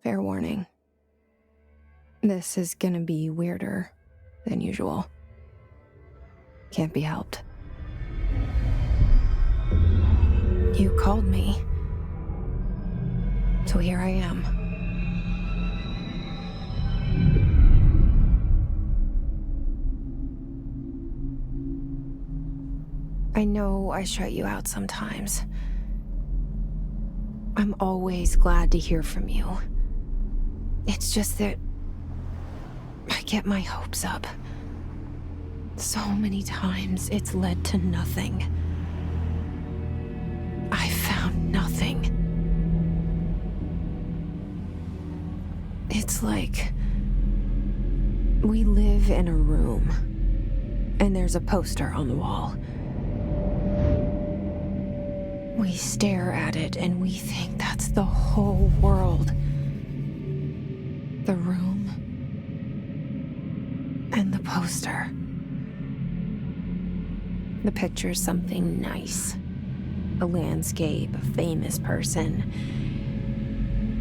Fair warning. This is gonna be weirder than usual. Can't be helped. You called me. So here I am. I know I shut you out sometimes. I'm always glad to hear from you. It's just that I get my hopes up. So many times it's led to nothing. I found nothing. It's like we live in a room, and there's a poster on the wall. We stare at it and we think that's the whole world. The room and the poster. The picture's something nice. A landscape, a famous person.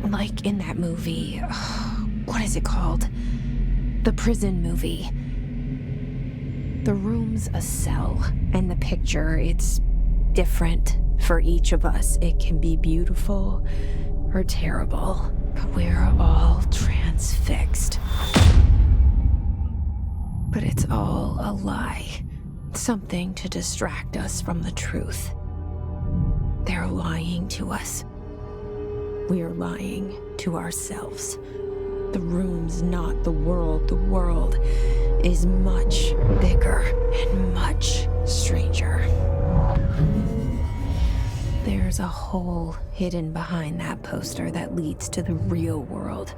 Like in that movie, what is it called? The prison movie. The room's a cell, and the picture, it's different for each of us. It can be beautiful or terrible, but we're all transfixed. But it's all a lie. Something to distract us from the truth. They're lying to us. We're lying to ourselves. The room's not the world. The world is much bigger and much stranger. There's a hole hidden behind that poster that leads to the real world.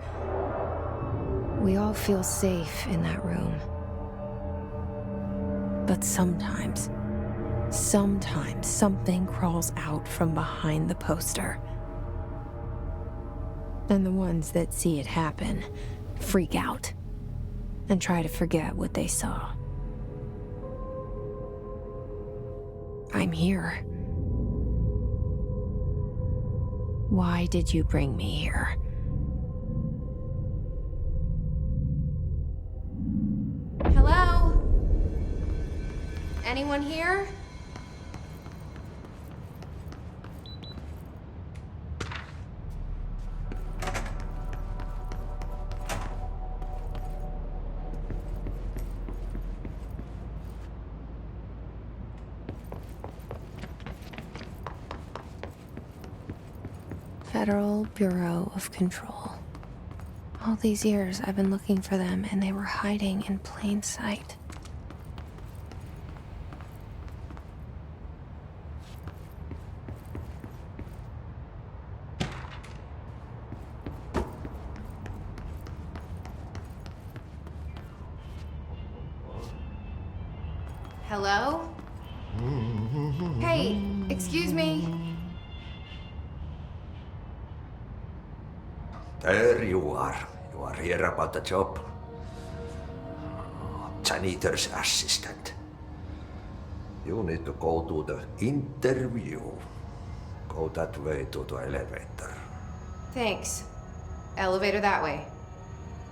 We all feel safe in that room. But sometimes something crawls out from behind the poster. And the ones that see it happen freak out and try to forget what they saw. I'm here. Why did you bring me here? Hello? Anyone here? Federal Bureau of Control. All these years I've been looking for them, and they were hiding in plain sight. Hello? Hey, excuse me. There you are. You are here about the job. Janitor's assistant. You need to go to the interview. Go that way to the elevator. Thanks. Elevator that way.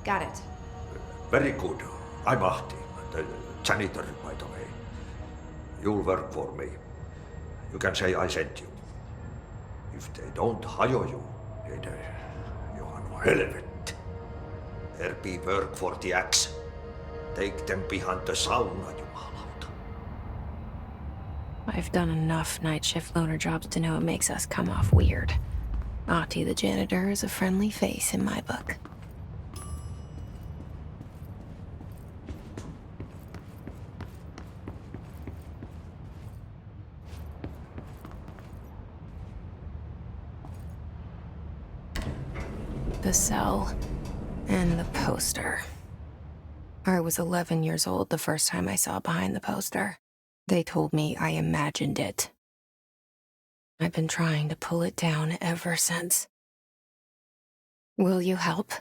Got it. Very good. I'm Ahti, the janitor, by the way. You'll work for me. You can say I sent you. If they don't hire you, then you are no helvet. There be work for the axe. Take them behind the sauna, jumalauta. I've done enough night shift loner jobs to know it makes us come off weird. Ahti the janitor is a friendly face in my book. The cell and the poster. I was 11 years old the first time I saw behind the poster. They told me I imagined it. I've been trying to pull it down ever since. Will you help?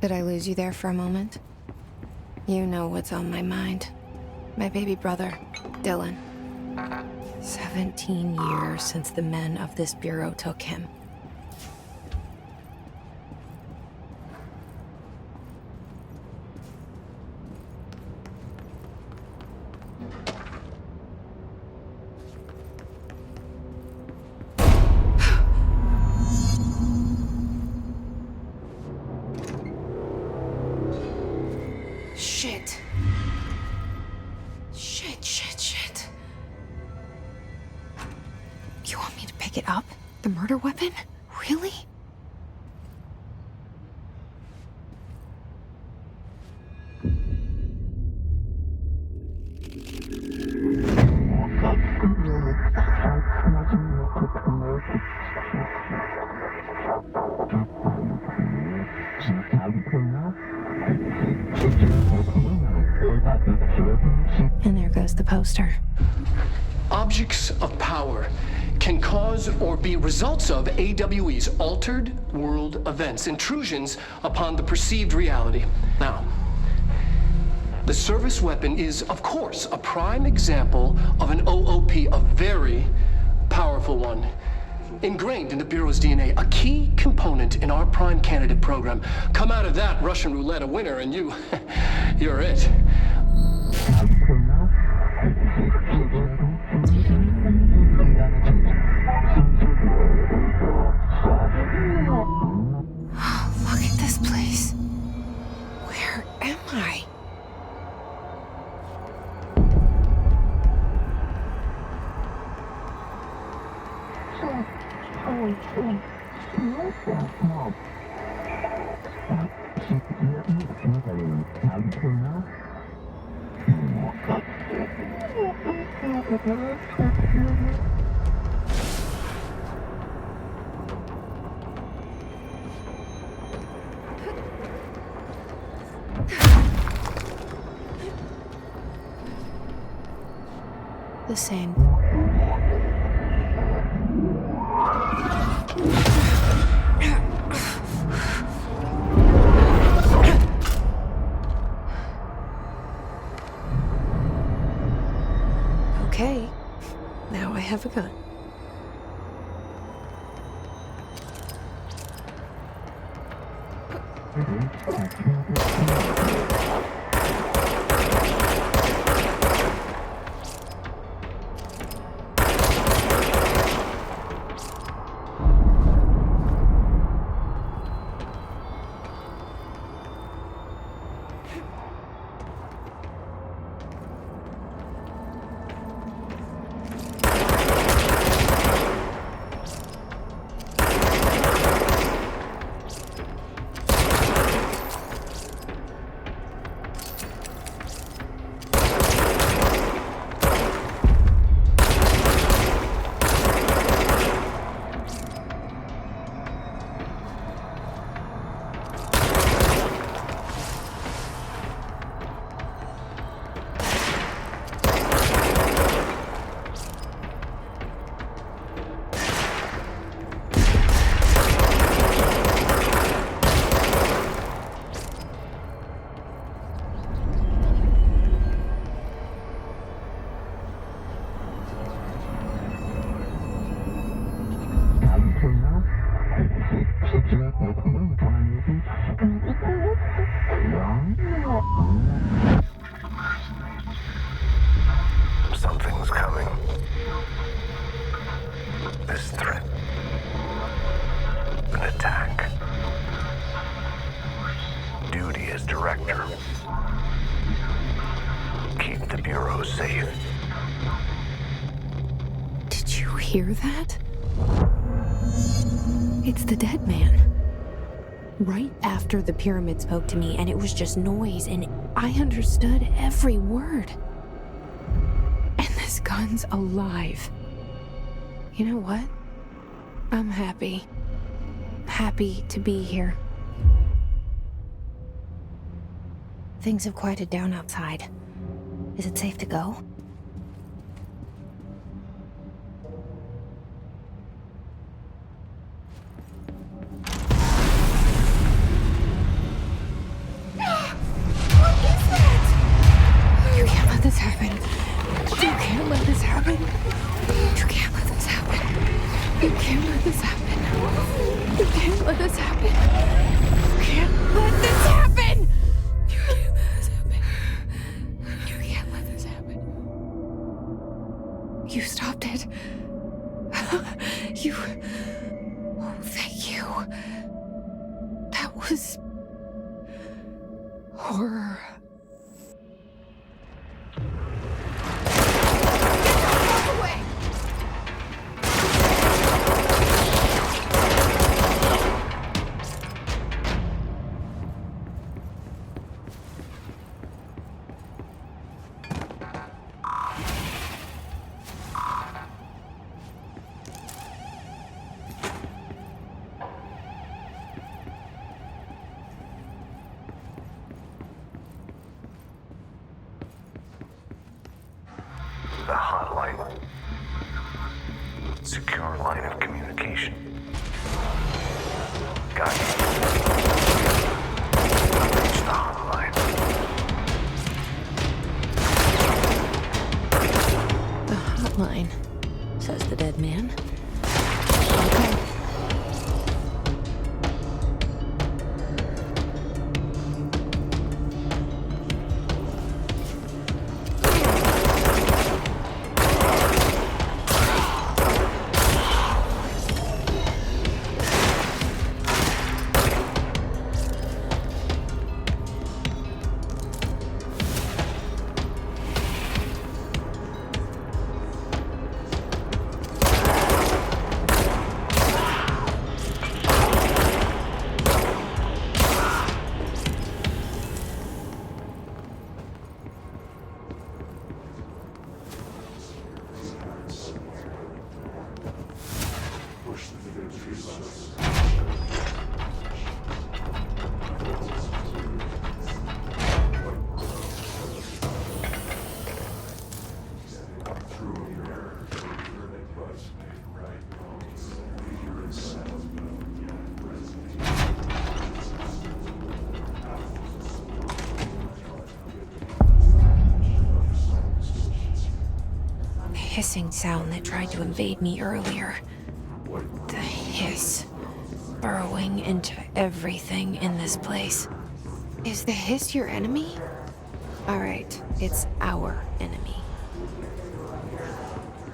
Did I lose you there for a moment? You know what's on my mind. My baby brother, Dylan. 17 years since the men of this bureau took him. Shit. Shit. You want me to pick it up? The murder weapon? Really? And there goes the poster. Objects of power can cause or be results of AWE's altered world events, intrusions upon the perceived reality. Now, the service weapon is, of course, a prime example of an OOP, a very powerful one. Ingrained in the Bureau's DNA, a key component in our prime candidate program. Come out of that Russian roulette a winner and you're it. Look at this place. Where am I? The same. Okay, now I have a gun. Something's coming. This threat. An attack. Duty as director. Keep the Bureau safe. Did you hear that? It's the dead man. Right after the pyramid spoke to me, and it was just noise, and I understood every word. And this gun's alive. You know what? I'm happy. Happy to be here. Things have quieted down outside. Is it safe to go? can't let this happen. You can't let this happen. You can't let this happen! You can't let this happen. You can't let this happen. You stopped it. You... Oh, thank you. That was... horror. The hotline. Secure line of communication. Got it. Reach the hotline. The hotline, says the dead man. Okay. Hissing sound that tried to invade me earlier. The hiss, burrowing into everything in this place. Is the hiss your enemy? Alright, it's our enemy.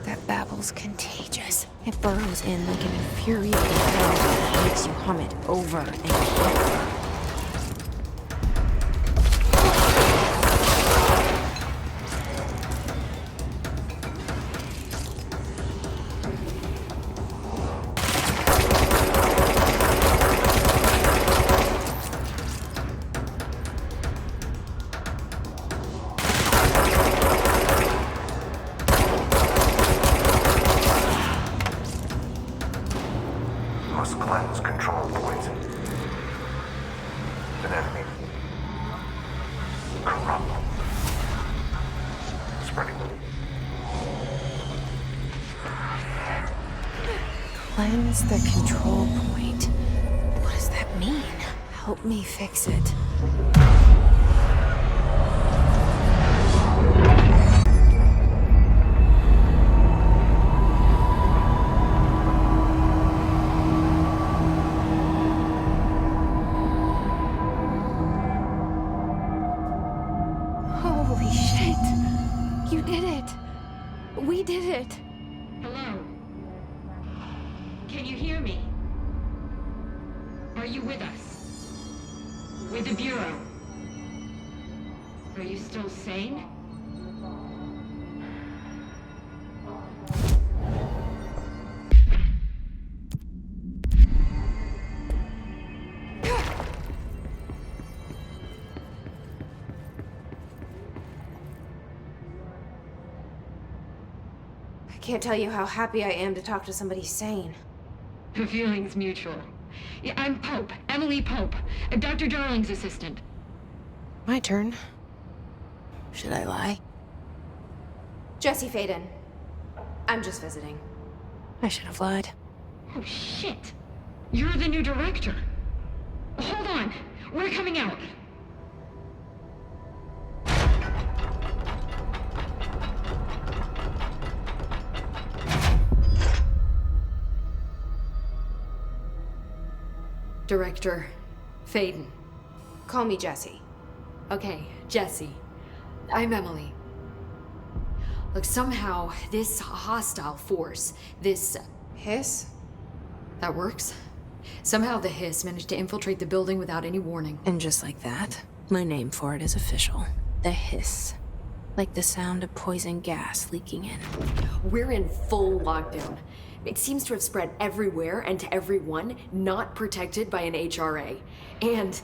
That babble's contagious. It burrows in like an infuriating hell that makes you hum it over and over. Must cleanse control points. An enemy. Corrupt. Spreading. Cleanse the control point. What does that mean? Help me fix it. Holy shit! You did it! We did it! Hello? Can you hear me? Are you with us? With the Bureau? Are you still sane? I can't tell you how happy I am to talk to somebody sane. The feeling's mutual. Yeah, I'm Pope, Emily Pope, Dr. Darling's assistant. My turn. Should I lie? Jesse Faden. I'm just visiting. I should have lied. Oh, shit. You're the new director. Hold on. We're coming out. Director Faden. Call me Jessie. Okay, Jesse. I'm Emily. Look, somehow this hostile force, this... Hiss? that works? Somehow the hiss managed to infiltrate the building without any warning. And just like that, my name for it is official. The hiss. Like the sound of poison gas leaking in. We're in full lockdown. It seems to have spread everywhere and to everyone not protected by an HRA. And,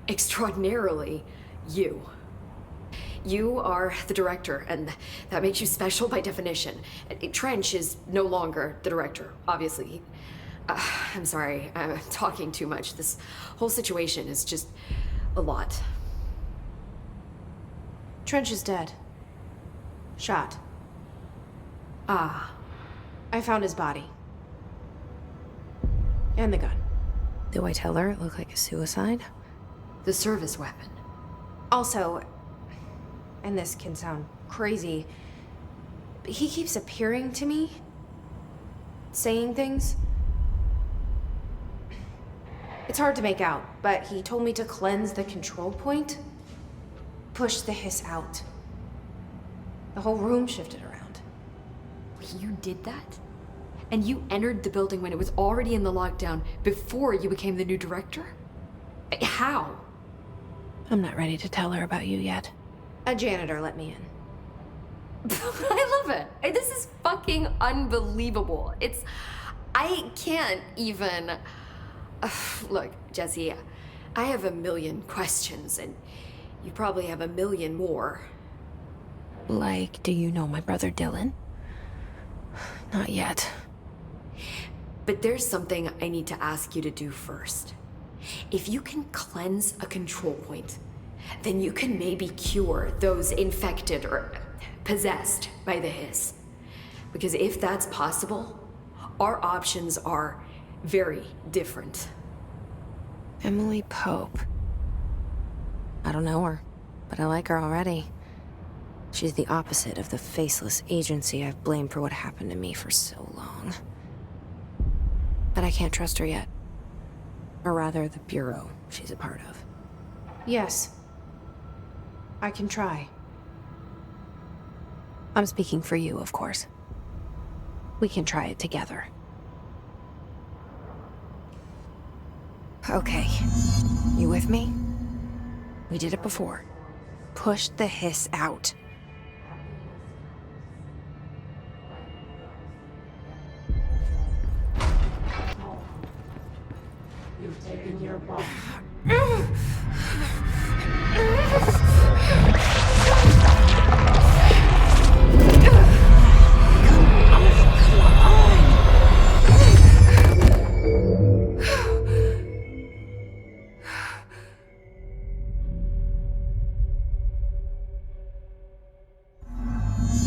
extraordinarily, you. You are the director, and that makes you special by definition. Trench is no longer the director, obviously. I'm sorry, I'm talking too much. This whole situation is just a lot. Trench is dead. Shot. Ah. I found his body. And the gun. Do I tell her it looked like a suicide? The service weapon. Also, and this can sound crazy, but he keeps appearing to me, saying things. It's hard to make out, but he told me to cleanse the control point, push the hiss out. The whole room shifted around. You did that? And you entered the building when it was already in the lockdown before you became the new director? How? I'm not ready to tell her about you yet. A janitor let me in. I love it. This is fucking unbelievable. I can't even... Look, Jesse, I have a million questions, and you probably have a million more. Like, do you know my brother Dylan? Not yet. But there's something I need to ask you to do first. If you can cleanse a control point, then you can maybe cure those infected or possessed by the hiss. Because if that's possible, our options are very different. Emily Pope. I don't know her, but I like her already. She's the opposite of the faceless agency I've blamed for what happened to me for so long. But I can't trust her yet. Or rather, the bureau she's a part of. Yes. I can try. I'm speaking for you, of course. We can try it together. Okay. You with me? We did it before. Push the hiss out. You've taken your bomb.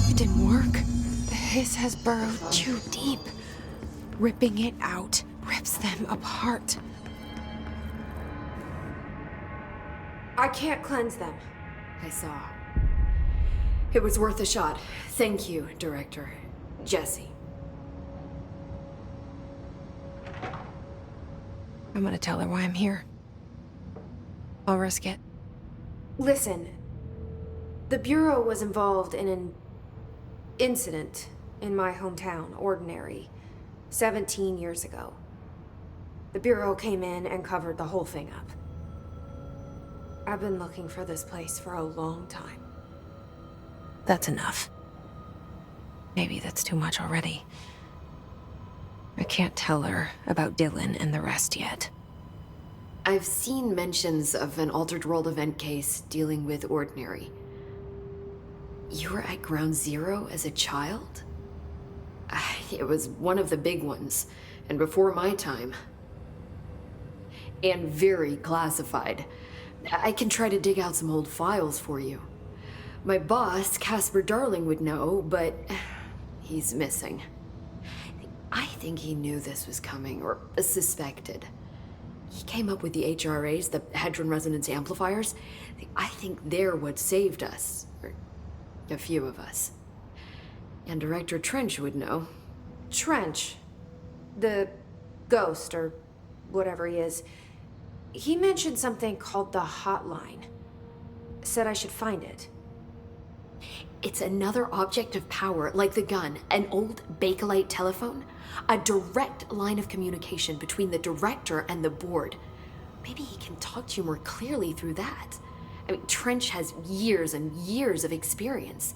It didn't work. The hiss has burrowed too deep. Ripping it out rips them apart. I can't cleanse them. I saw. It was worth a shot. Thank you, Director. Jesse. I'm gonna tell her why I'm here. I'll risk it. Listen. The Bureau was involved in an incident in my hometown, Ordinary, 17 years ago. The Bureau came in and covered the whole thing up. I've been looking for this place for a long time. That's enough. Maybe that's too much already. I can't tell her about Dylan and the rest yet. I've seen mentions of an Altered World event case dealing with Ordinary. You were at Ground Zero as a child? It was one of the big ones, and before my time. And very classified. I can try to dig out some old files for you. My boss, Casper Darling, would know, but he's missing. I think he knew this was coming, or suspected. He came up with the HRAs, the Hadron Resonance Amplifiers. I think they're what saved us, or a few of us. And Director Trench would know. Trench? The ghost, or whatever he is. He mentioned something called the hotline. Said I should find it. It's another object of power, like the gun, an old Bakelite telephone. A direct line of communication between the director and the board. Maybe he can talk to you more clearly through that. I mean, Trench has years and years of experience.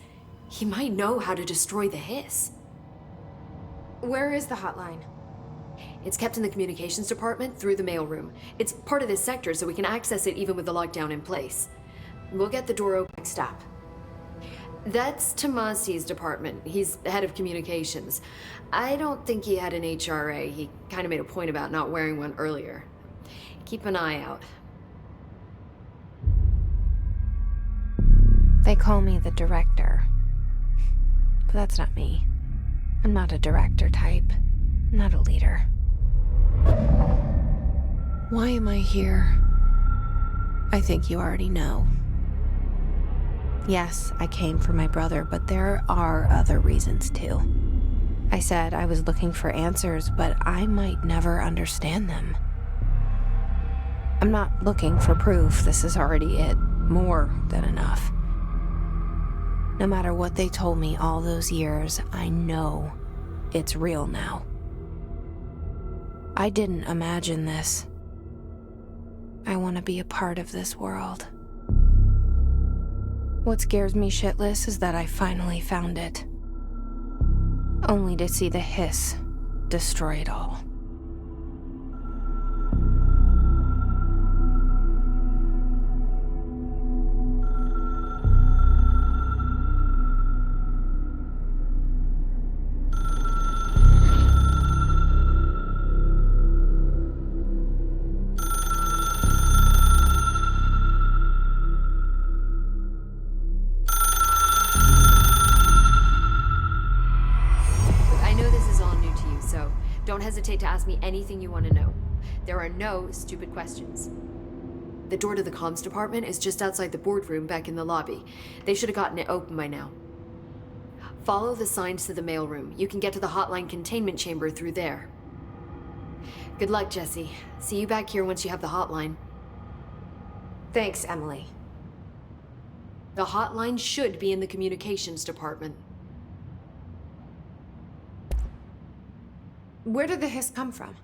He might know how to destroy the hiss. Where is the hotline? It's kept in the communications department through the mailroom. It's part of this sector, so we can access it even with the lockdown in place. We'll get the door open. Stop. That's Tomasi's department. He's the head of communications. I don't think he had an HRA. He kind of made a point about not wearing one earlier. Keep an eye out. They call me the director. But that's not me. I'm not a director type. I'm not a leader. Why am I here? I think you already know. Yes, I came for my brother, but there are other reasons too. I said I was looking for answers, but I might never understand them. I'm not looking for proof. This is already it. More than enough. No matter what they told me all those years, I know it's real now. I didn't imagine this. I want to be a part of this world. What scares me shitless is that I finally found it. Only to see the hiss destroy it all. Don't hesitate to ask me anything you want to know. There are no stupid questions. The door to the comms department is just outside the boardroom back in the lobby. They should have gotten it open by now. Follow the signs to the mailroom. You can get to the hotline containment chamber through there. Good luck, Jesse. See you back here once you have the hotline. Thanks, Emily. The hotline should be in the communications department. Where did the hiss come from?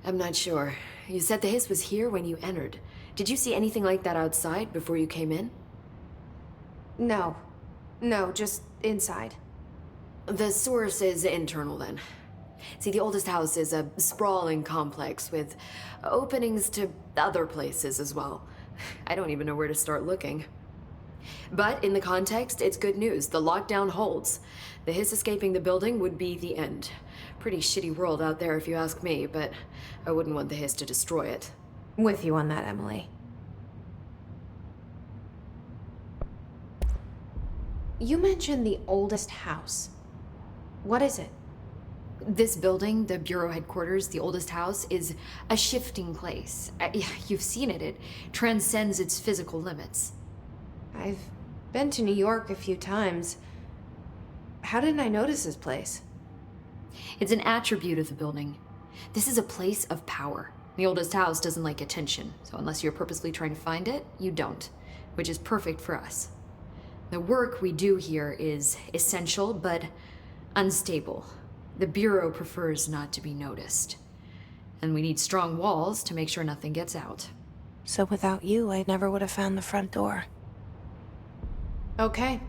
I'm not sure. You said the hiss was here when you entered. Did you see anything like that outside before you came in? No. No, just inside. The source is internal then. See, the oldest house is a sprawling complex with openings to other places as well. I don't even know where to start looking. But in the context, it's good news. The lockdown holds. The hiss escaping the building would be the end. Pretty shitty world out there if you ask me, but I wouldn't want the hiss to destroy it. With you on that, Emily. You mentioned the oldest house. What is it? This building, the Bureau headquarters, the oldest house, is a shifting place. You've seen it. It transcends its physical limits. I've been to New York a few times. How didn't I notice this place? It's an attribute of the building. This is a place of power. The oldest house doesn't like attention, so unless you're purposely trying to find it, you don't, which is perfect for us. The work we do here is essential, but unstable. The Bureau prefers not to be noticed. And we need strong walls to make sure nothing gets out. So without you, I never would have found the front door. Okay.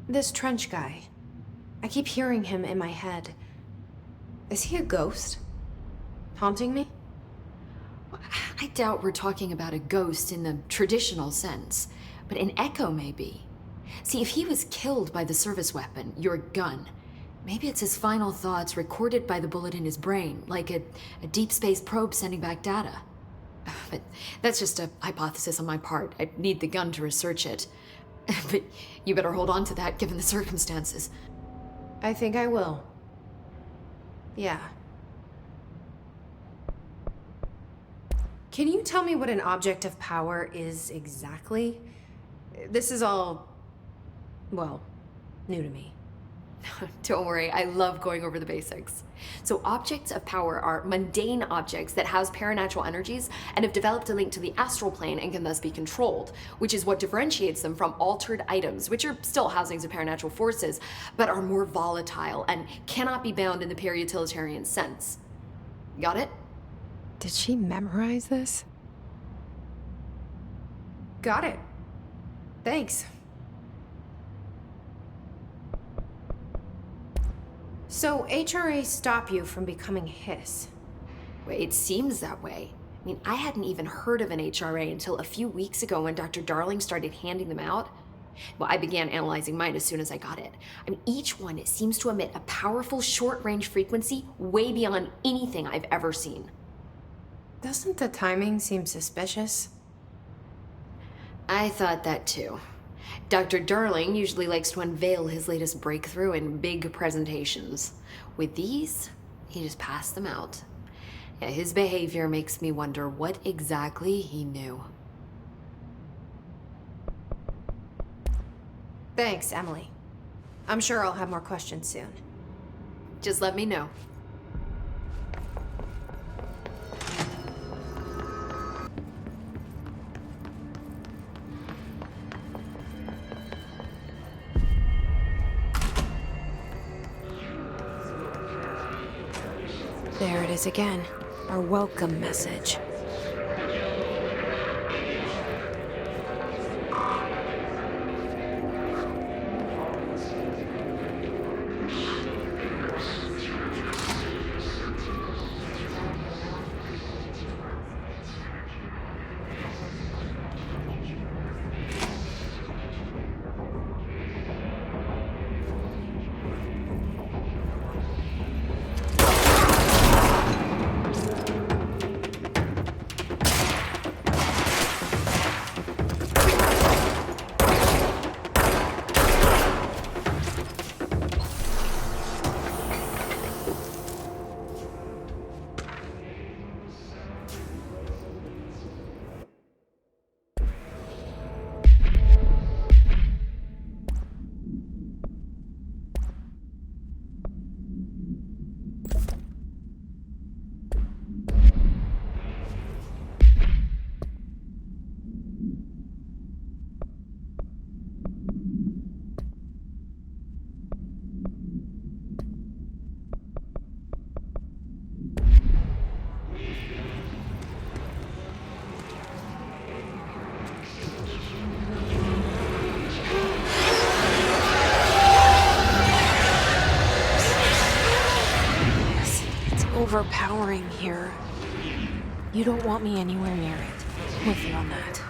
This Trench guy. I keep hearing him in my head. Is he a ghost? Haunting me? I doubt we're talking about a ghost in the traditional sense, but an echo maybe. See, if he was killed by the service weapon, your gun, maybe it's his final thoughts recorded by the bullet in his brain, like a deep space probe sending back data. But that's just a hypothesis on my part. I'd need the gun to research it. But you better hold on to that given the circumstances. I think I will. Yeah. Can you tell me what an object of power is exactly? This is all Well, new to me. Don't worry, I love going over the basics. So objects of power are mundane objects that house paranatural energies and have developed a link to the astral plane and can thus be controlled, which is what differentiates them from altered items, which are still housings of paranatural forces, but are more volatile and cannot be bound in the pure utilitarian sense. Got it? Did she memorize this? Got it. Thanks. So HRA stop you from becoming Hiss? Well, it seems that way. I mean, I hadn't even heard of an HRA until a few weeks ago when Dr. Darling started handing them out. Well, I began analyzing mine as soon as I got it. I mean, each one seems to emit a powerful short-range frequency way beyond anything I've ever seen. Doesn't the timing seem suspicious? I thought that too. Dr. Darling usually likes to unveil his latest breakthrough in big presentations. With these, he just passed them out. Yeah, his behavior makes me wonder what exactly he knew. Thanks, Emily. I'm sure I'll have more questions soon. Just let me know. There it is again. Our welcome message. Overpowering here. You don't want me anywhere near it. I'm with you on that.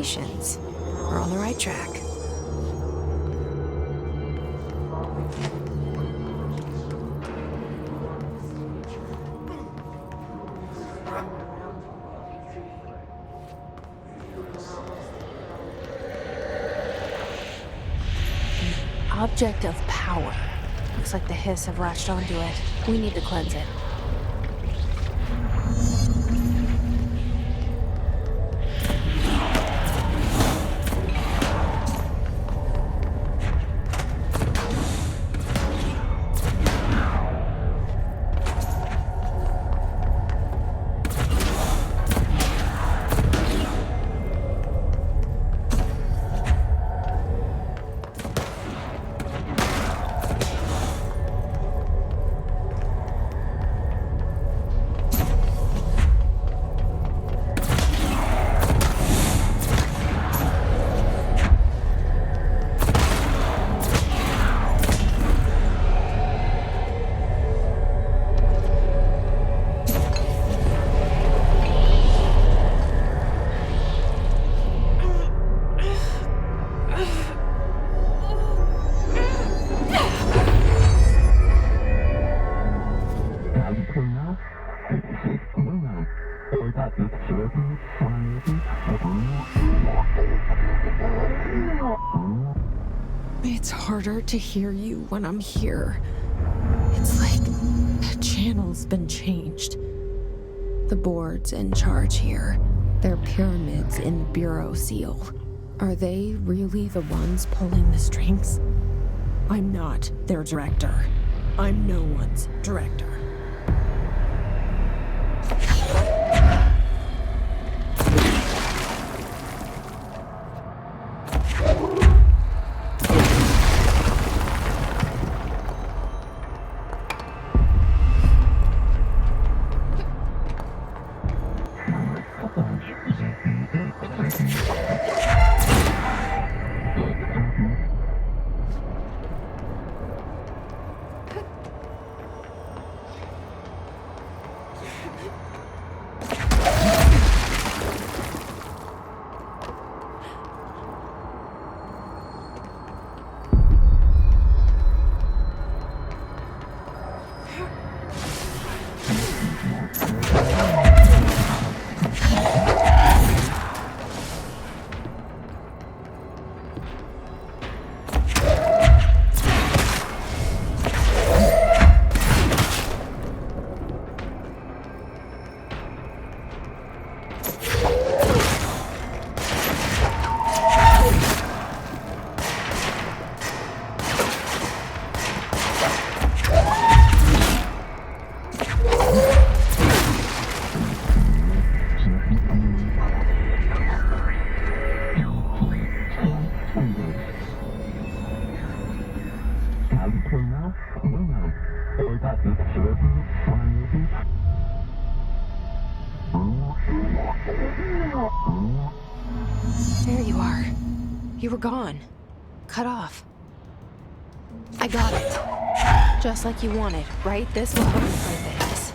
communications. We're on the right track. Object of power. Looks like the hiss have latched onto it. We need to cleanse it. It's harder to hear you when I'm here. It's like the channel's been changed. The board's in charge here. They're pyramids in the Bureau seal. Are they really the ones pulling the strings? I'm not their director. I'm no one's director. There you are. You were gone. Cut off. I got it. Just like you wanted, right? This will help me fight this.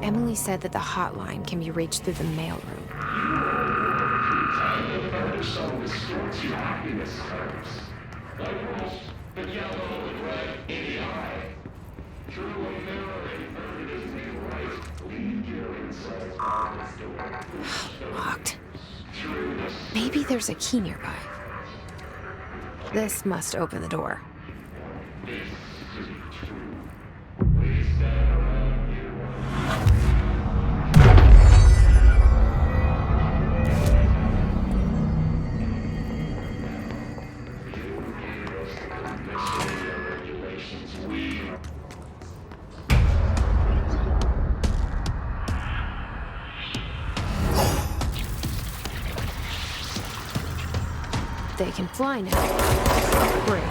Emily said that the hotline can be reached through the mailroom. Locked. Maybe there's a key nearby. This must open the door. They can fly now. Great.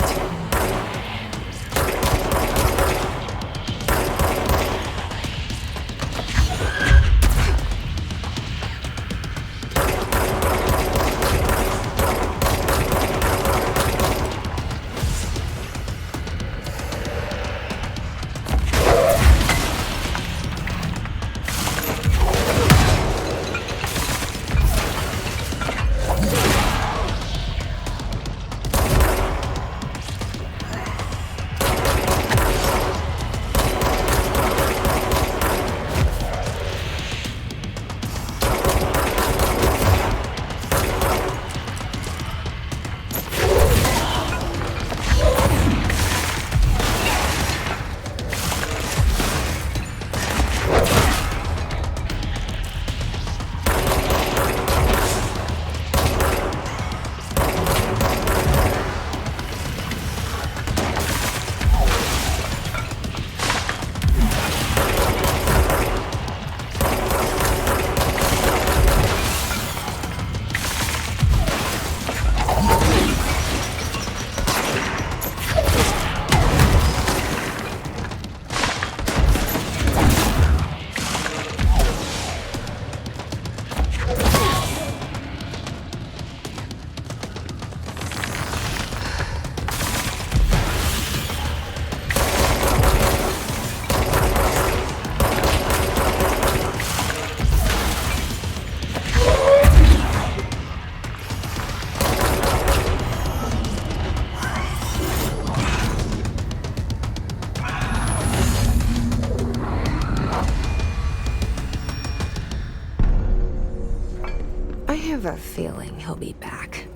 I have a feeling he'll be back.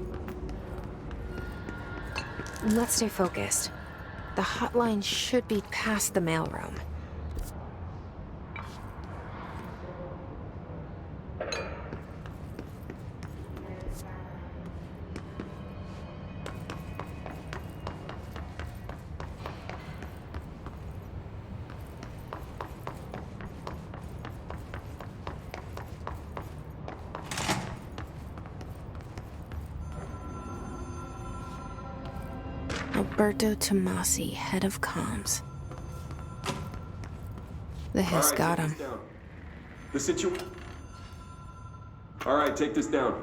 Let's stay focused. The hotline should be past the mailroom. Alberto Tomasi, head of comms. The hiss got him. Alright, take this down.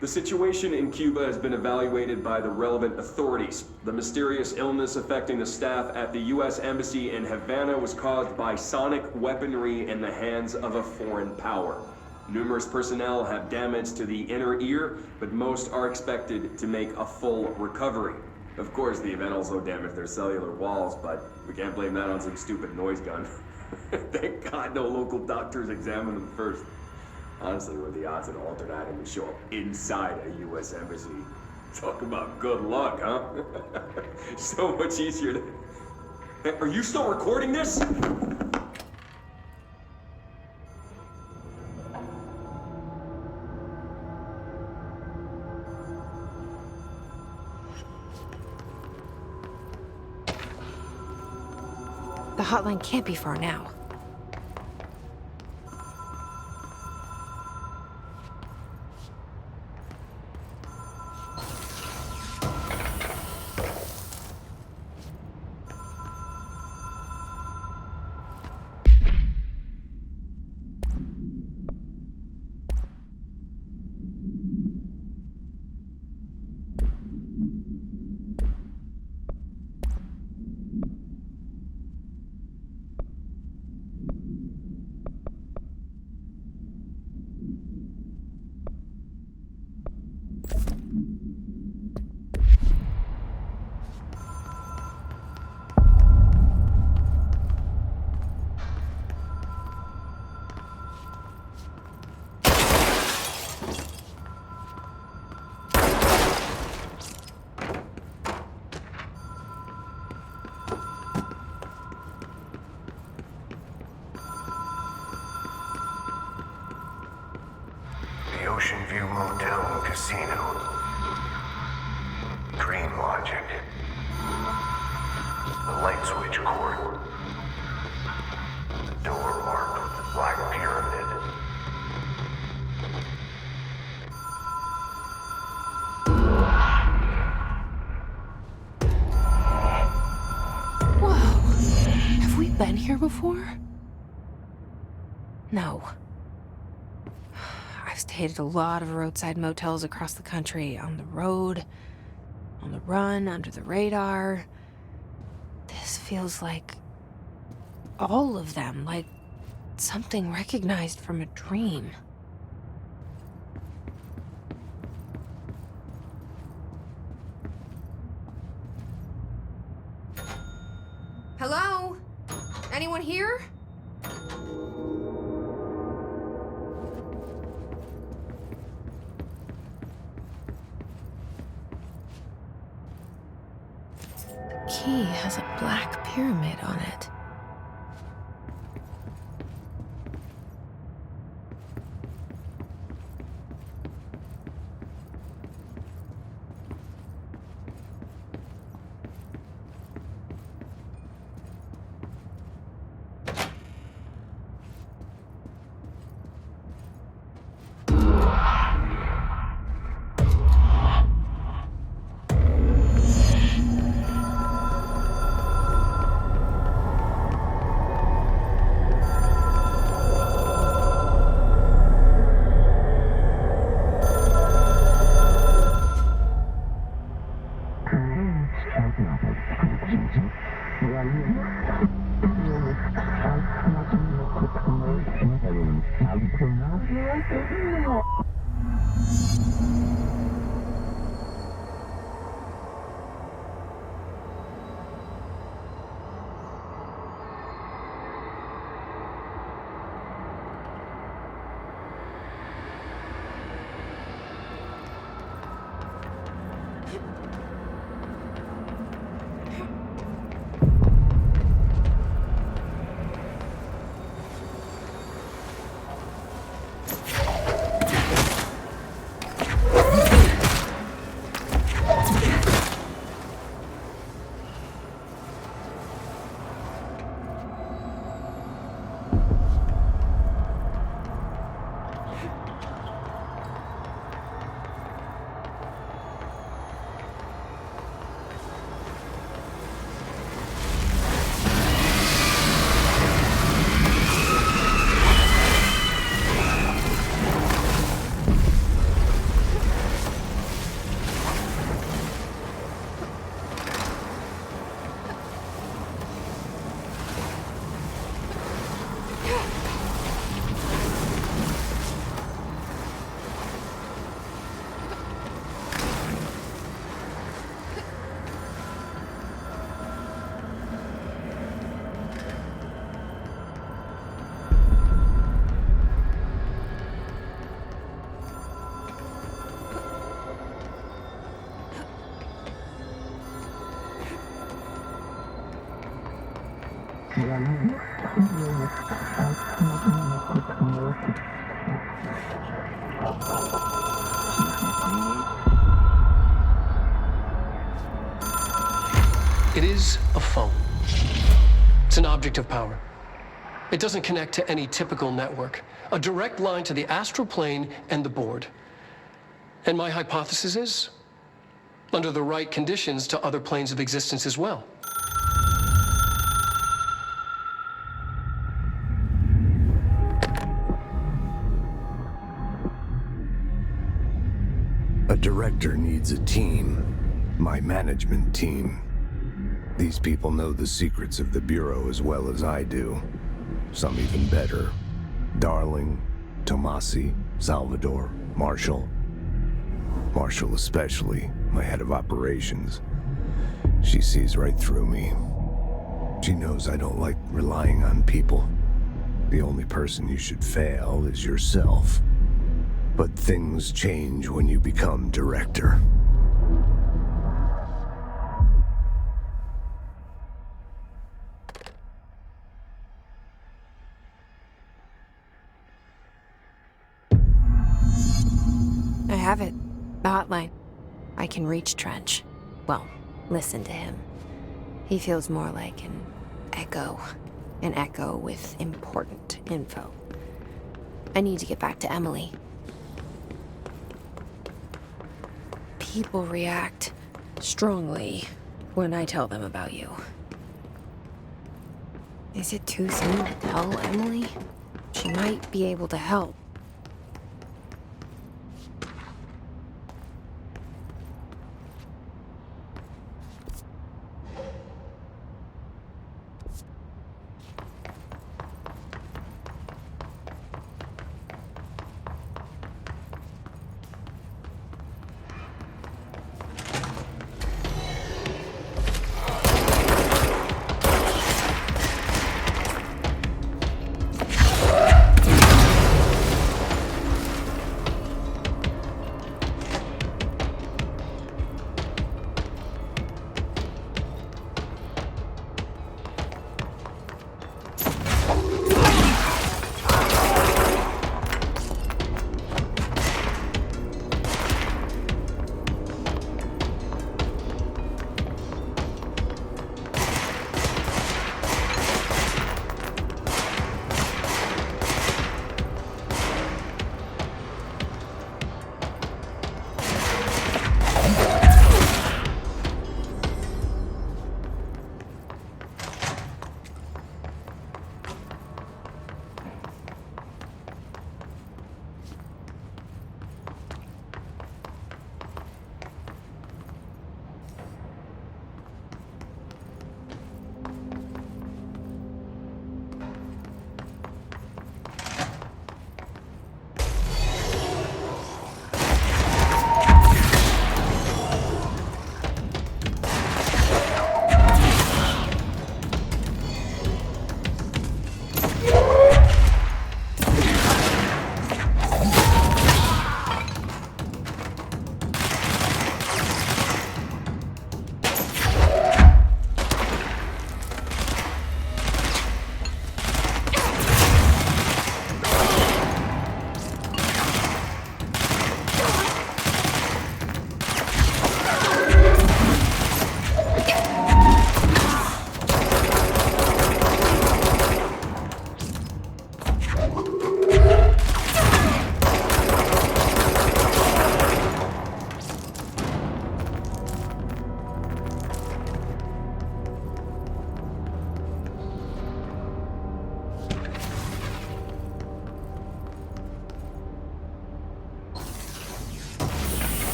The situation in Cuba has been evaluated by the relevant authorities. The mysterious illness affecting the staff at the U.S. Embassy in Havana was caused by sonic weaponry in the hands of a foreign power. Numerous personnel have damage to the inner ear, but most are expected to make a full recovery. Of course, the event also damaged their cellular walls, but we can't blame that on some stupid noise gun. Thank God no local doctors examined them first. Honestly, what are the odds that an altered item would show up inside a U.S. embassy? Talk about good luck, huh? So much easier to... Hey, are you still recording this? The hotline can't be far now. Ocean View Motel and Casino. Green logic. The light switch cord. The door marked with the black pyramid. Whoa. Have we been here before? No. I've stayed at a lot of roadside motels across the country, on the road, on the run, under the radar. This feels like all of them, like something recognized from a dream. Hello? Anyone here? The key has a black pyramid on it. It is a phone. It's an object of power. It doesn't connect to any typical network. A direct line to the astral plane and the board. And my hypothesis is, under the right conditions, to other planes of existence as well. A director needs a team. My management team. These people know the secrets of the Bureau as well as I do. Some even better. Darling, Tomasi, Salvador, Marshall. Marshall especially, my head of operations. She sees right through me. She knows I don't like relying on people. The only person you should fail is yourself. But things change when you become director. have it. The hotline. I can reach Trench. Well, listen to him. He feels more like an echo. An echo with important info. I need to get back to Emily. People react strongly when I tell them about you. Is it too soon to tell Emily? She might be able to help.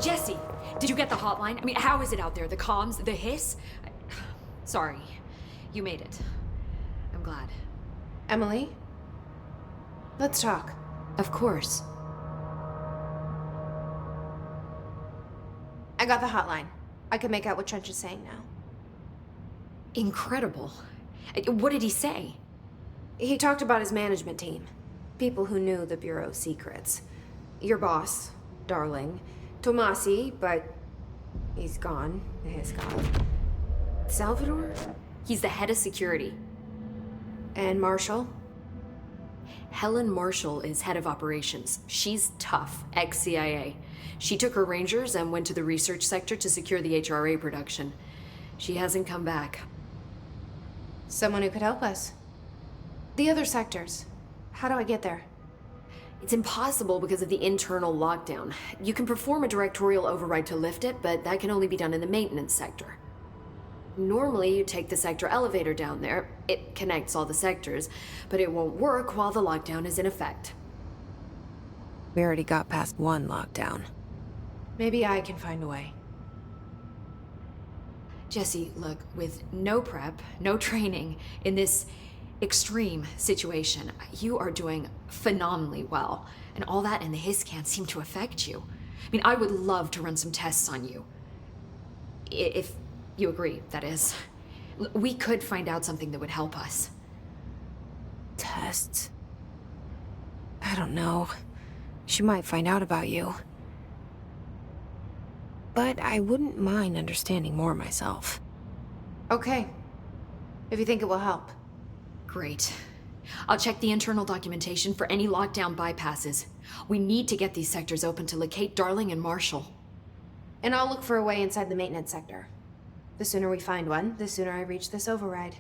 Jesse, did you get the hotline? I mean, how is it out there? The comms, the hiss? Sorry, you made it. I'm glad. Emily? Let's talk. Of course. I got the hotline. I can make out what Trench is saying now. Incredible. What did he say? He talked about his management team. People who knew the Bureau's secrets. Your boss, Darling. Tomasi, but he's gone. His gone. Salvador? He's the head of security. And Marshall? Helen Marshall is head of operations. She's tough, ex-CIA. She took her Rangers and went to the research sector to secure the HRA production. She hasn't come back. Someone who could help us. The other sectors. How do I get there? It's impossible because of the internal lockdown. You can perform a directorial override to lift it, but that can only be done in the maintenance sector. Normally, you take the sector elevator down there. It connects all the sectors, but it won't work while the lockdown is in effect. We already got past one lockdown. Maybe I can find a way. Jesse, look, with no prep, no training, in this extreme situation, you are doing phenomenally well. And all that and the hiss can't seem to affect you. I mean, I would love to run some tests on you. If you agree, that is. We could find out something that would help us. Tests? I don't know. She might find out about you. But I wouldn't mind understanding more myself. Okay. If you think it will help. Great. I'll check the internal documentation for any lockdown bypasses. We need to get these sectors open to locate Darling and Marshall. And I'll look for a way inside the maintenance sector. The sooner we find one, the sooner I reach this override.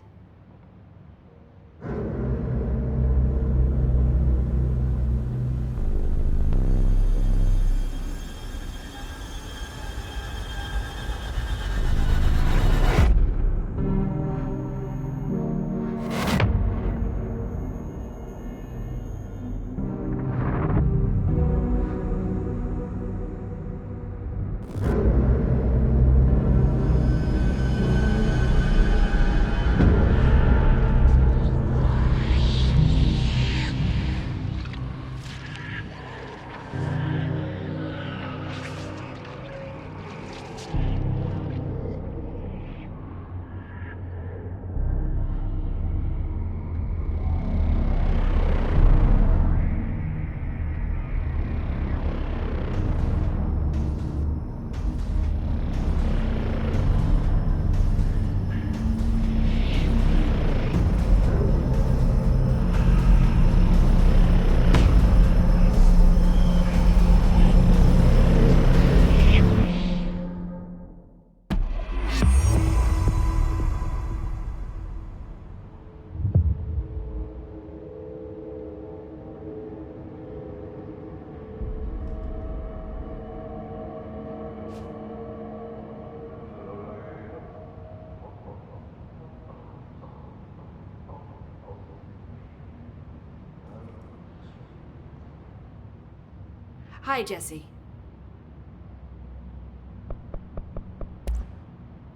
Hi, Jesse.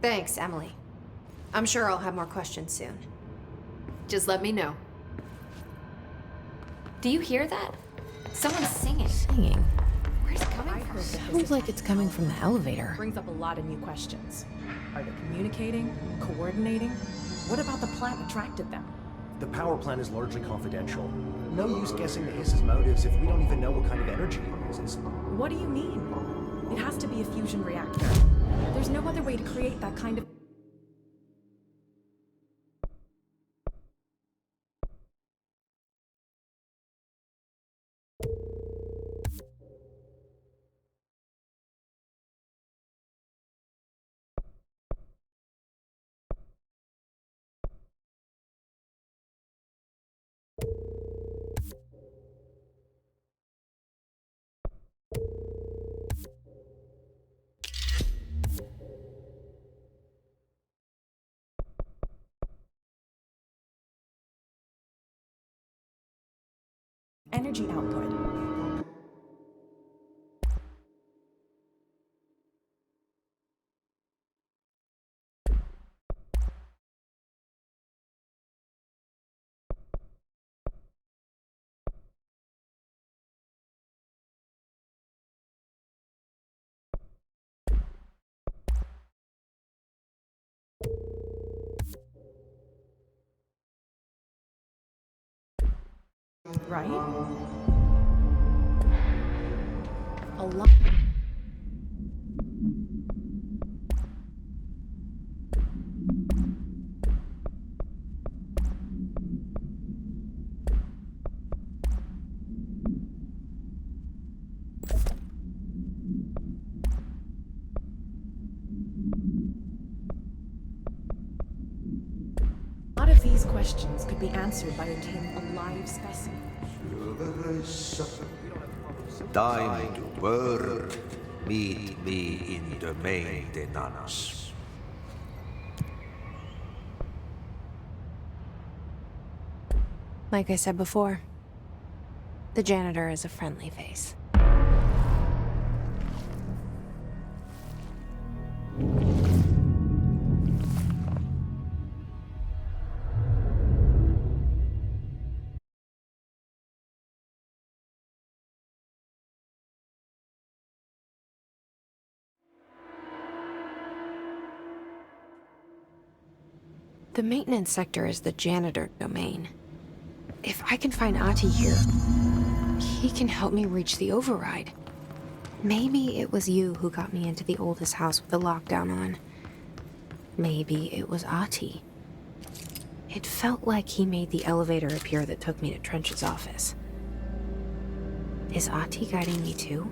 Thanks, Emily. I'm sure I'll have more questions soon. Just let me know. Do you hear that? Someone's singing. Singing? Where's it coming from? Sounds like it's coming from the elevator. Brings up a lot of new questions. Are they communicating? Coordinating? What about the plant attracted them? The power plant is largely confidential. No use guessing the Hiss's motives if we don't even know what kind of energy it uses. What do you mean? It has to be a fusion reactor. There's no other way to create that kind of... energy output. right? A lot. A lot of these questions could be answered by obtaining a live specimen. Time to work. Meet me in the maintenance. Like I said before, the janitor is a friendly face. The maintenance sector is the janitor domain. If I can find Ahti here, he can help me reach the override. Maybe it was you who got me into the oldest house with the lockdown on. Maybe it was Ahti. It felt like he made the elevator appear that took me to Trench's office. Is Ahti guiding me too?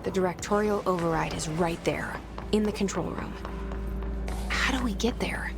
The directorial override is right there, in the control room. How do we get there?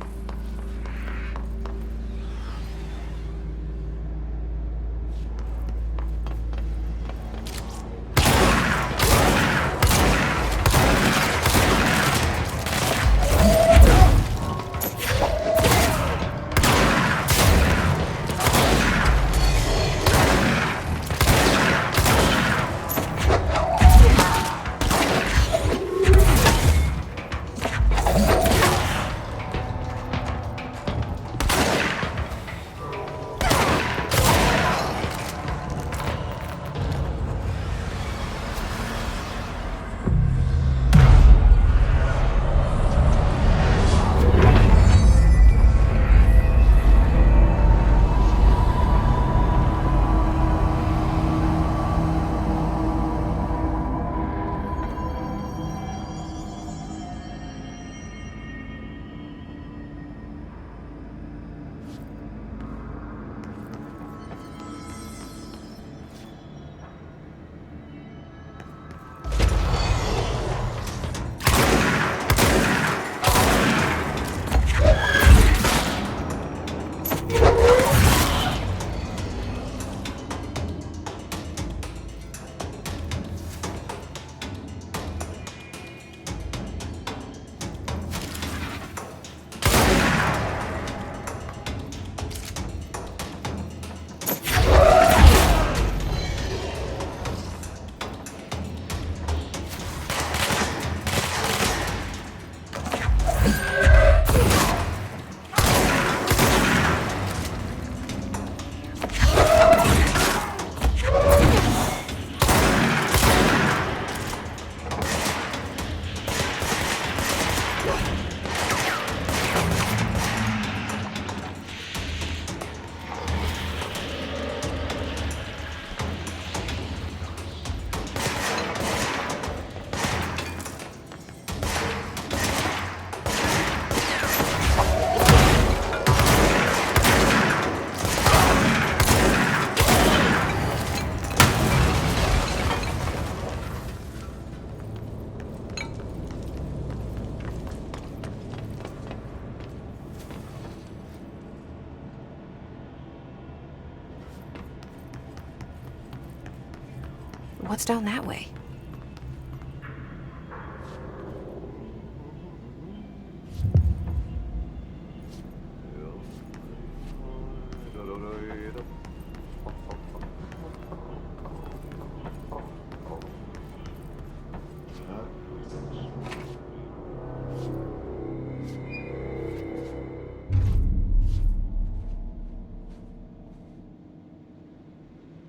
What's down that way?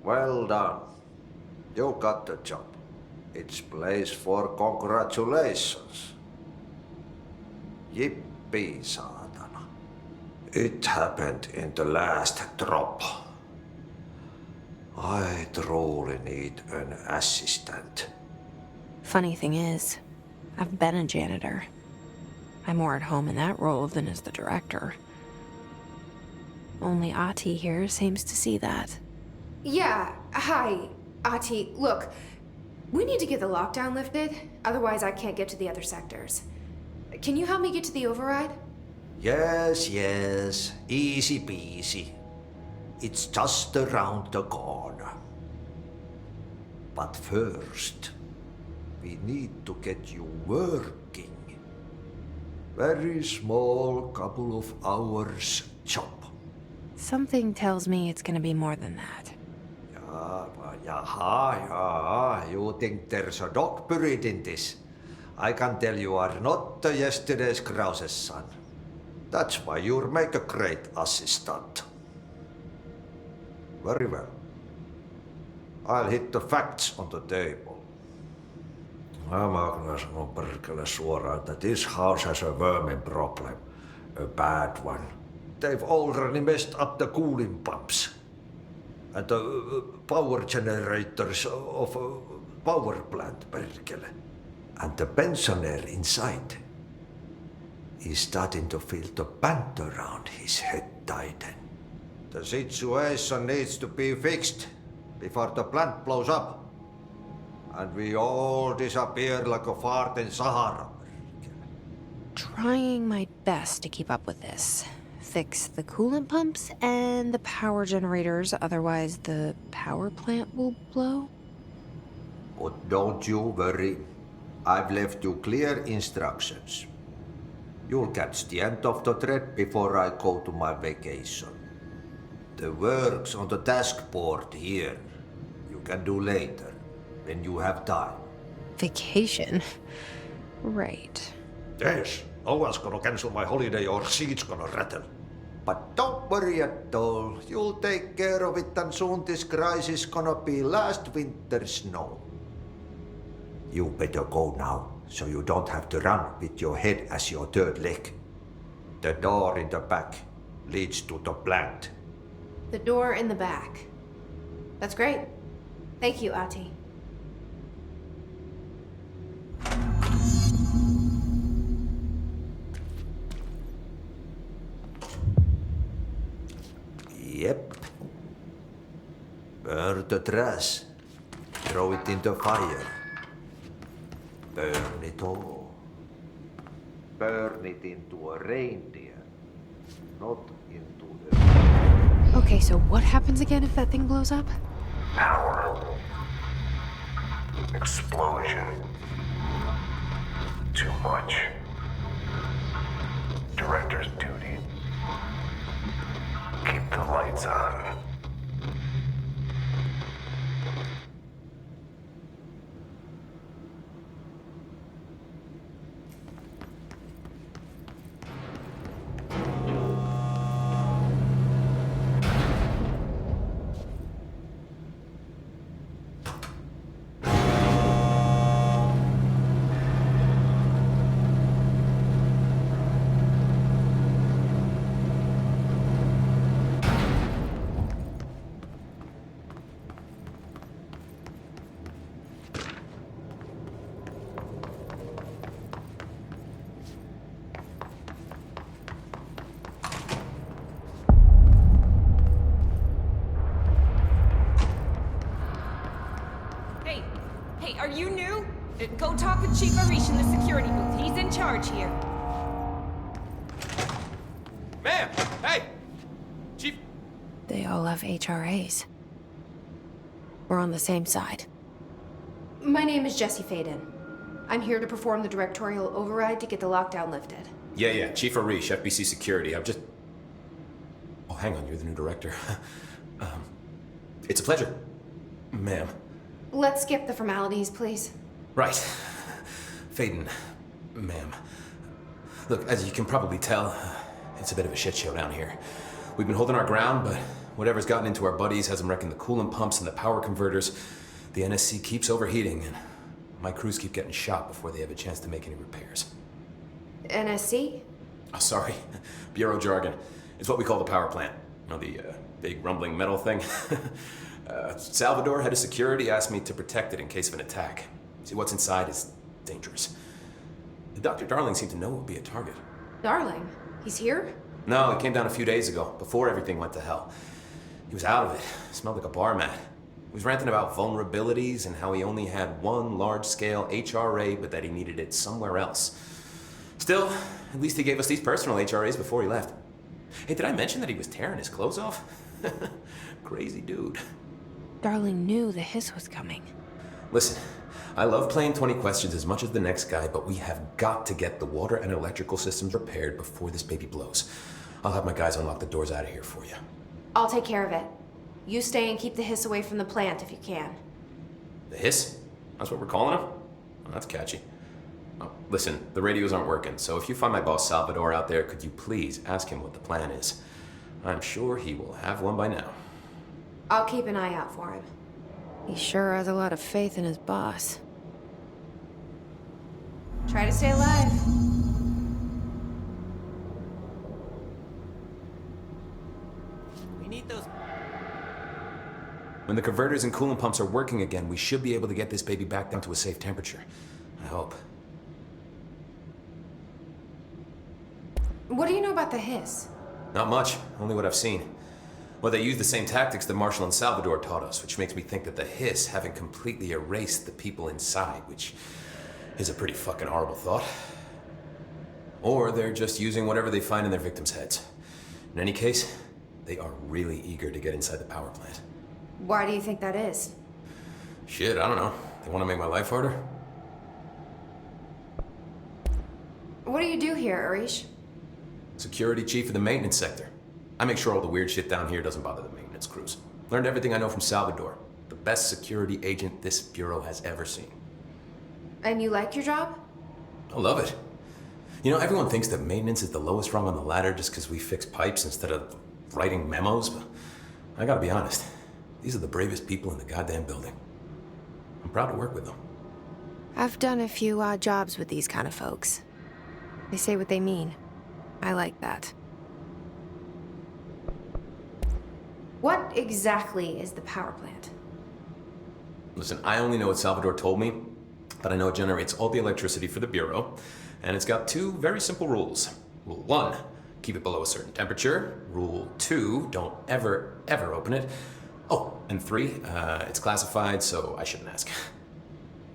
Well done. You got the job. It's place for congratulations. Yippee, saatana. It happened in the last drop. I truly need an assistant. Funny thing is, I've been a janitor. I'm more at home in that role than as the director. Only Ati here seems to see that. Yeah, hi, Ati. Look, we need to get the lockdown lifted, otherwise I can't get to the other sectors. Can you help me get to the override? Yes, easy peasy. It's just around the corner. But first, we need to get you working. Very small, couple of hours job. Something tells me it's gonna be more than that. Yeah, you think there's a dog buried in this? I can tell you are not yesterday's Krause's son. That's why you'll make a great assistant. Very well. I'll hit the facts on the table. Mä kyllä sanon perkele suoraan, että this house has a vermin problem. A bad one. They've already messed up the cooling pumps. And the power generators of a power plant, perkele. And the pensioner inside is starting to feel the band around his head tighten. The situation needs to be fixed before the plant blows up. And we all disappear like a fart in Sahara. Trying my best to keep up with this. Fix the coolant pumps and the power generators, otherwise the power plant will blow. But don't you worry. I've left you clear instructions. You'll catch the end of the thread before I go to my vacation. The work's on the task board here. You can do later, when you have time. Vacation? Right. Yes, no one's gonna cancel my holiday or seat's gonna rattle. But don't worry at all. You'll take care of it and soon this crisis gonna be last winter's snow. You better go now, so you don't have to run with your head as your third leg. The door in the back leads to the plant. The door in the back. That's great. Thank you, Ati. Yep. Burn the trash. Throw it in the fire. Burn it all. Burn it into a reindeer, not into the... Okay, so what happens again if that thing blows up? Power. Explosion. Too much. Director's duty. Keep the lights on. Hey, are you new? Go talk with Chief Arish in the security booth. He's in charge here. Ma'am! Hey! Chief... They all have HRAs. We're on the same side. My name is Jesse Faden. I'm here to perform the directorial override to get the lockdown lifted. Yeah, Chief Arish, FBC Security. I'm just... Oh, hang on, you're the new director. It's a pleasure, ma'am. Let's skip the formalities, please. Right. Faden, ma'am. Look, as you can probably tell, it's a bit of a shit show down here. We've been holding our ground, but whatever's gotten into our buddies has them wrecking the coolant pumps and the power converters. The NSC keeps overheating, and My crews keep getting shot before they have a chance to make any repairs. NSC? Oh, sorry. Bureau jargon. It's what we call the power plant. You know, the big rumbling metal thing? Salvador, head of security, asked me to protect it in case of an attack. See, what's inside is dangerous. Dr. Darling seemed to know it would be a target. Darling? He's here? No, he came down a few days ago, before everything went to hell. He was out of it. Smelled like a bar mat. He was ranting about vulnerabilities and how he only had one large-scale HRA, but that he needed it somewhere else. Still, at least he gave us these personal HRAs before he left. Hey, did I mention that he was tearing his clothes off? Crazy dude. Darling knew the hiss was coming. Listen, I love playing 20 questions as much as the next guy, but we have got to get the water and electrical systems repaired before this baby blows. I'll have my guys unlock the doors out of here for you. I'll take care of it. You stay and keep the hiss away from the plant if you can. The hiss? That's what we're calling him? Oh, that's catchy. Oh, listen, the radios aren't working, so if you find my boss Salvador out there, could you please ask him what the plan is? I'm sure he will have one by now. I'll keep an eye out for him. He sure has a lot of faith in his boss. Try to stay alive. We need those. When the converters and coolant pumps are working again, we should be able to get this baby back down to a safe temperature. I hope. What do you know about the hiss? Not much, only what I've seen. Well, they use the same tactics that Marshall and Salvador taught us, which makes me think that the hiss haven't completely erased the people inside, which is a pretty fucking horrible thought. Or they're just using whatever they find in their victims' heads. In any case, they are really eager to get inside the power plant. Why do you think that is? Shit, I don't know. They want to make my life harder? What do you do here, Arish? Security chief of the maintenance sector. I make sure all the weird shit down here doesn't bother the maintenance crews. Learned everything I know from Salvador. The best security agent this bureau has ever seen. And you like your job? I love it. You know, everyone thinks that maintenance is the lowest rung on the ladder just because we fix pipes instead of writing memos, but I gotta be honest. These are the bravest people in the goddamn building. I'm proud to work with them. I've done a few odd jobs with these kind of folks. They say what they mean. I like that. What exactly is the power plant? Listen, I only know what Salvador told me, but I know it generates all the electricity for the Bureau, and it's got two very simple rules. Rule 1, keep it below a certain temperature. Rule 2, don't ever, ever open it. Oh, and 3, it's classified, so I shouldn't ask.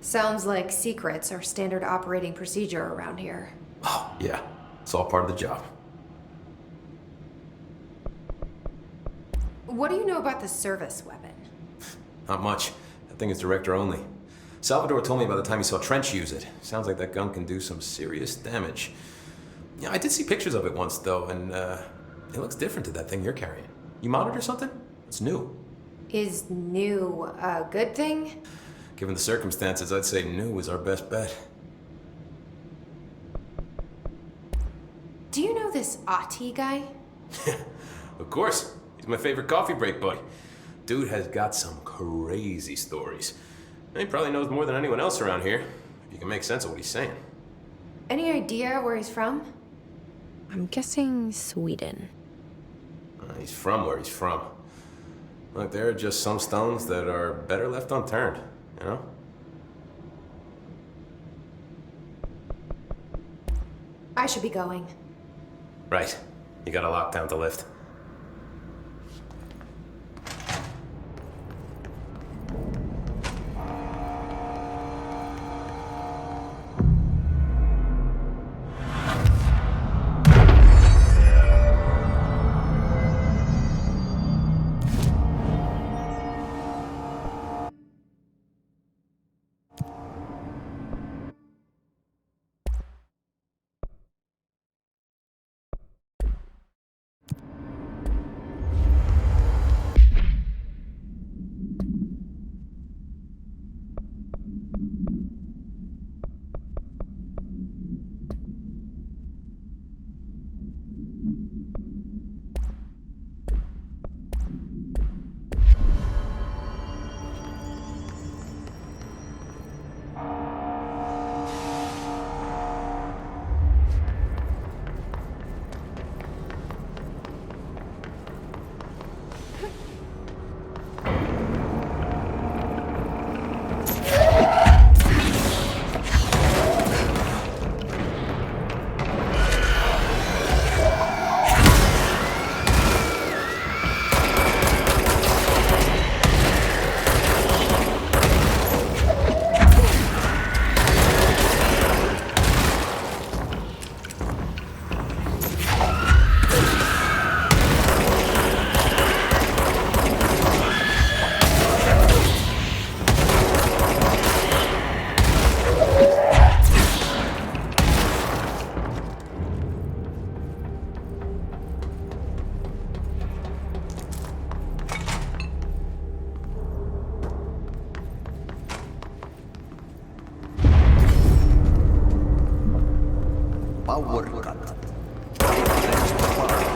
Sounds like secrets are standard operating procedure around here. Oh, yeah. It's all part of the job. What do you know about the service weapon? Not much. That thing is director only. Salvador told me by the time he saw Trench use it. Sounds like that gun can do some serious damage. Yeah, I did see pictures of it once, though, and it looks different to that thing you're carrying. You modded or something? It's new. Is new a good thing? Given the circumstances, I'd say new is our best bet. Do you know this Ati guy? Of course. He's my favorite coffee break buddy. Dude has got some crazy stories. He probably knows more than anyone else around here, if you can make sense of what he's saying. Any idea where he's from? I'm guessing Sweden. He's from where he's from. Look, there are just some stones that are better left unturned, you know? I should be going. Right. You got a lockdown to lift.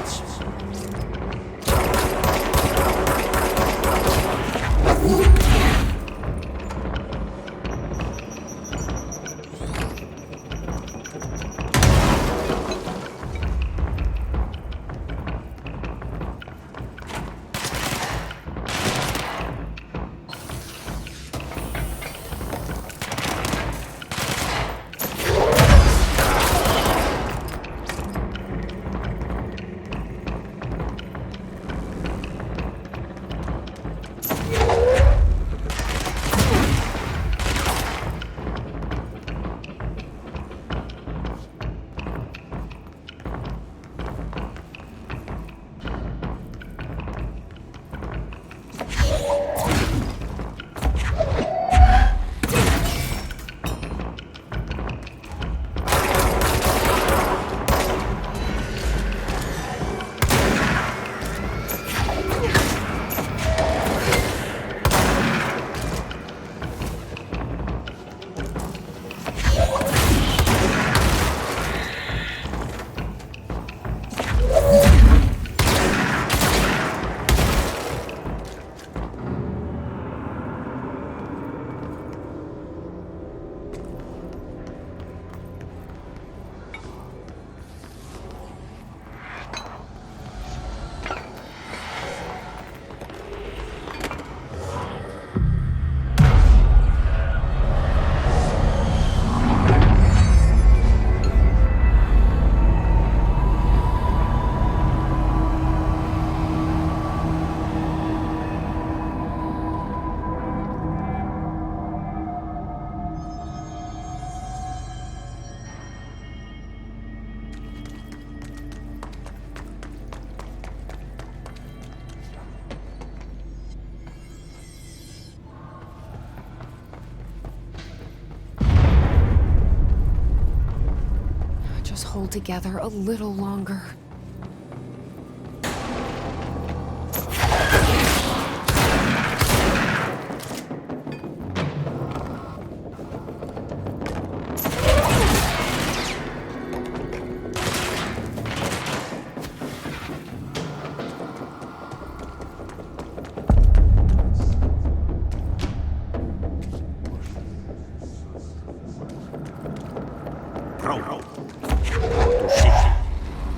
lights. Just hold together a little longer.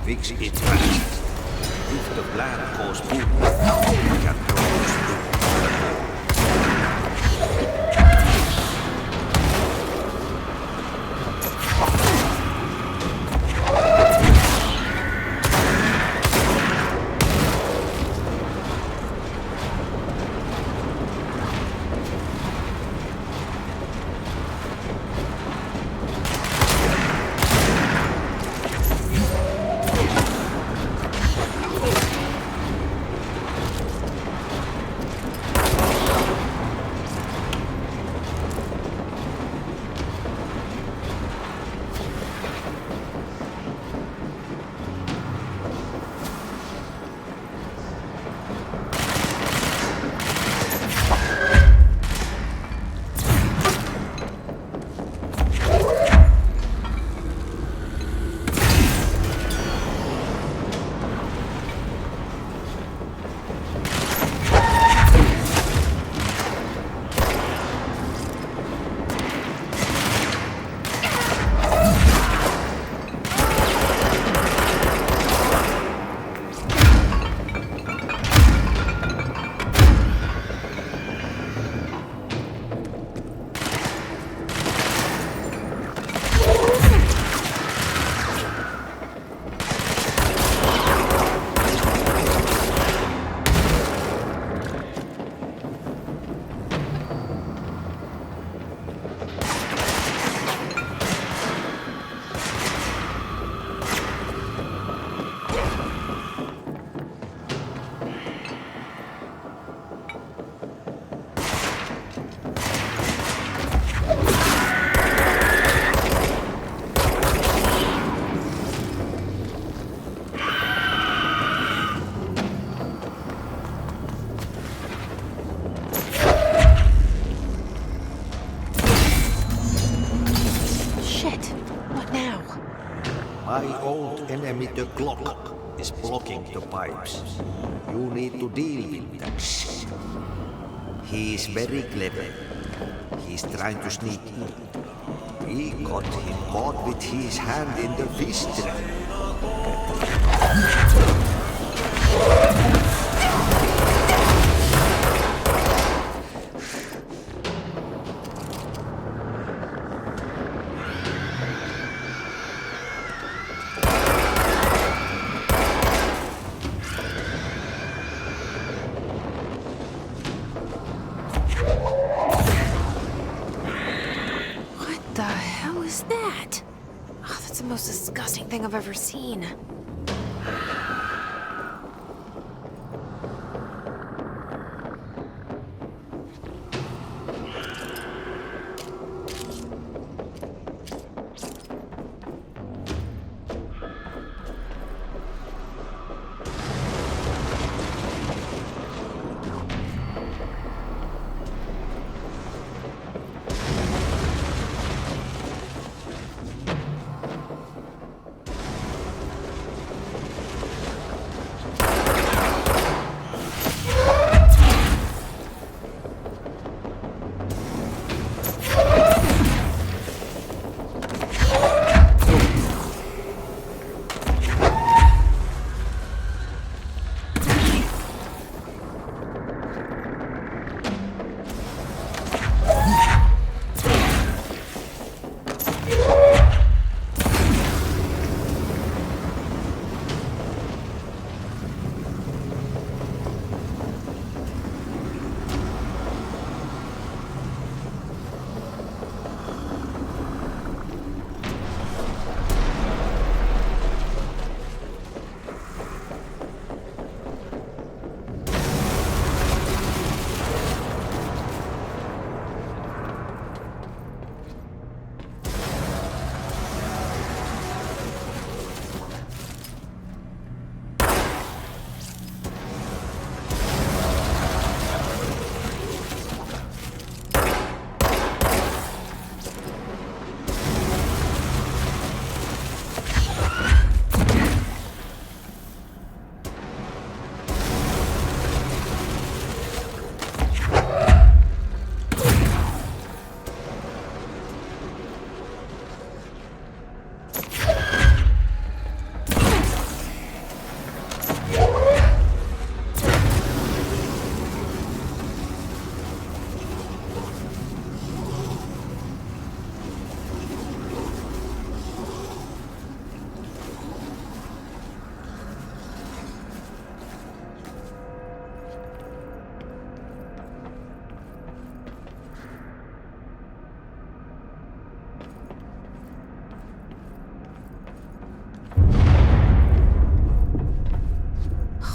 Fix it fast. If the plan goes boom, we can cross through. Shit. What now? My old enemy, the clock. is blocking the pipes. You need to deal with that shit. He is very clever. He's trying to sneak in. We got him caught with his hand in the fish trap. What the hell is that? Oh, that's the most disgusting thing I've ever seen.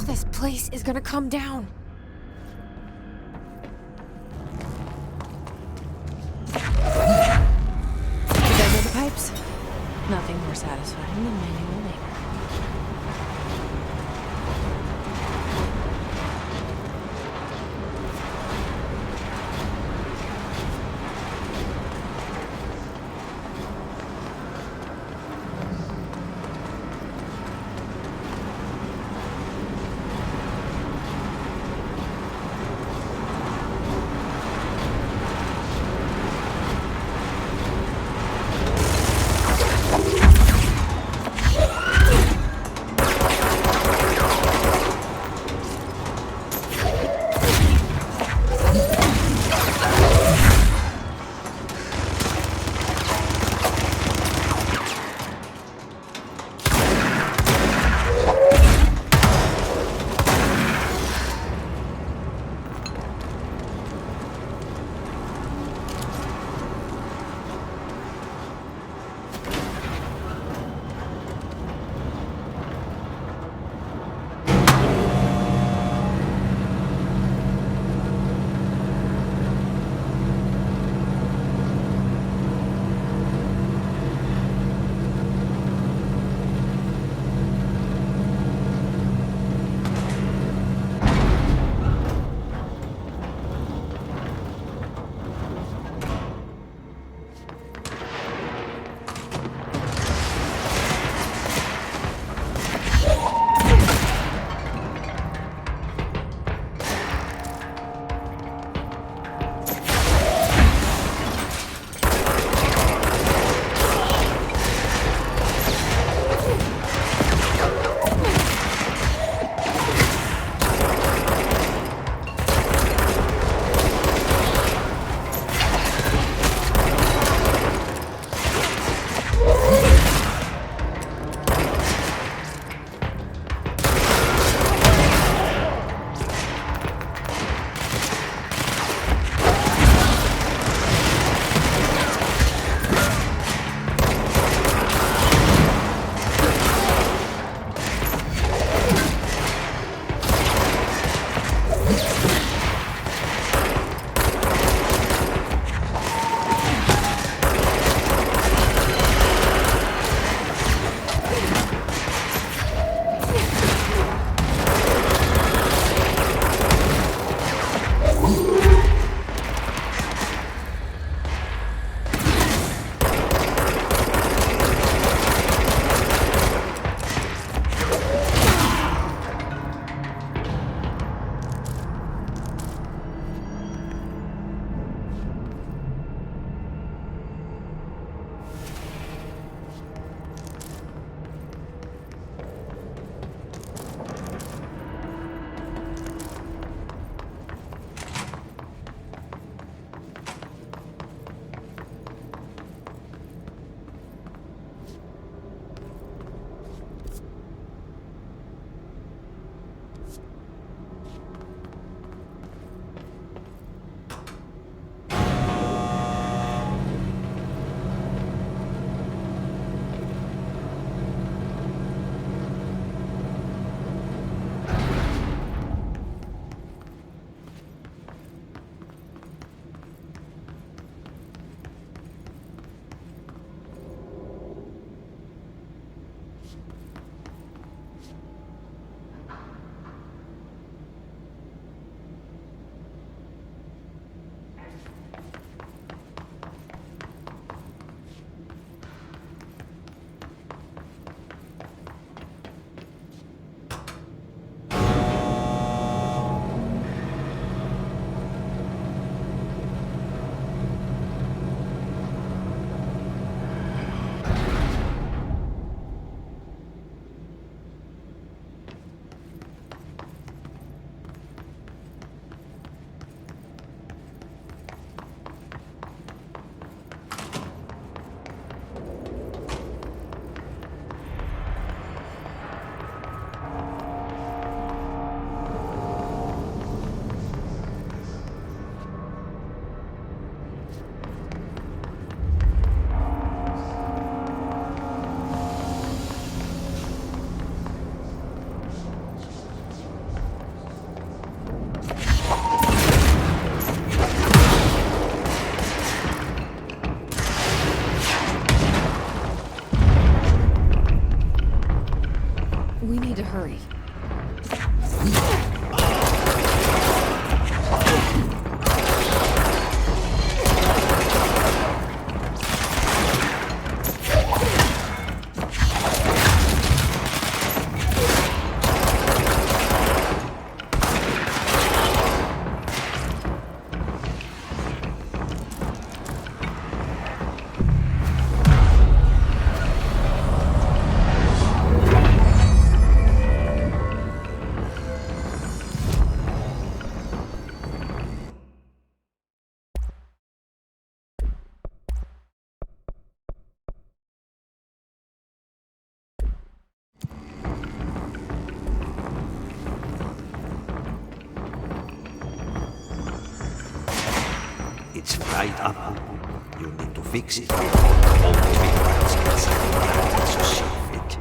This place is gonna come down. You guys know the pipes? Nothing more satisfying than manual labor. need to hurry. It's fried up. You need to fix it before all the victims get something to save it.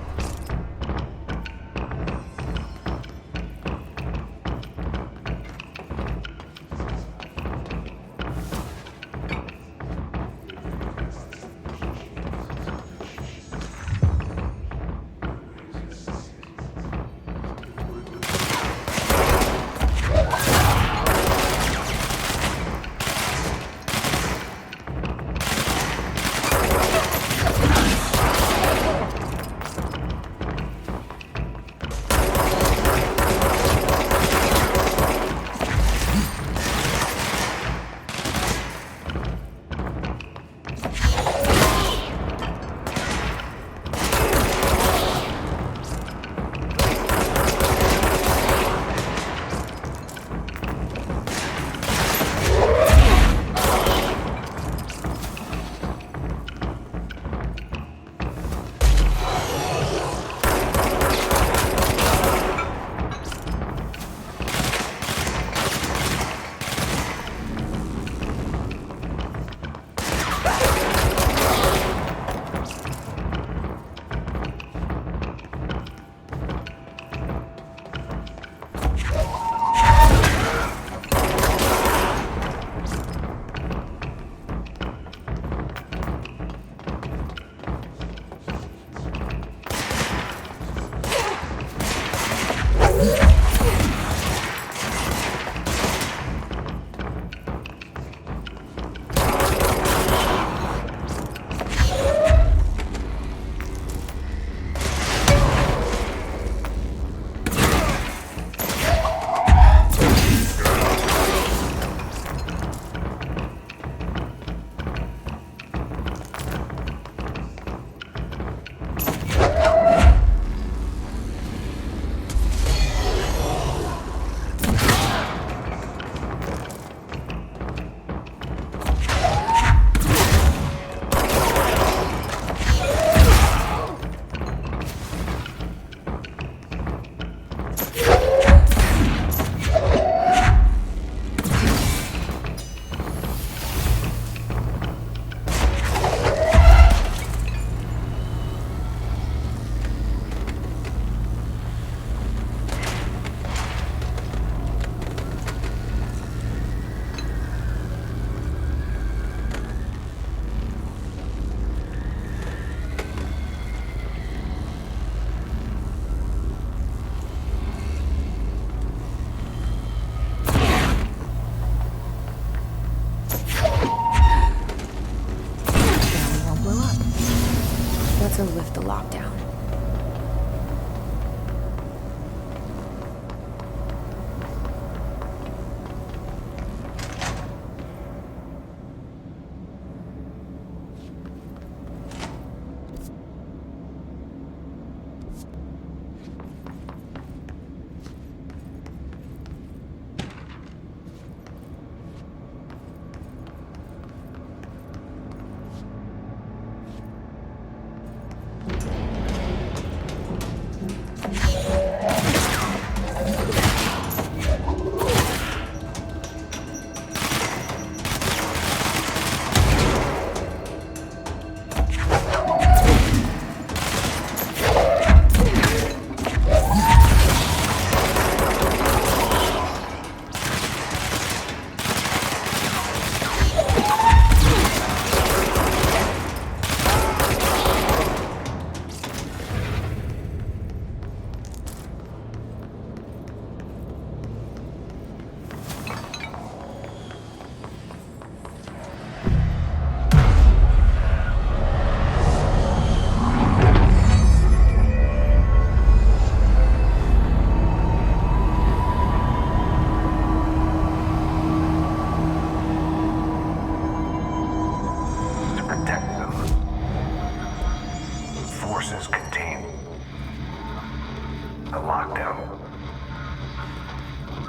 The lockdown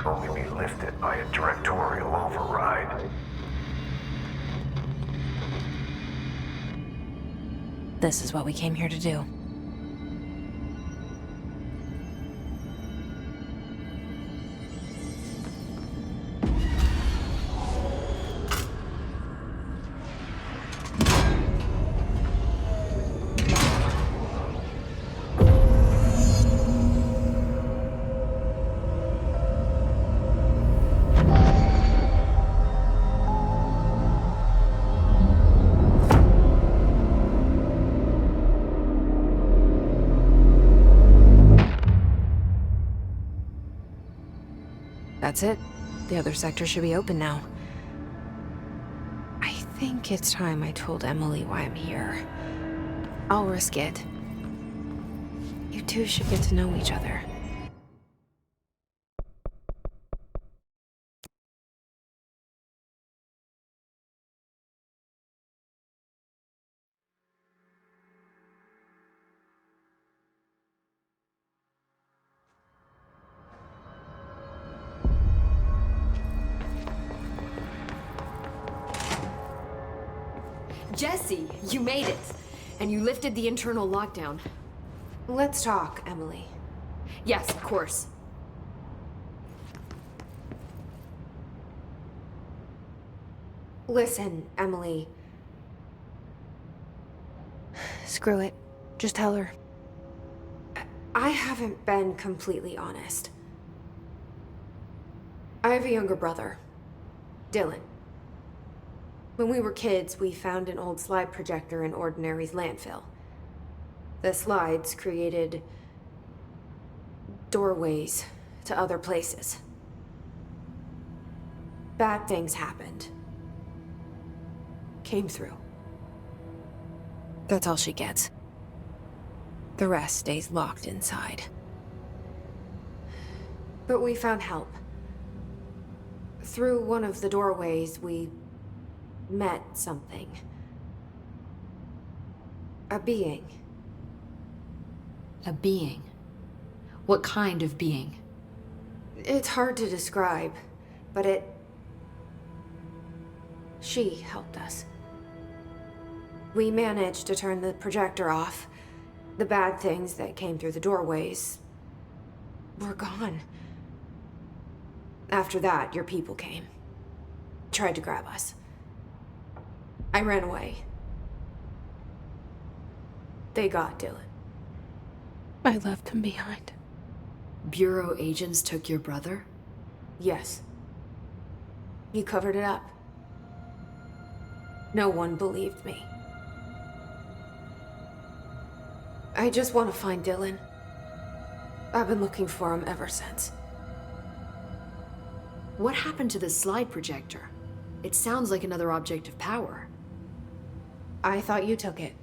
will only be lifted by a directorial override. This is what we came here to do. That's it. The other sector should be open now. I think it's time I told Emily why I'm here. I'll risk it. You two should get to know each other. Jesse, you made it! And you lifted the internal lockdown. Let's talk, Emily. Yes, of course. Listen, Emily. Screw it. Just tell her. I haven't been completely honest. I have a younger brother, Dylan. When we were kids, we found an old slide projector in Ordinary's landfill. The slides created doorways to other places. Bad things happened. Came through. That's all she gets. The rest stays locked inside. But we found help. Through one of the doorways, we met something. A being. A being? What kind of being? It's hard to describe, but she helped us. We managed to turn the projector off. The bad things that came through the doorways were gone. After that, your people came. Tried to grab us. I ran away. They got Dylan. I left him behind. Bureau agents took your brother? Yes. You covered it up. No one believed me. I just want to find Dylan. I've been looking for him ever since. What happened to the slide projector? It sounds like another object of power. I thought you took it.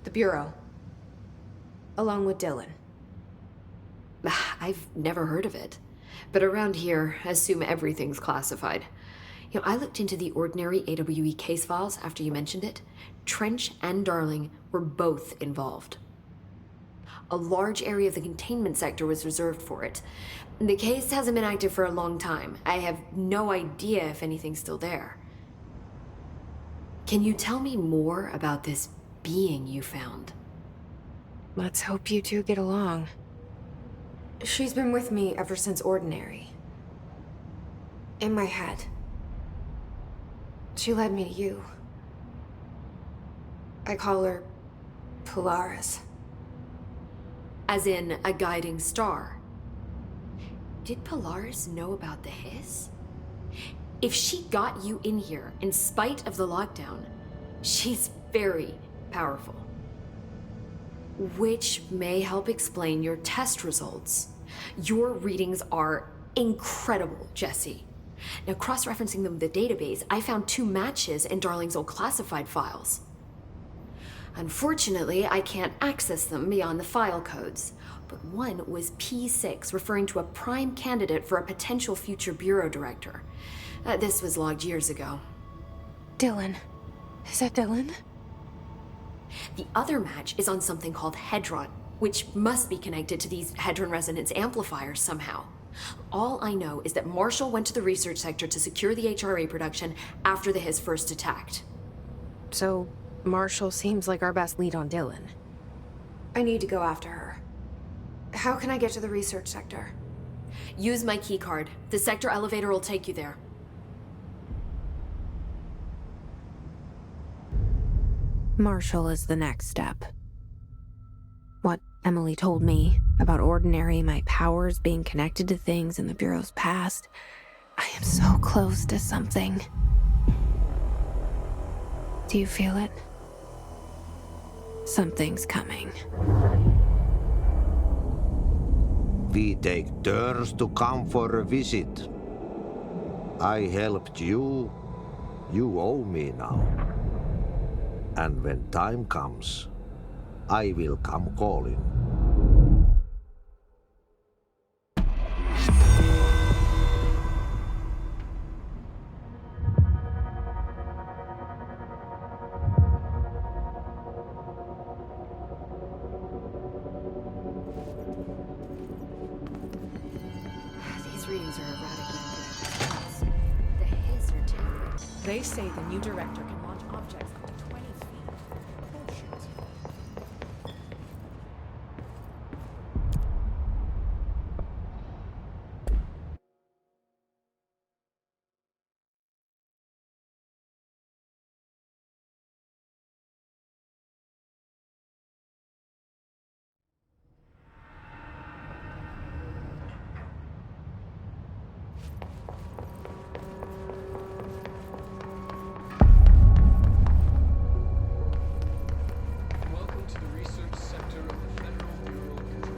The Bureau. Along with Dylan. I've never heard of it. But around here, I assume everything's classified. You know, I looked into the Ordinary AWE case files after you mentioned it. Trench and Darling were both involved. A large area of the containment sector was reserved for it. The case hasn't been active for a long time. I have no idea if anything's still there. Can you tell me more about this being you found? Let's hope you two get along. She's been with me ever since Ordinary. In my head. She led me to you. I call her Polaris. As in a guiding star. Did Polaris know about the hiss? If she got you in here in spite of the lockdown, she's very powerful. Which may help explain your test results. Your readings are incredible, Jesse. Now, cross-referencing them with the database, I found 2 matches in Darling's old classified files. Unfortunately, I can't access them beyond the file codes, but one was P6, referring to a prime candidate for a potential future bureau director. This was logged years ago. Dylan. Is that Dylan? The other match is on something called Hedron. which must be connected to these hadron resonance amplifiers somehow. All I know is that Marshall went to the research sector to secure the HRA production after the Hiss first attacked. So, Marshall seems like our best lead on Dylan. I need to go after her. How can I get to the research sector? Use my keycard. The sector elevator will take you there. Marshall is the next step. What Emily told me about Ordinary, my powers being connected to things in the Bureau's past, I am so close to something. Do you feel it? Something's coming. We take turns to come for a visit. I helped you. You owe me now. And when time comes, I will come calling. These readings are erratic. The Hiss are tapped. They say the new director can launch objects up to 20 feet. Bullshit. Welcome to the research sector of the Federal Bureau of Control.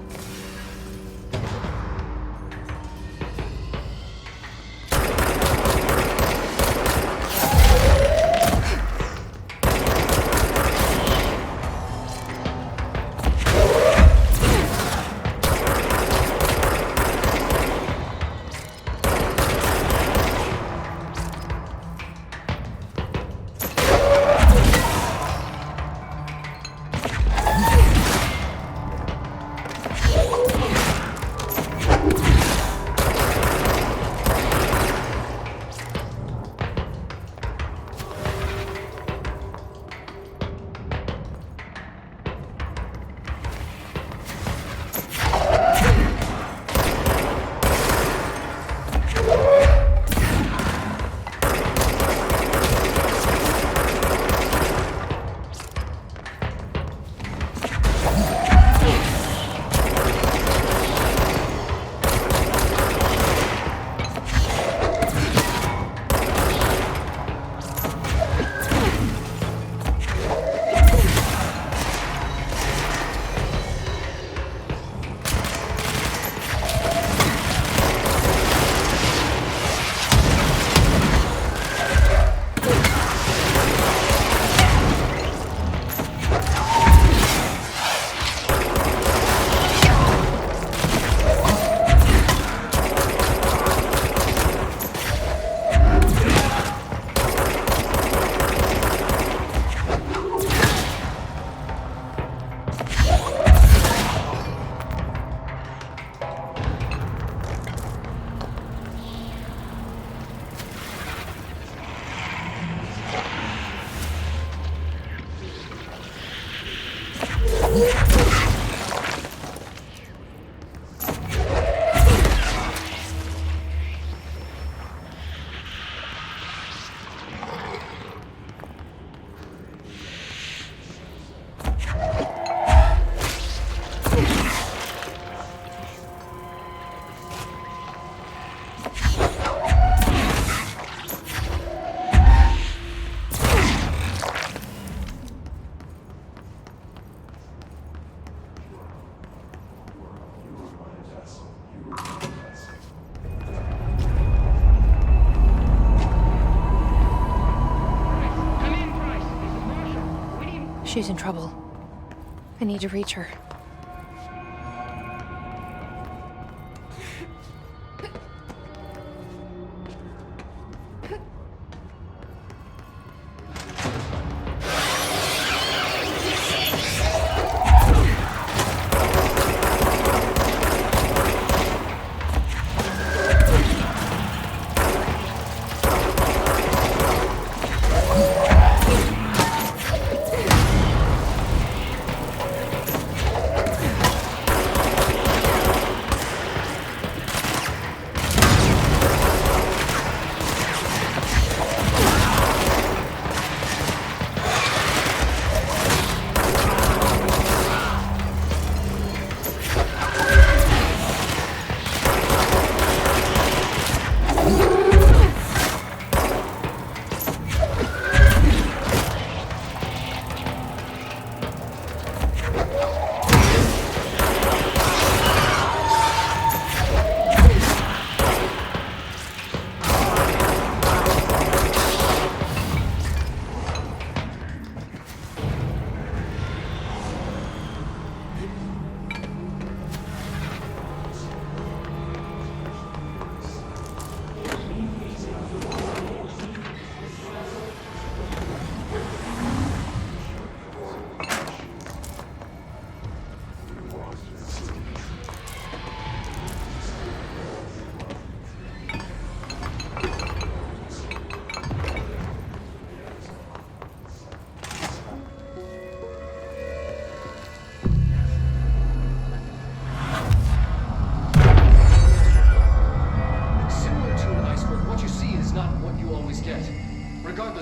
She's in trouble. I need to reach her.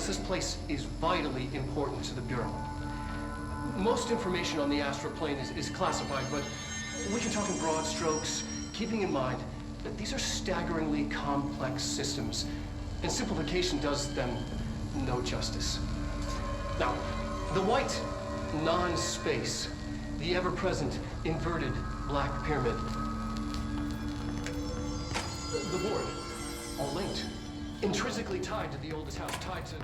this place is vitally important to the Bureau. Most information on the astral plane is classified, but we can talk in broad strokes, keeping in mind that these are staggeringly complex systems, and simplification does them no justice. Now, the white non-space, the ever-present inverted black pyramid. The board, all linked, intrinsically tied to the oldest house, tied to...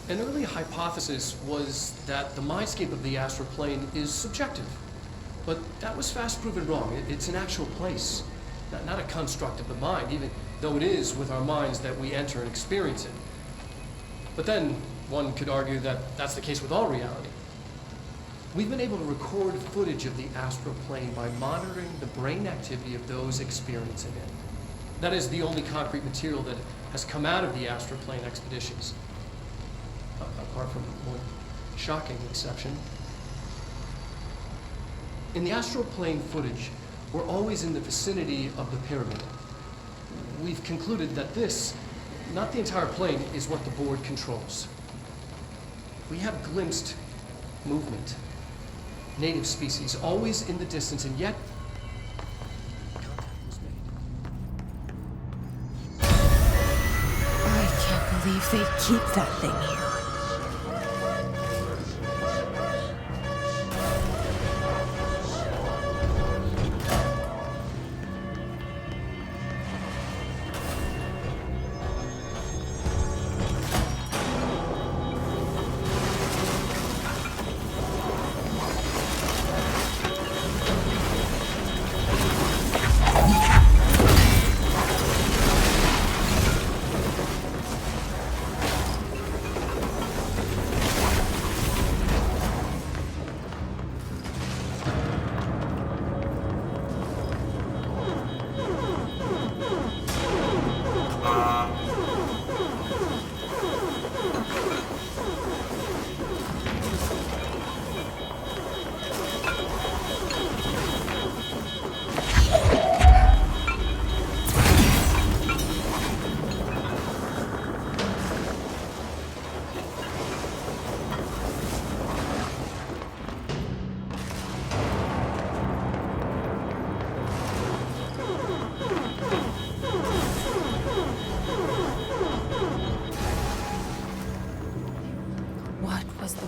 An early hypothesis was that the mindscape of the astral plane is subjective. But that was fast proven wrong. It's an actual place, not a construct of the mind, even though it is with our minds that we enter and experience it. But then one could argue that that's the case with all reality. We've been able to record footage of the astral plane by monitoring the brain activity of those experiencing it. That is the only concrete material that has come out of the astral plane expeditions. Apart from one shocking exception. In the astral plane footage, we're always in the vicinity of the pyramid. We've concluded that this, not the entire plane, is what the board controls. We have glimpsed movement, native species, always in the distance, and yet contact was made. I can't believe they keep that thing here.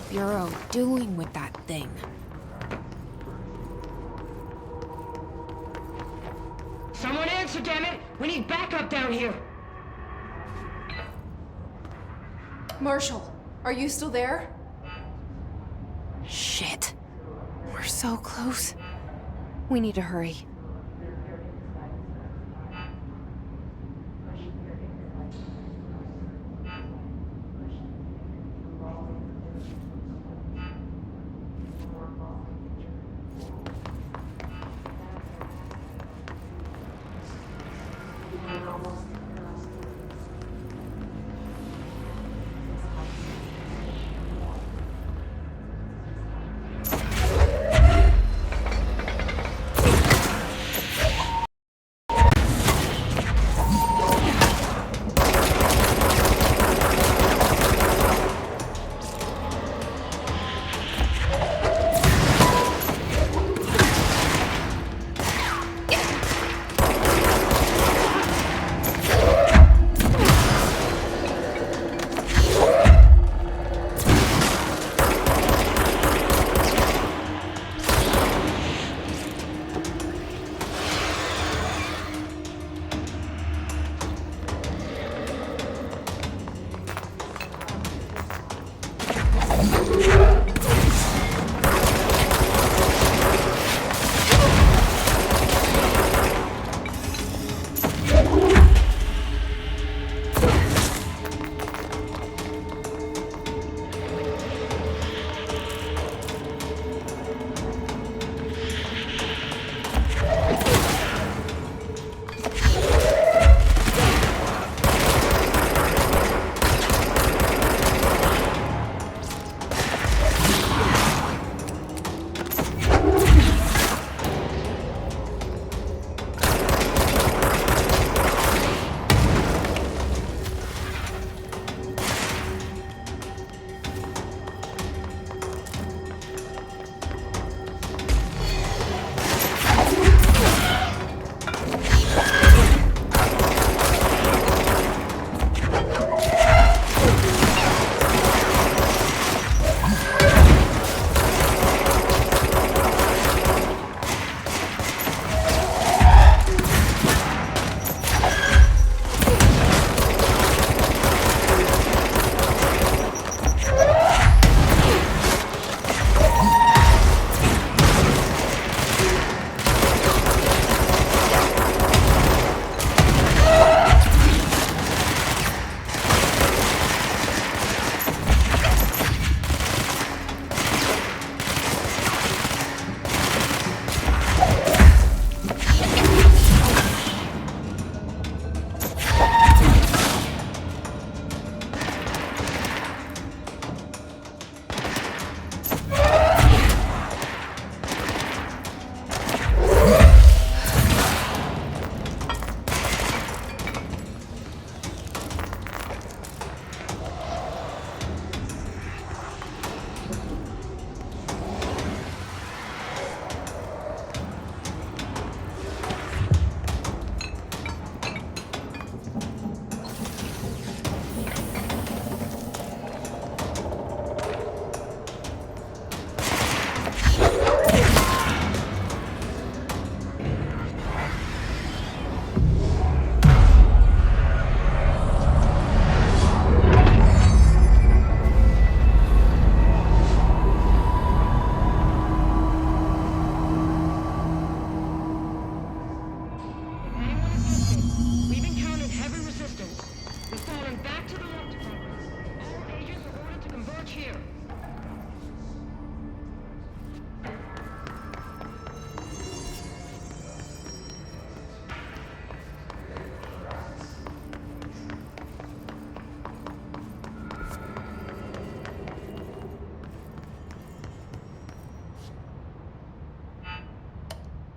Bureau doing with that thing? Someone answer, damn it! We need backup down here! Marshall, are you still there? Shit. We're so close. We need to hurry.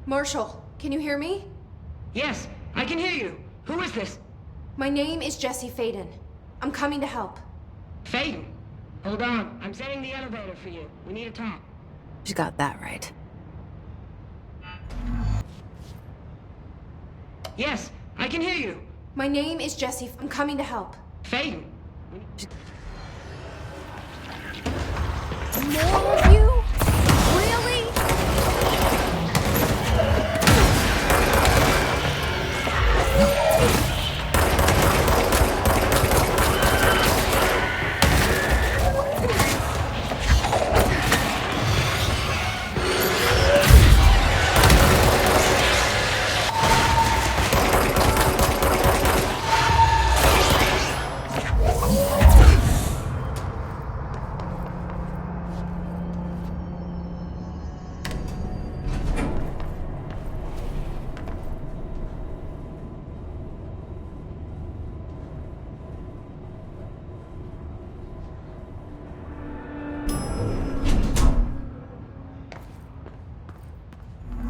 Marshall, can you hear me? Yes, I can hear you. Who is this? My name is Jesse Faden. I'm coming to help. Faden? Hold on. I'm setting the elevator for you. We need to talk. She got that right. Yes, I can hear you. My name is Jesse. I'm coming to help. Faden? More of you? Really?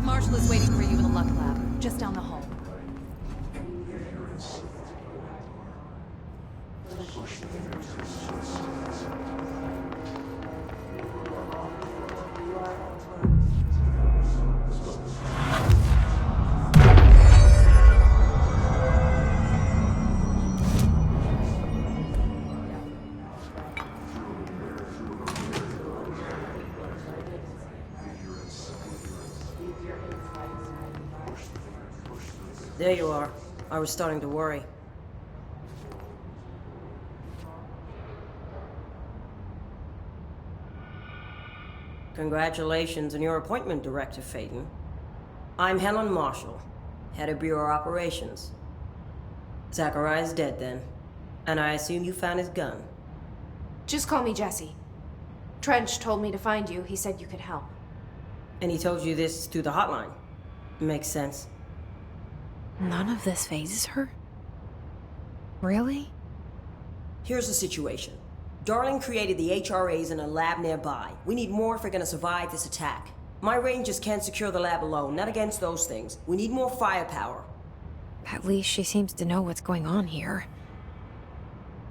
Marshall is waiting for you in the Luck Lab, just down the hall. There you are. I was starting to worry. Congratulations on your appointment, Director Faden. I'm Helen Marshall, head of Bureau Operations. Zachariah's dead then, and I assume you found his gun. Just call me Jesse. Trench told me to find you. He said you could help. And he told you this through the hotline. Makes sense. None of this phases her? Really? Here's the situation. Darling created the HRAs in a lab nearby. We need more if we're gonna survive this attack. My rangers can't secure the lab alone, not against those things. We need more firepower. At least she seems to know what's going on here.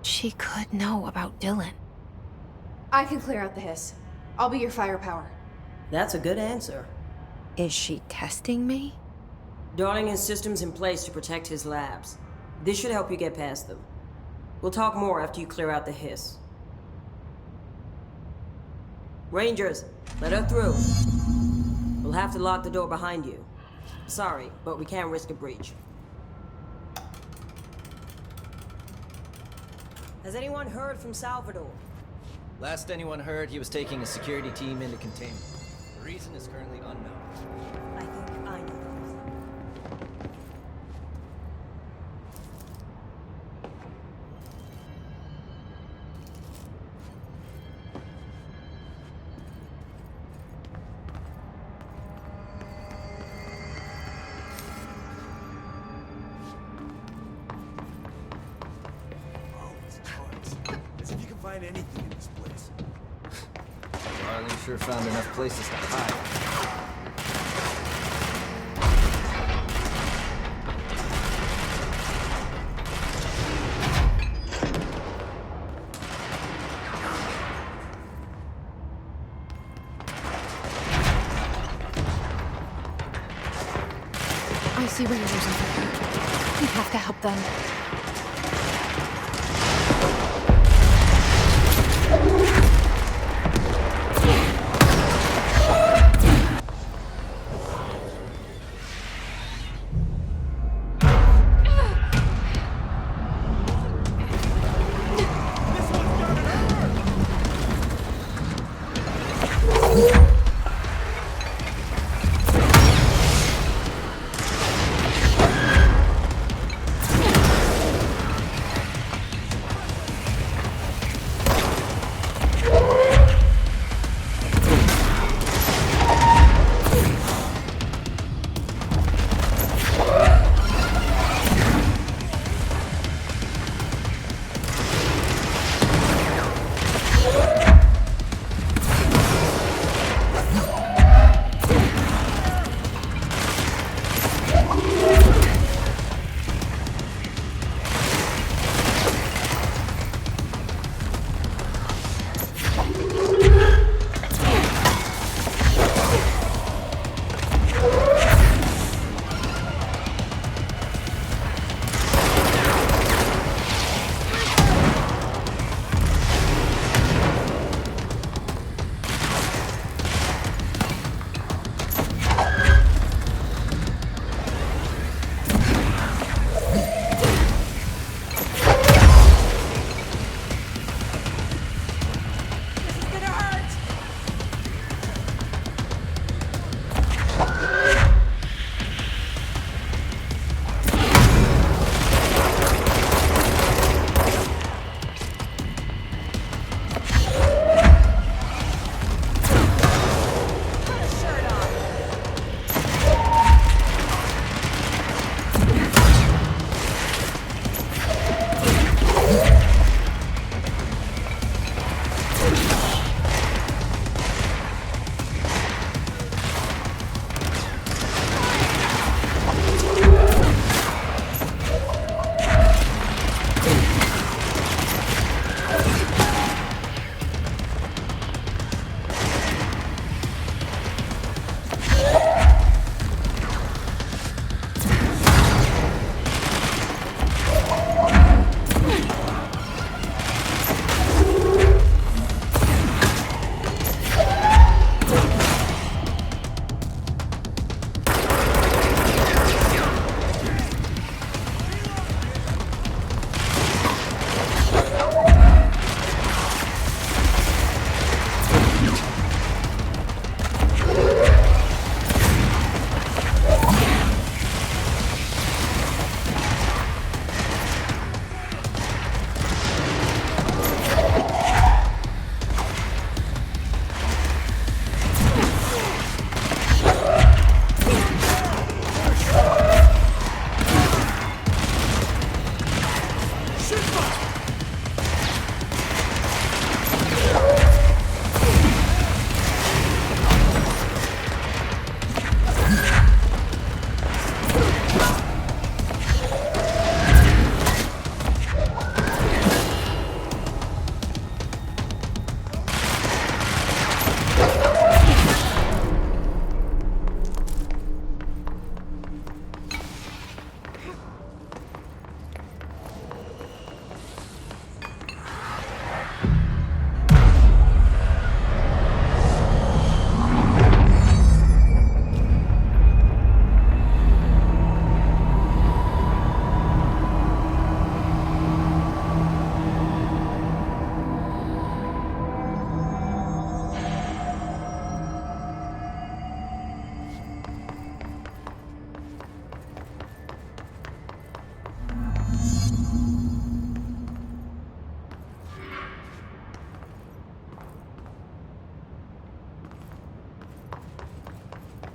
She could know about Dylan. I can clear out the hiss. I'll be your firepower. That's a good answer. Is she testing me? Darling has systems in place to protect his labs. This should help you get past them. We'll talk more after you clear out the hiss. Rangers, let her through. We'll have to lock the door behind you. Sorry, but we can't risk a breach. Has anyone heard from Salvador? Last anyone heard, he was taking a security team into containment. The reason is currently unknown. I think I know. Anything in this place. Darling sure found enough places to hide. I see Rangers over there. We have to help them.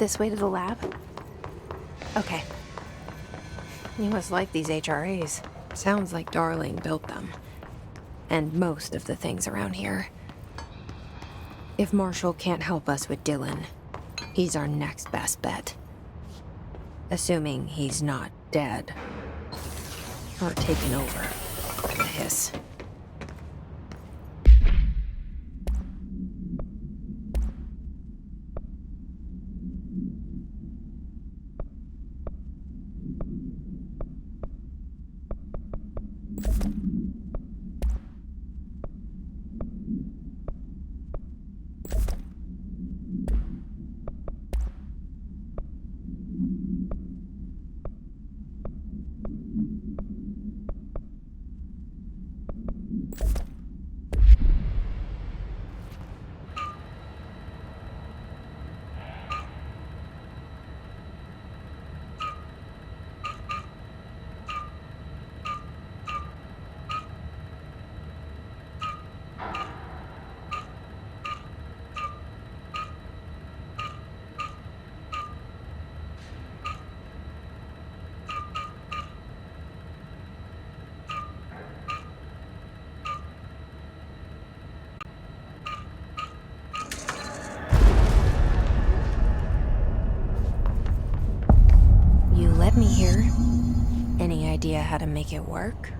This way to the lab? Okay. You must like these HRAs. Sounds like Darling built them. And most of the things around here. If Marshall can't help us with Dylan, he's our next best bet. Assuming he's not dead. Or taken over by the hiss. Let me here. Any idea how to make it work?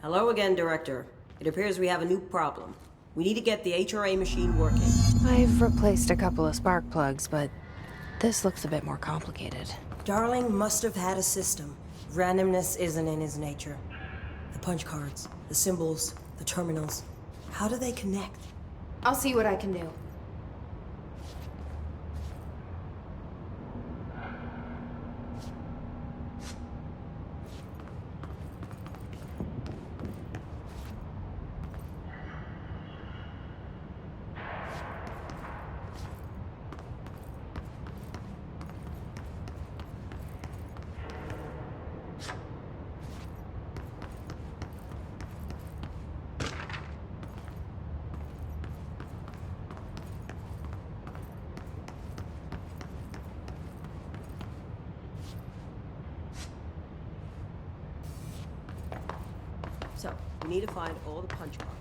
Hello again, Director. It appears we have a new problem. We need to get the HRA machine working. I've replaced a couple of spark plugs, but this looks a bit more complicated. Darling must have had a system. Randomness isn't in his nature. The punch cards, the symbols, the terminals. How do they connect? I'll see what I can do. So, we need to find all the punch cards.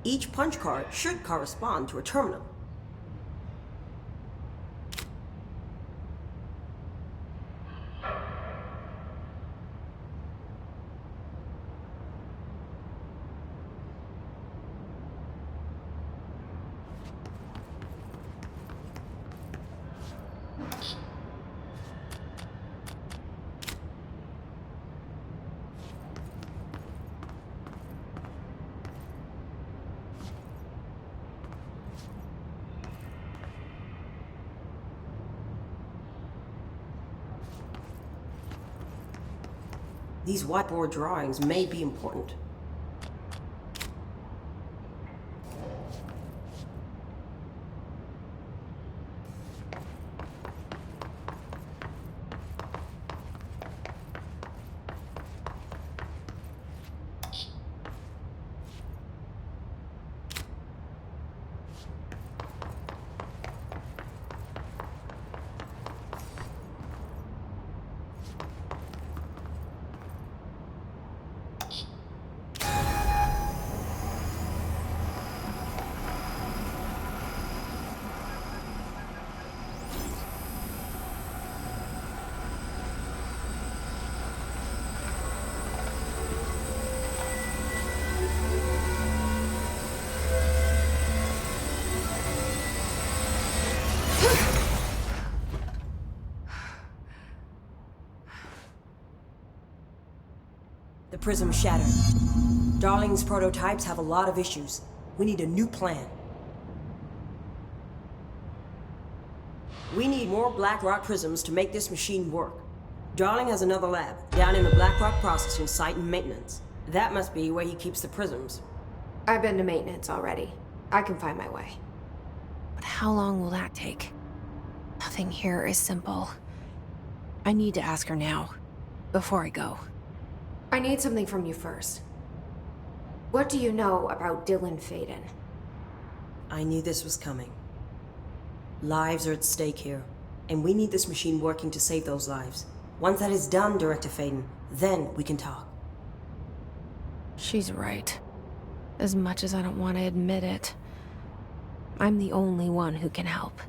Each punch card should correspond to a terminal. These whiteboard drawings may be important. The prism shattered. Darling's prototypes have a lot of issues. We need a new plan. We need more Blackrock prisms to make this machine work. Darling has another lab, down in the Blackrock processing site in maintenance. That must be where he keeps the prisms. I've been to maintenance already. I can find my way. But how long will that take? Nothing here is simple. I need to ask her now, before I go. I need something from you first. What do you know about Dylan Faden? I knew this was coming. Lives are at stake here, and we need this machine working to save those lives. Once that is done, Director Faden, then we can talk. She's right. As much as I don't want to admit it, I'm the only one who can help.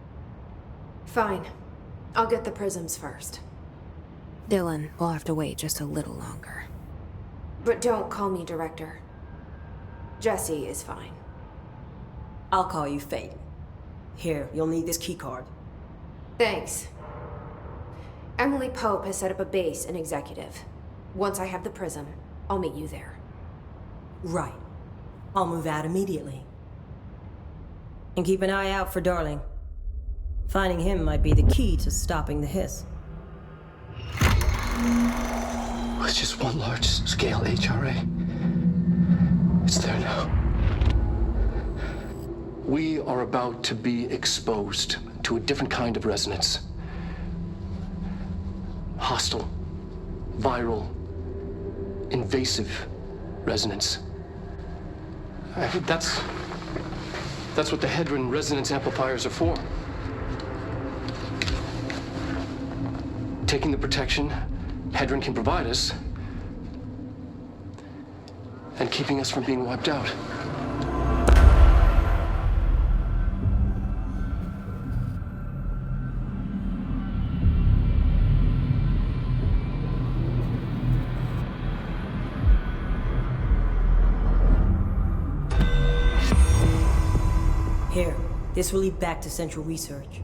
Fine. I'll get the prisms first. Dylan will have to wait just a little longer. But don't call me Director. Jesse is fine. I'll call you Faden. Here, you'll need this keycard. Thanks. Emily Pope has set up a base in Executive. Once I have the prism, I'll meet you there. Right. I'll move out immediately. And keep an eye out for Darling. Finding him might be the key to stopping the hiss. It's just one large-scale HRA. It's there now. We are about to be exposed to a different kind of resonance. Hostile, viral, invasive resonance. That's what the Hedron resonance amplifiers are for. Taking the protection Hedron can provide us, and keeping us from being wiped out. Here, this will lead back to Central Research.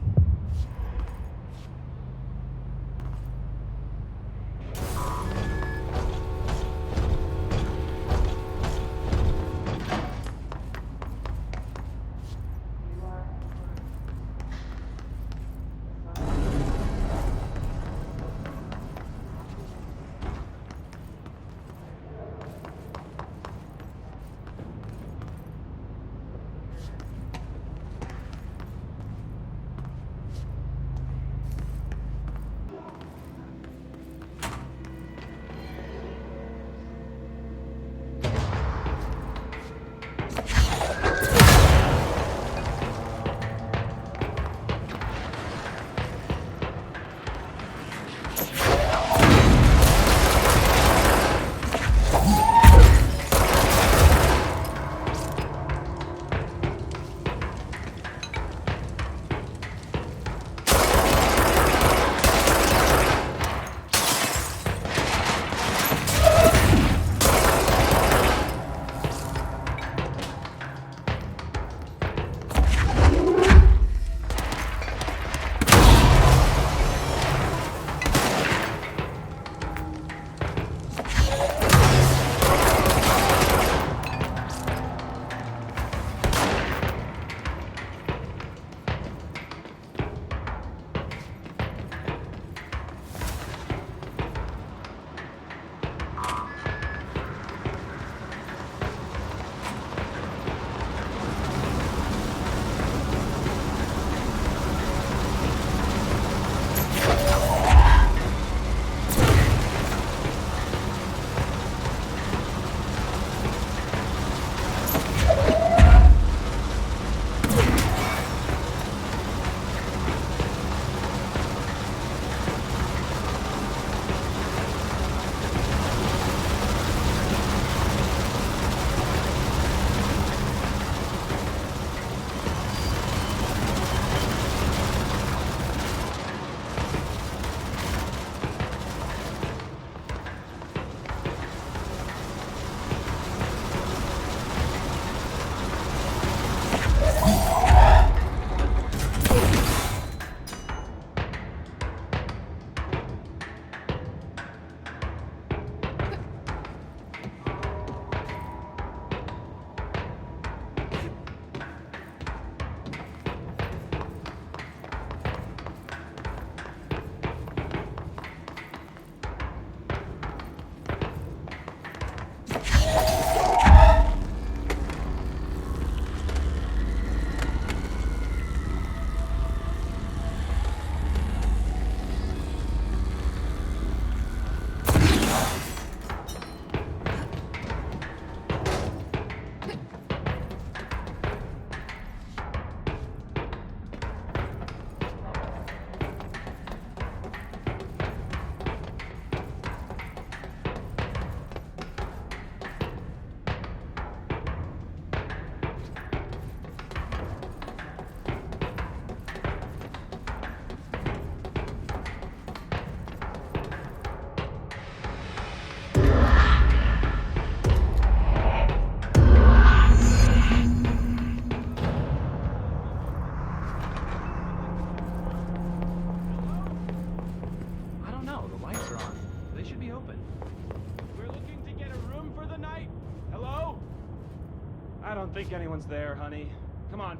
don't think anyone's there, honey. Come on.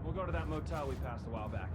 We'll go to that motel we passed a while back.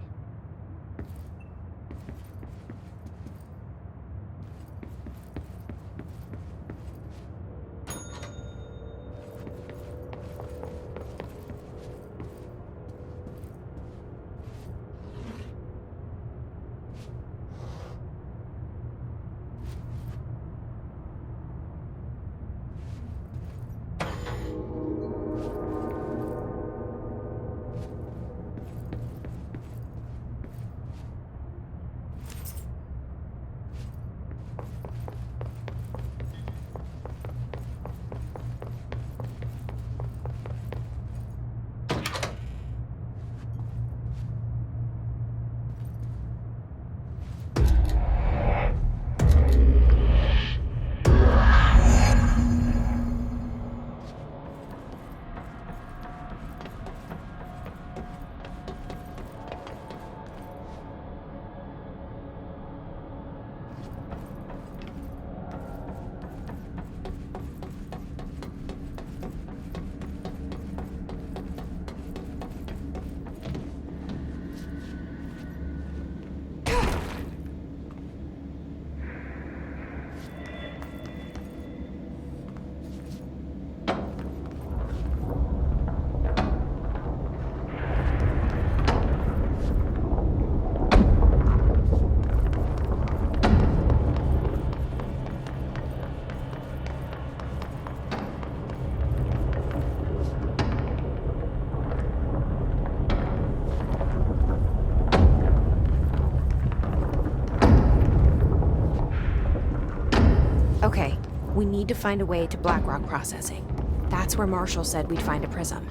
Okay, we need to find a way to Blackrock processing. That's where Marshall said we'd find a prism.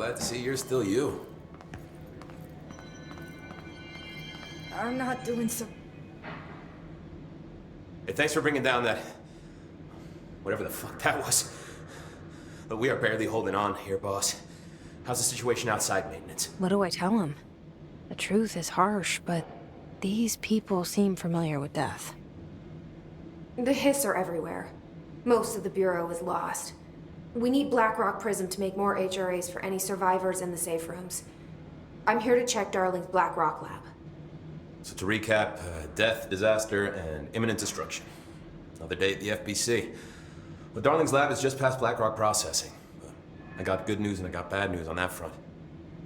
Glad to see you're still you. I'm not doing so... Hey, thanks for bringing down that... whatever the fuck that was. But we are barely holding on here, boss. How's the situation outside maintenance? What do I tell him? The truth is harsh, but these people seem familiar with death. The hiss are everywhere. Most of the Bureau is lost. We need Blackrock Prism to make more HRAs for any survivors in the safe rooms. I'm here to check Darling's Blackrock lab. So to recap, death, disaster, and imminent destruction. Another day at the FBC. Well, Darling's lab is just past Blackrock processing. But I got good news and I got bad news on that front.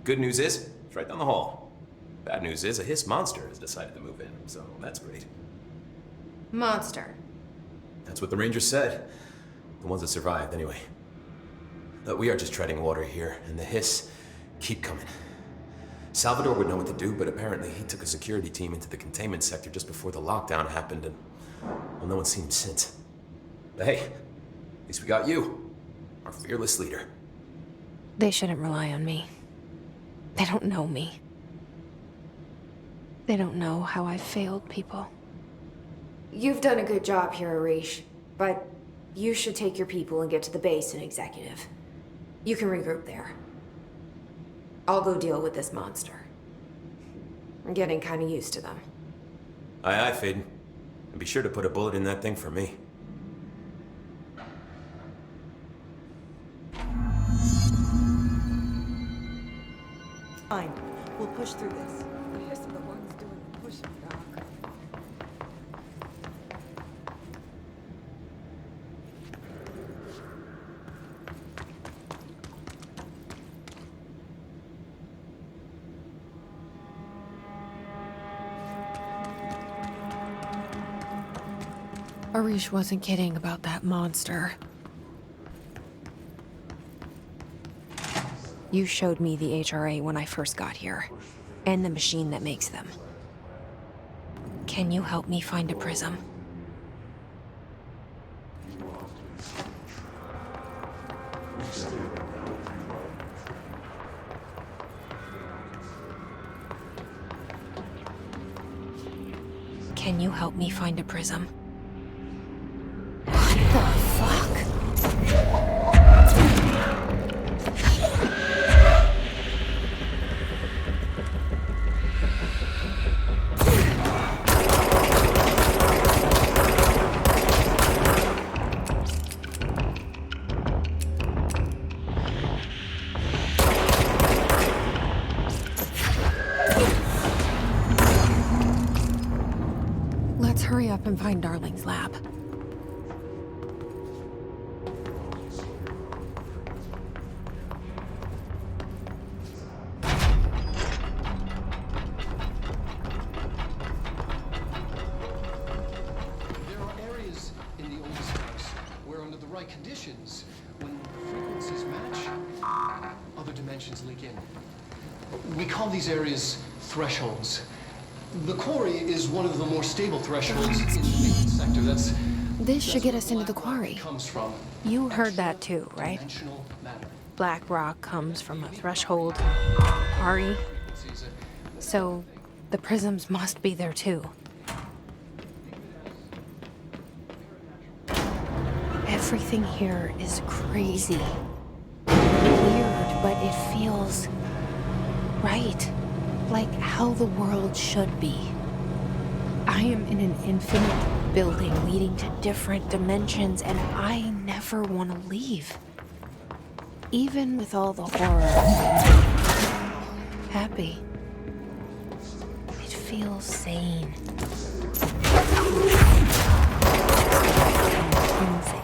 Good news is, it's right down the hall. Bad news is, a hiss monster has decided to move in, so that's great. Monster. That's what the Rangers said. The ones that survived, anyway. But we are just treading water here, and the hiss keep coming. Salvador would know what to do, but apparently he took a security team into the containment sector just before the lockdown happened, and well, no one's seen him since. But hey, at least we got you, our fearless leader. They shouldn't rely on me. They don't know me. They don't know how I've failed people. You've done a good job here, Arish, but you should take your people and get to the base and executive. You can regroup there. I'll go deal with this monster. I'm getting kind of used to them. Aye, aye, Faden. And be sure to put a bullet in that thing for me. Fine. We'll push through this. The hiss are the ones doing the pushing, Doc. Arish wasn't kidding about that monster. You showed me the HRA when I first got here, and the machine that makes them. Can you help me find a prism? Can you help me find a prism? What the fuck? Let's hurry up and find Darling's lab. There are areas in the oldest house where, under the right conditions, when frequencies match, other dimensions leak in. We call these areas thresholds. The quarry is one of the more stable thresholds in the maintenance sector. This should get us into the quarry. Comes from You heard that too, right? dimensional matter. Black rock comes from a threshold quarry. So the prisms must be there too. Everything here is crazy. Weird, but it feels right. Like how the world should be. I am in an infinite building leading to different dimensions, and I never want to leave. Even with all the horror, I'm happy. It feels sane. Insane.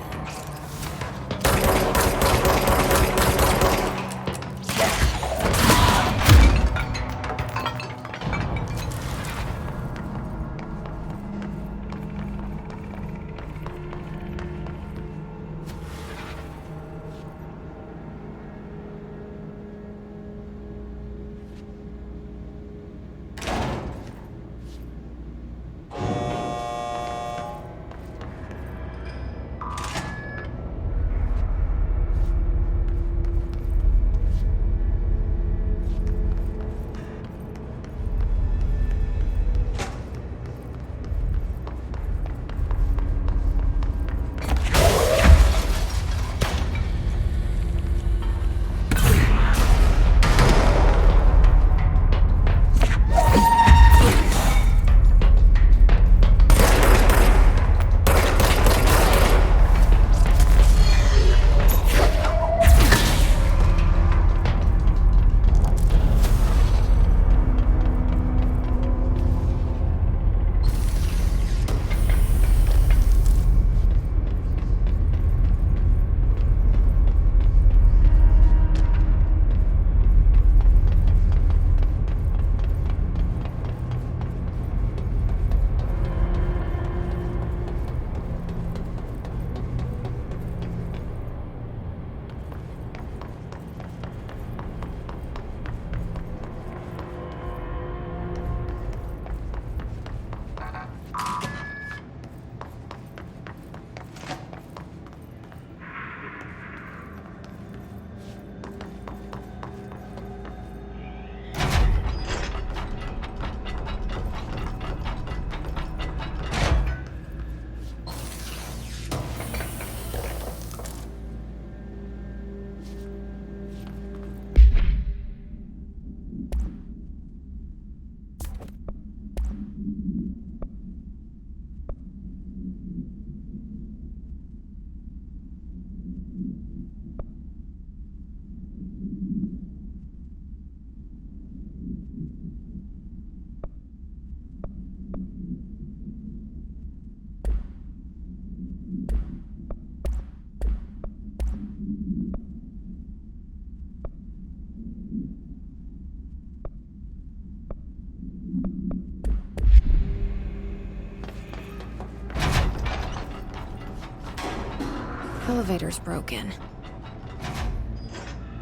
elevator's broken.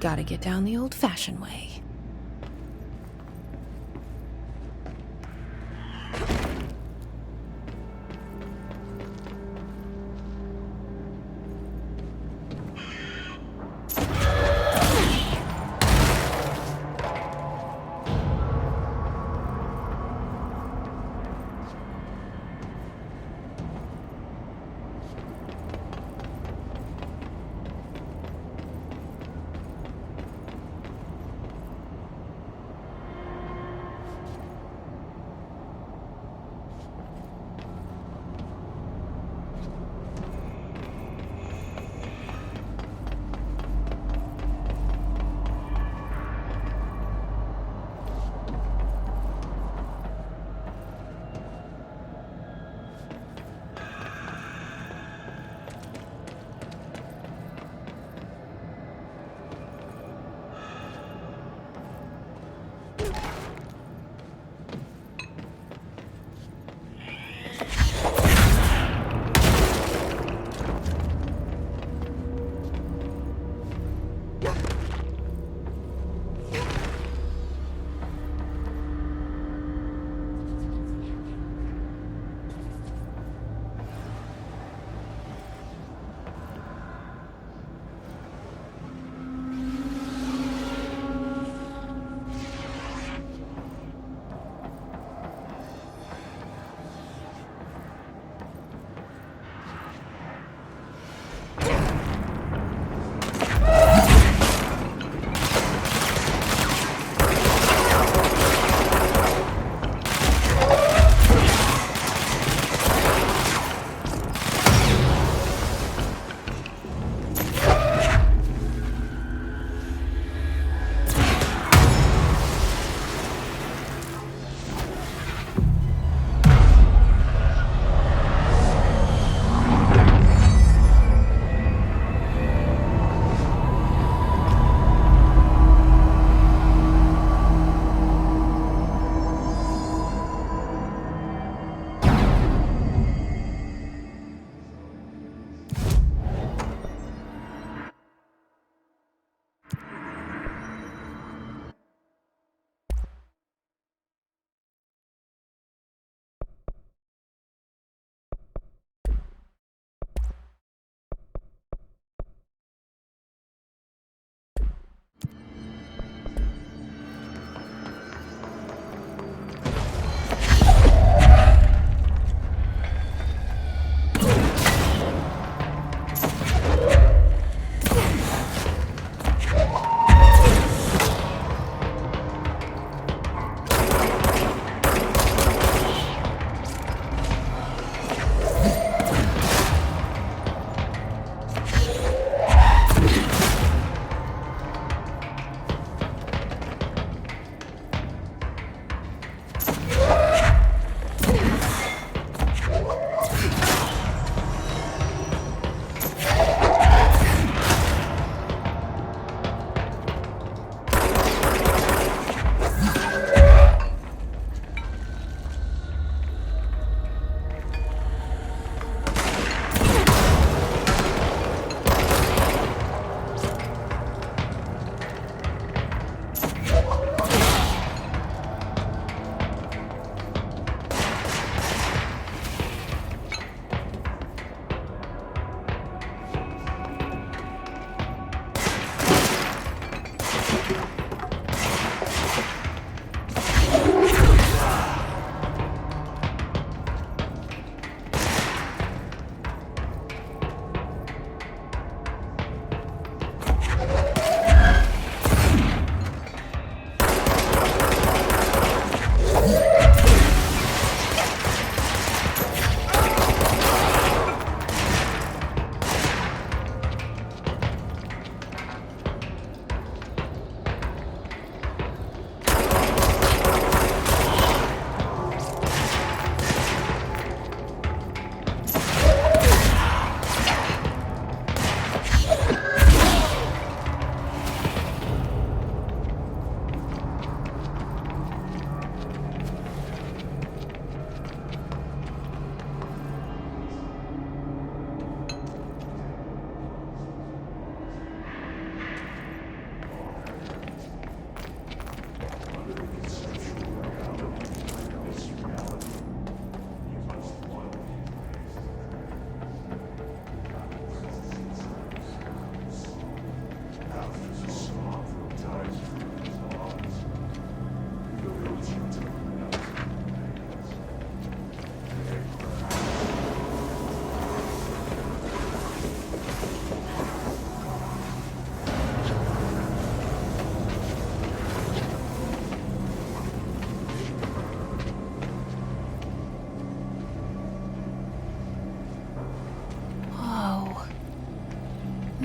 Gotta get down the old-fashioned way.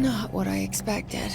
Not what I expected.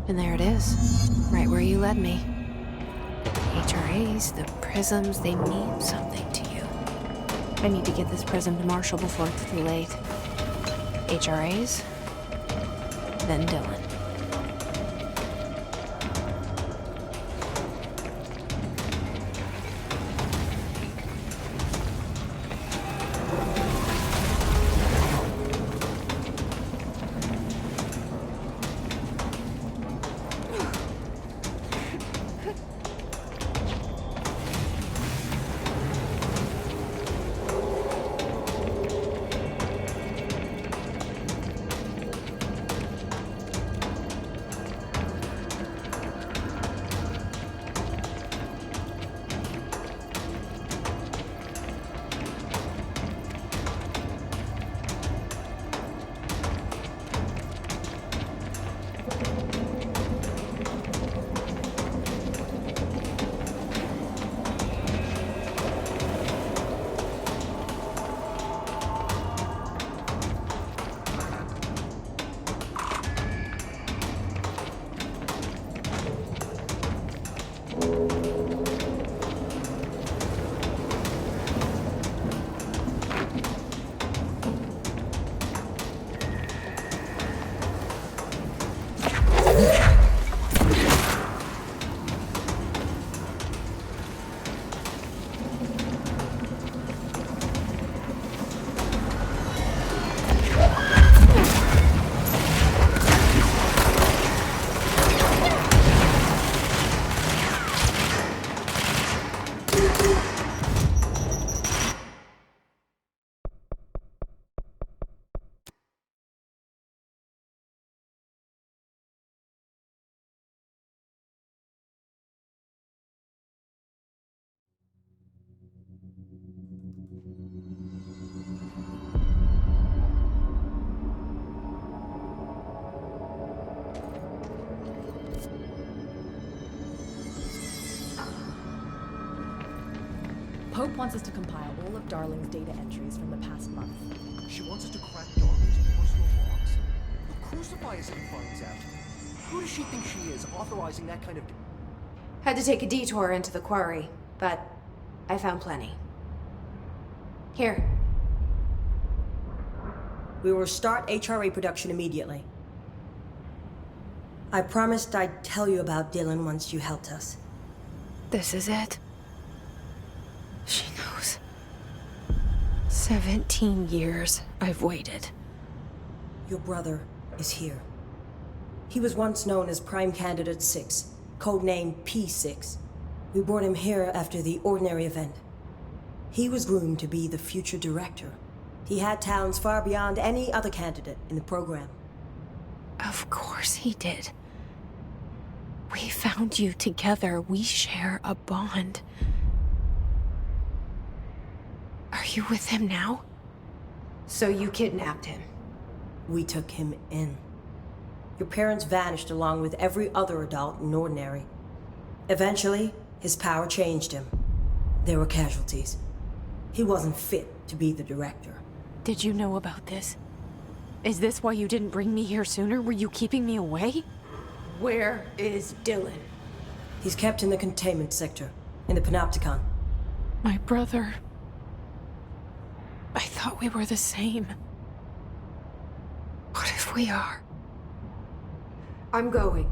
And there it is, right where you led me. HRAs, the prisms, they mean something to you. I need to get this prism to Marshall before it's too late. HRAs, then Dylan. Pope wants us to compile all of Darling's data entries from the past month. She wants us to crack Darling's personal logs. They'll crucify us if he finds out. Who does she think she is, authorizing that kind of... Had to take a detour into the quarry, but I found plenty. Here. We will start HRA production immediately. I promised I'd tell you about Dylan once you helped us. This is it. She knows. 17 years I've waited. Your brother is here. He was once known as Prime Candidate 6, codename P6. We brought him here after the ordinary event. He was groomed to be the future director. He had talents far beyond any other candidate in the program. Of course he did. We found you together. We share a bond. Are you with him now? So you kidnapped him? We took him in. Your parents vanished along with every other adult in Ordinary. Eventually, his power changed him. There were casualties. He wasn't fit to be the director. Did you know about this? Is this why you didn't bring me here sooner? Were you keeping me away? Where is Dylan? He's kept in the containment sector, in the Panopticon. My brother. I thought we were the same. What if we are? I'm going.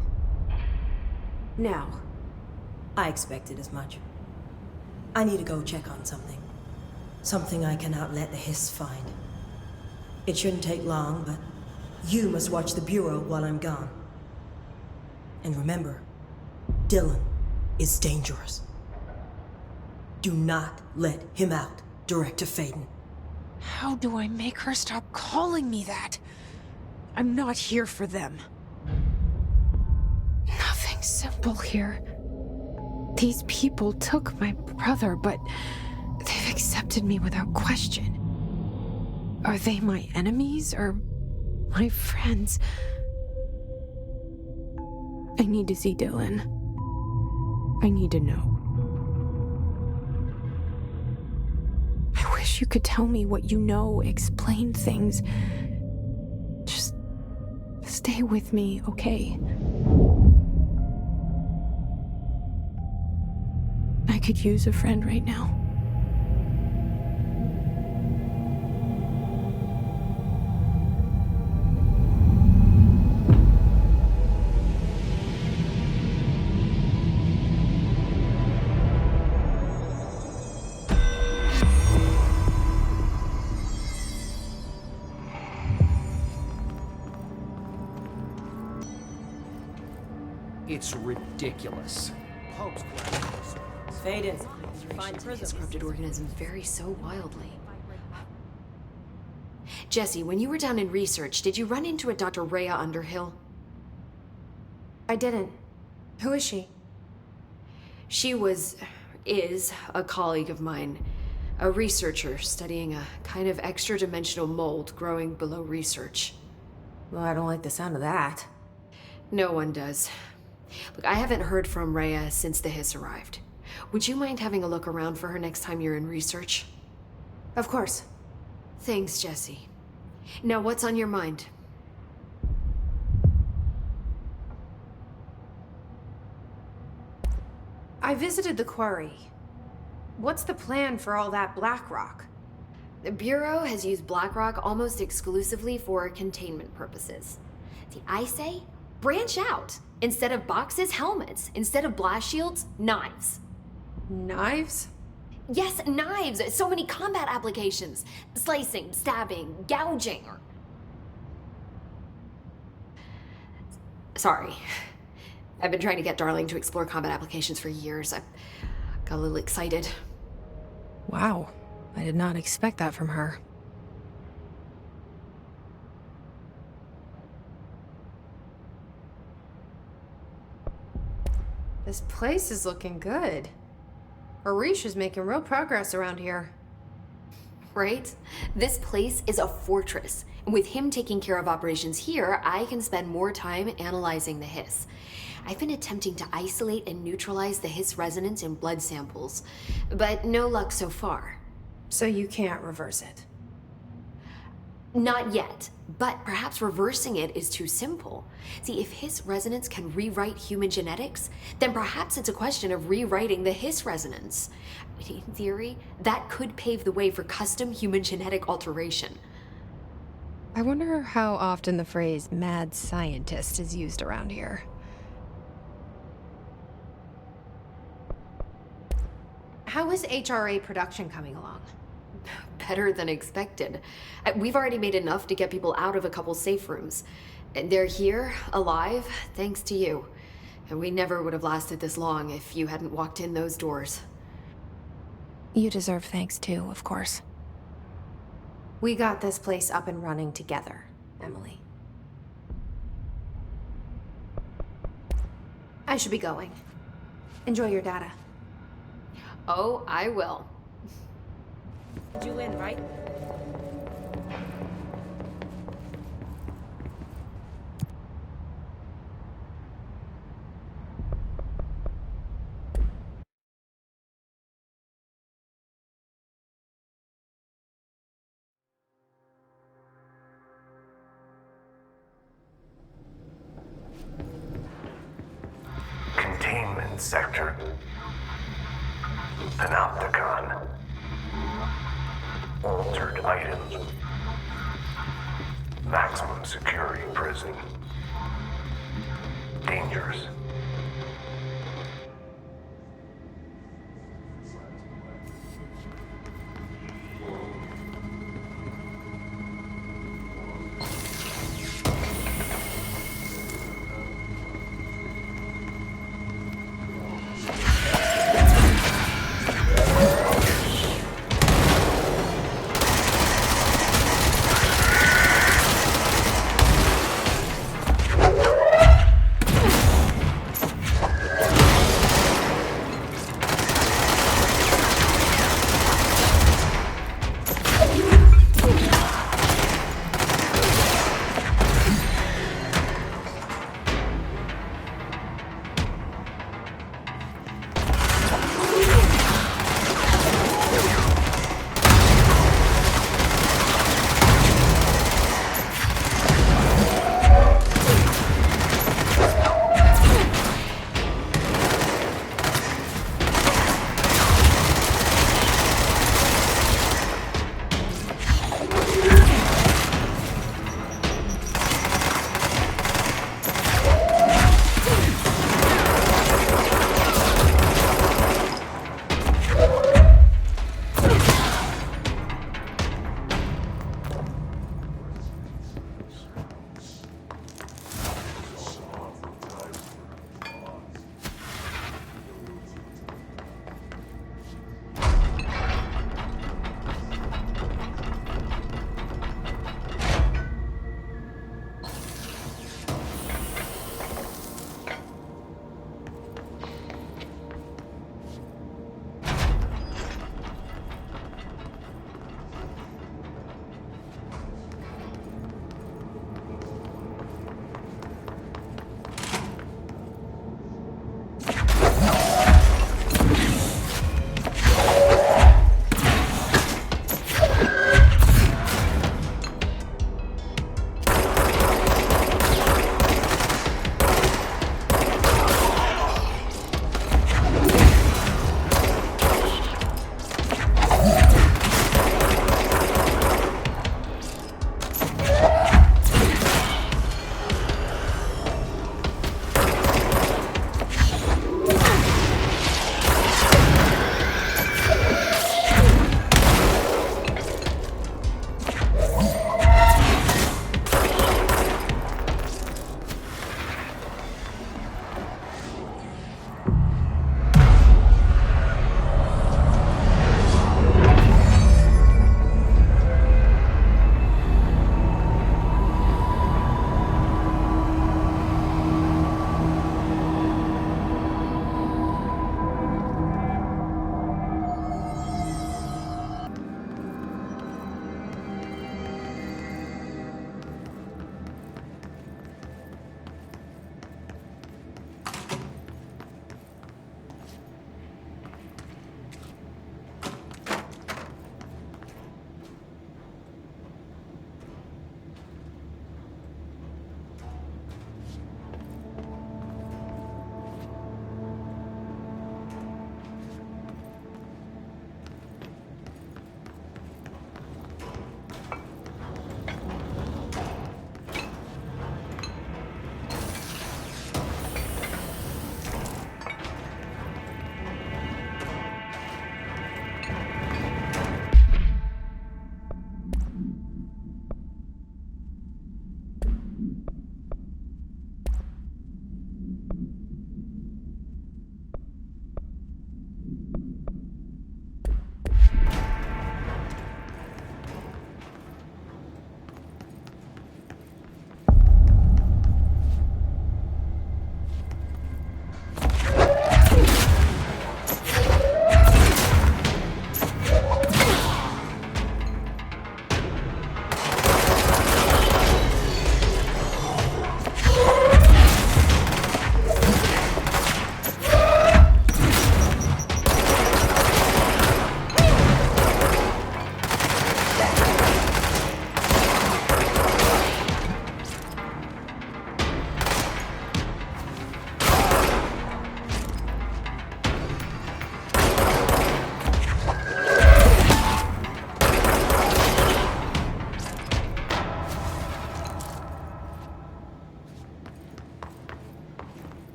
Now. I expected as much. I need to go check on something. Something I cannot let the Hiss find. It shouldn't take long, but you must watch the Bureau while I'm gone. And remember, Dylan is dangerous. Do not let him out, Director Faden. How do I make her stop calling me that? I'm not here for them. Nothing simple here. These people took my brother, but they've accepted me without question. Are they my enemies or my friends? I need to see Dylan. I need to know. I wish you could tell me what you know, explain things. Just stay with me, okay? I could use a friend right now. It's ridiculous. Pope's Faden, find This corrupted organisms vary so wildly. Jesse, when you were down in research, did you run into a Dr. Rhea Underhill? I didn't. Who is she? She is a colleague of mine. A researcher studying a kind of extra-dimensional mold growing below research. Well, I don't like the sound of that. No one does. Look, I haven't heard from Rhea since the Hiss arrived. Would you mind having a look around for her next time you're in research? Of course. Thanks, Jesse. Now, what's on your mind? I visited the quarry. What's the plan for all that black rock? The Bureau has used black rock almost exclusively for containment purposes. See, I say, branch out. Instead of boxes, helmets. Instead of blast shields, knives. Knives? Yes, knives! So many combat applications. Slicing, stabbing, gouging, or... Sorry. I've been trying to get Darling to explore combat applications for years. I got a little excited. Wow, I did not expect that from her. This place is looking good. Arish is making real progress around here. Right? This place is a fortress. And with him taking care of operations here, I can spend more time analyzing the Hiss. I've been attempting to isolate and neutralize the Hiss resonance in blood samples, but no luck so far. So you can't reverse it? Not yet, but perhaps reversing it is too simple. See, if Hiss resonance can rewrite human genetics, then perhaps it's a question of rewriting the Hiss resonance. In theory, that could pave the way for custom human genetic alteration. I wonder how often the phrase mad scientist is used around here. How is HRA production coming along? Better than expected. We've already made enough to get people out of a couple safe rooms. And they're here, alive, thanks to you. And we never would have lasted this long if you hadn't walked in those doors. You deserve thanks too, of course. We got this place up and running together, Emily. I should be going. Enjoy your data. Oh, I will. You in, right? Containment sector. Panopticon. Altered items. Maximum security prison. Dangerous.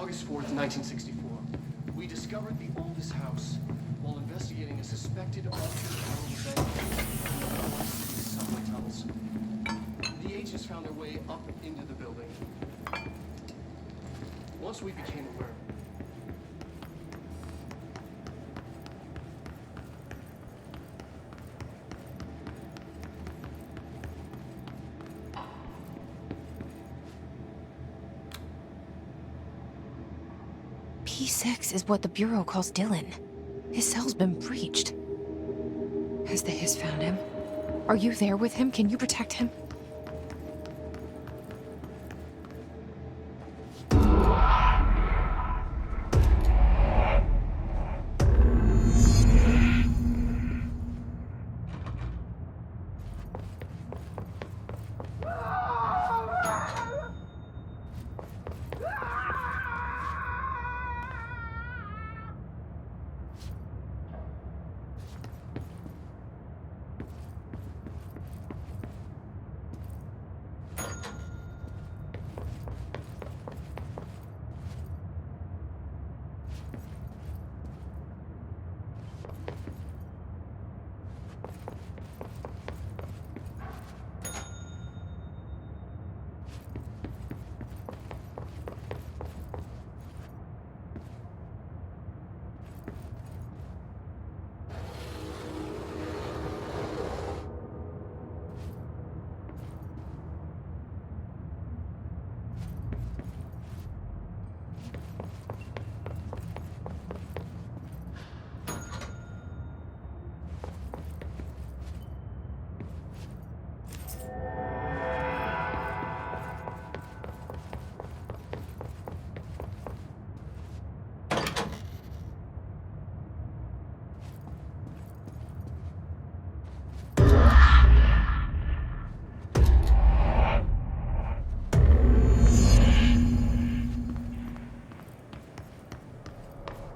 August 4th, 1964. We discovered the oldest house while investigating a suspected altered world event in the subway tunnels. The agents found their way up into the building. Once we became aware, P6 is what the Bureau calls Dylan. His cell's been breached. Has the Hiss found him? Are you there with him? Can you protect him?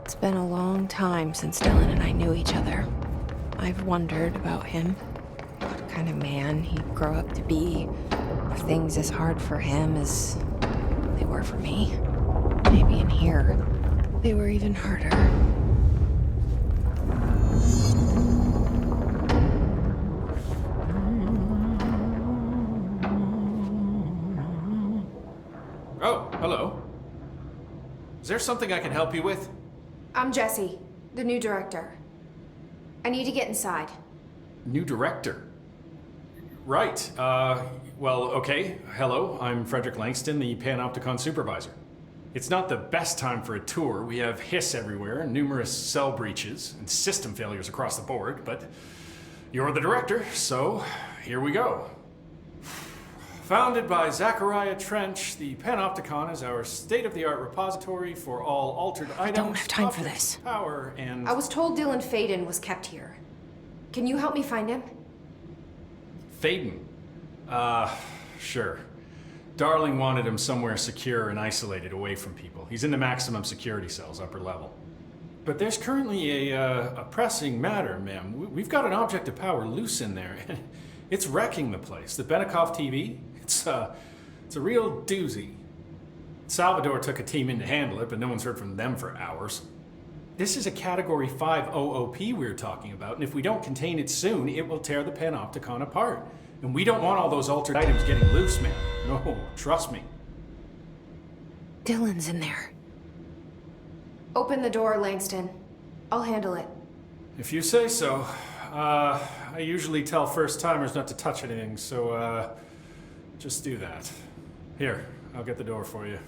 It's been a long time since Dylan and I knew each other. I've wondered about him, what kind of man he'd grow up to be, if things as hard for him as they were for me. Maybe in here, they were even harder. Oh, hello. Is there something I can help you with? I'm Jessie, the new director. I need to get inside. New director? Right. Well, okay. Hello, I'm Frederick Langston, the Panopticon supervisor. It's not the best time for a tour. We have hiss everywhere, numerous cell breaches, and system failures across the board, but you're the director, so here we go. Founded by Zachariah Trench, the Panopticon is our state-of-the-art repository for all altered items. I don't have time for this. Power and... I was told Dylan Faden was kept here. Can you help me find him? Faden? Sure. Darling wanted him somewhere secure and isolated away from people. He's in the maximum security cells, upper level. But there's currently a pressing matter, ma'am. We've got an object of power loose in there, and it's wrecking the place. The Benikoff TV, it's a real doozy. Salvador took a team in to handle it, but no one's heard from them for hours. This is a Category 5 OOP we're talking about, and if we don't contain it soon, it will tear the Panopticon apart. And we don't want all those altered items getting loose, man. No, trust me. Dylan's in there. Open the door, Langston. I'll handle it. If you say so. I usually tell first-timers not to touch anything, so, just do that. Here, I'll get the door for you.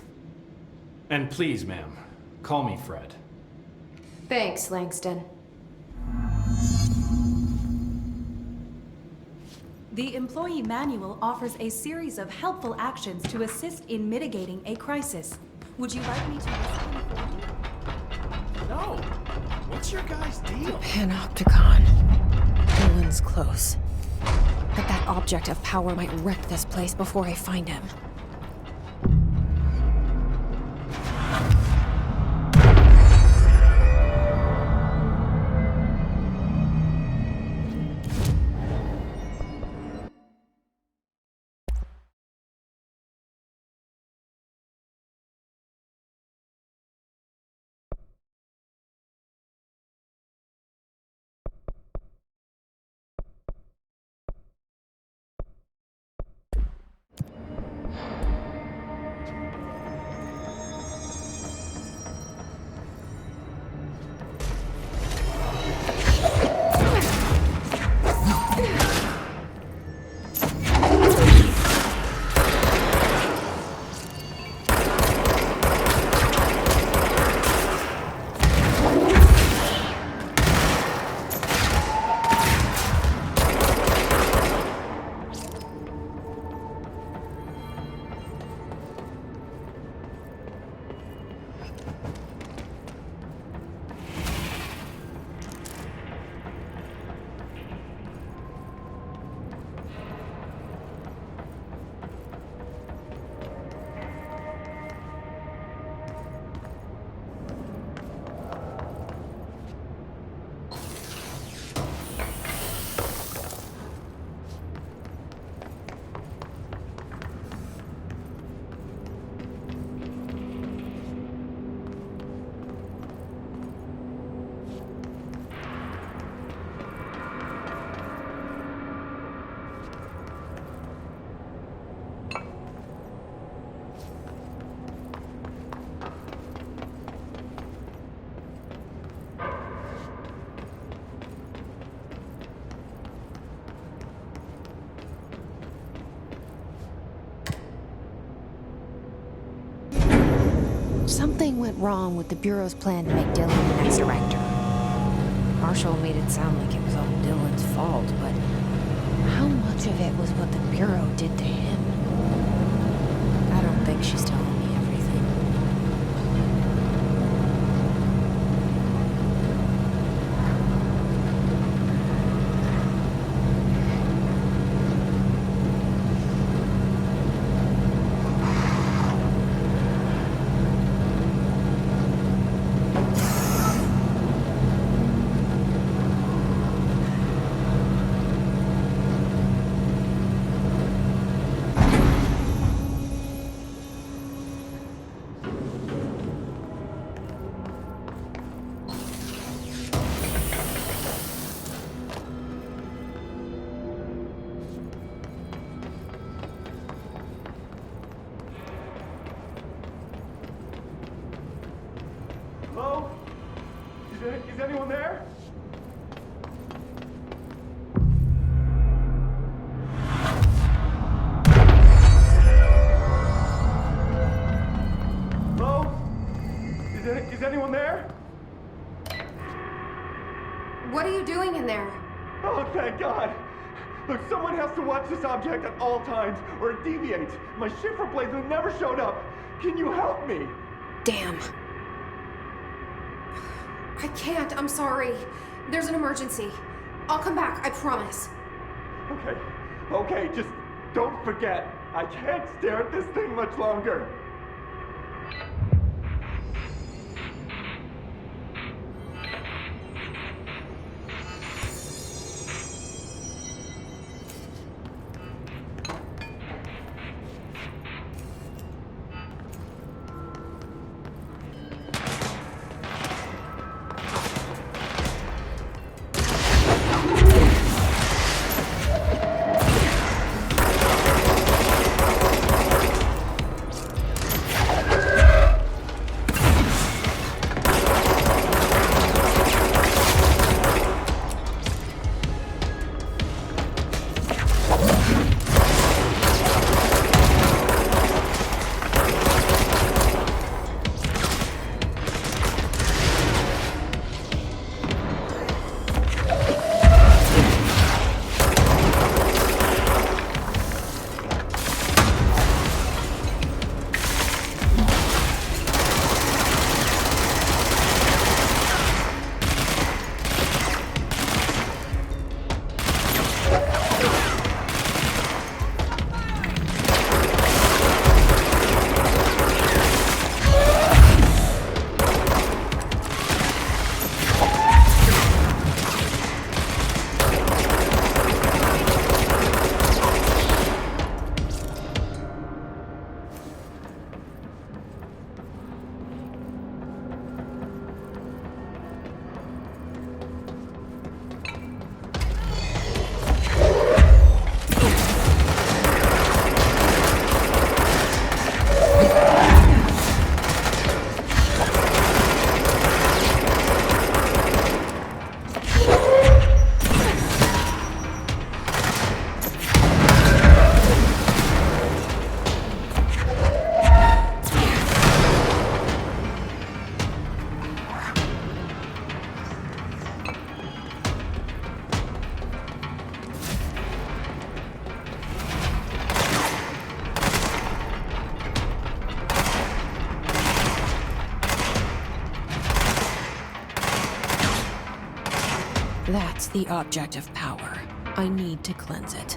And please, ma'am, call me Fred. Thanks, Langston. The employee manual offers a series of helpful actions to assist in mitigating a crisis. Would you like me to list them for you? No. What's your guys' deal? Panopticon. Dylan's close. But that object of power might wreck this place before I find him. Something went wrong with the Bureau's plan to make Dylan the next director. Marshall made it sound like it was all Dylan's fault, but how much of it was what the Bureau did to him? I don't think she's telling me everything. Hello? Is anyone there? Hello? Is anyone there? What are you doing in there? Oh, thank God! Look, someone has to watch this object at all times, or it deviates. My shift replacement never showed up. Can you help me? Damn. I can't, I'm sorry. There's an emergency. I'll come back, I promise. Okay, just don't forget. I can't stare at this thing much longer. That's the object of power. I need to cleanse it.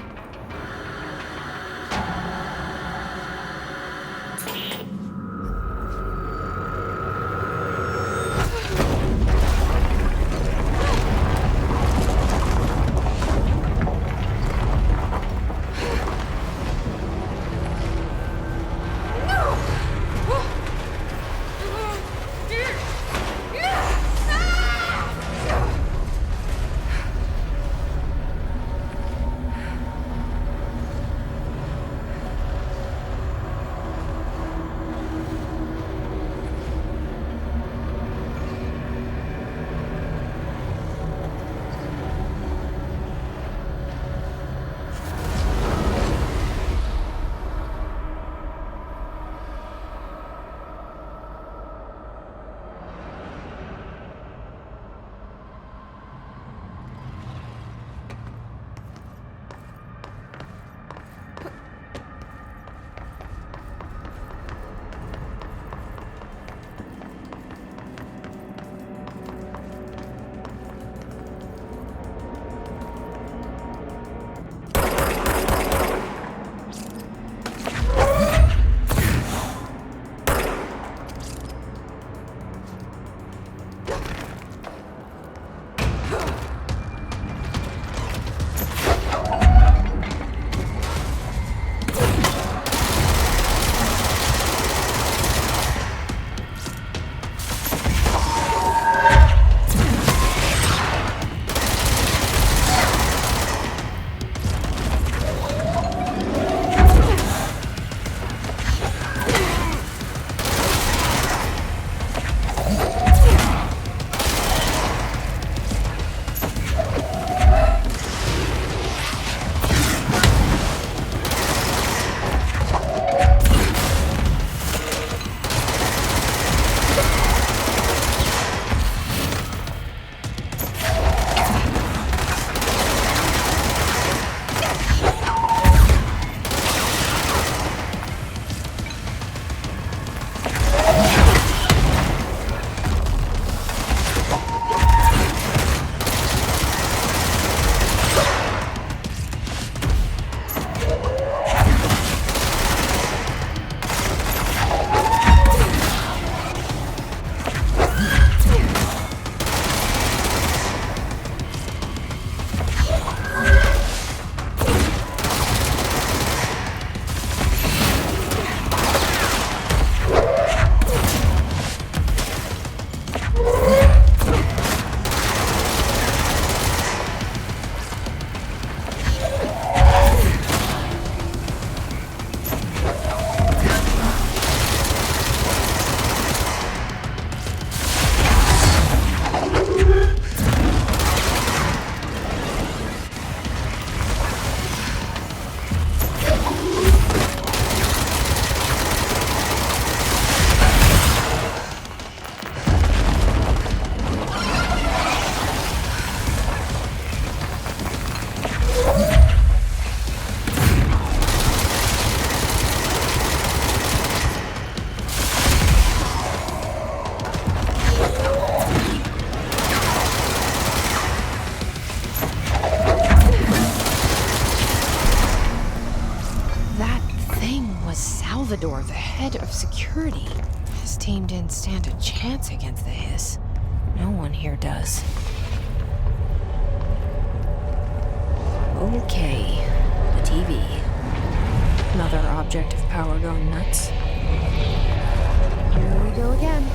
was Salvador, the head of security. His team didn't stand a chance against the Hiss. No one here does. Okay, the TV. Another object of power going nuts. Here we go again.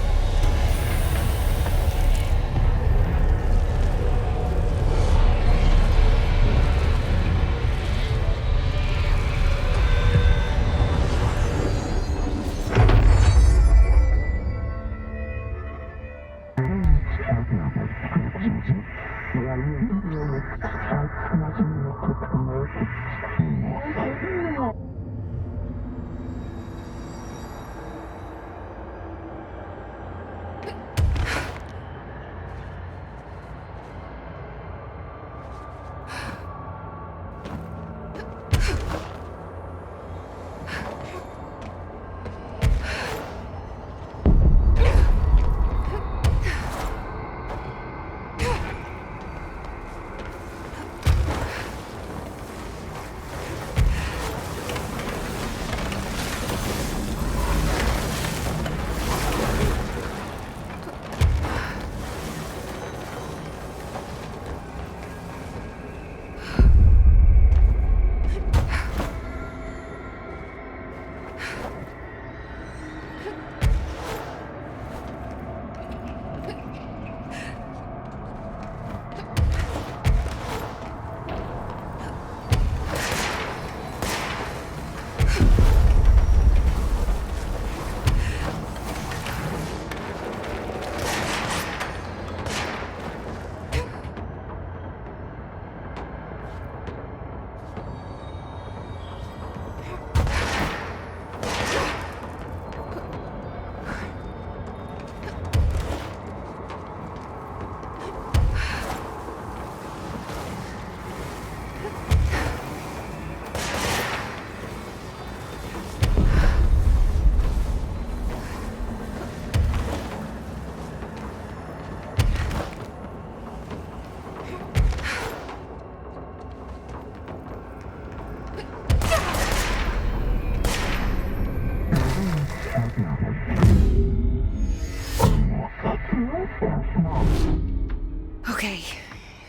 Okay,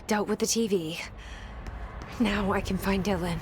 dealt with the TV. Now I can find Dylan.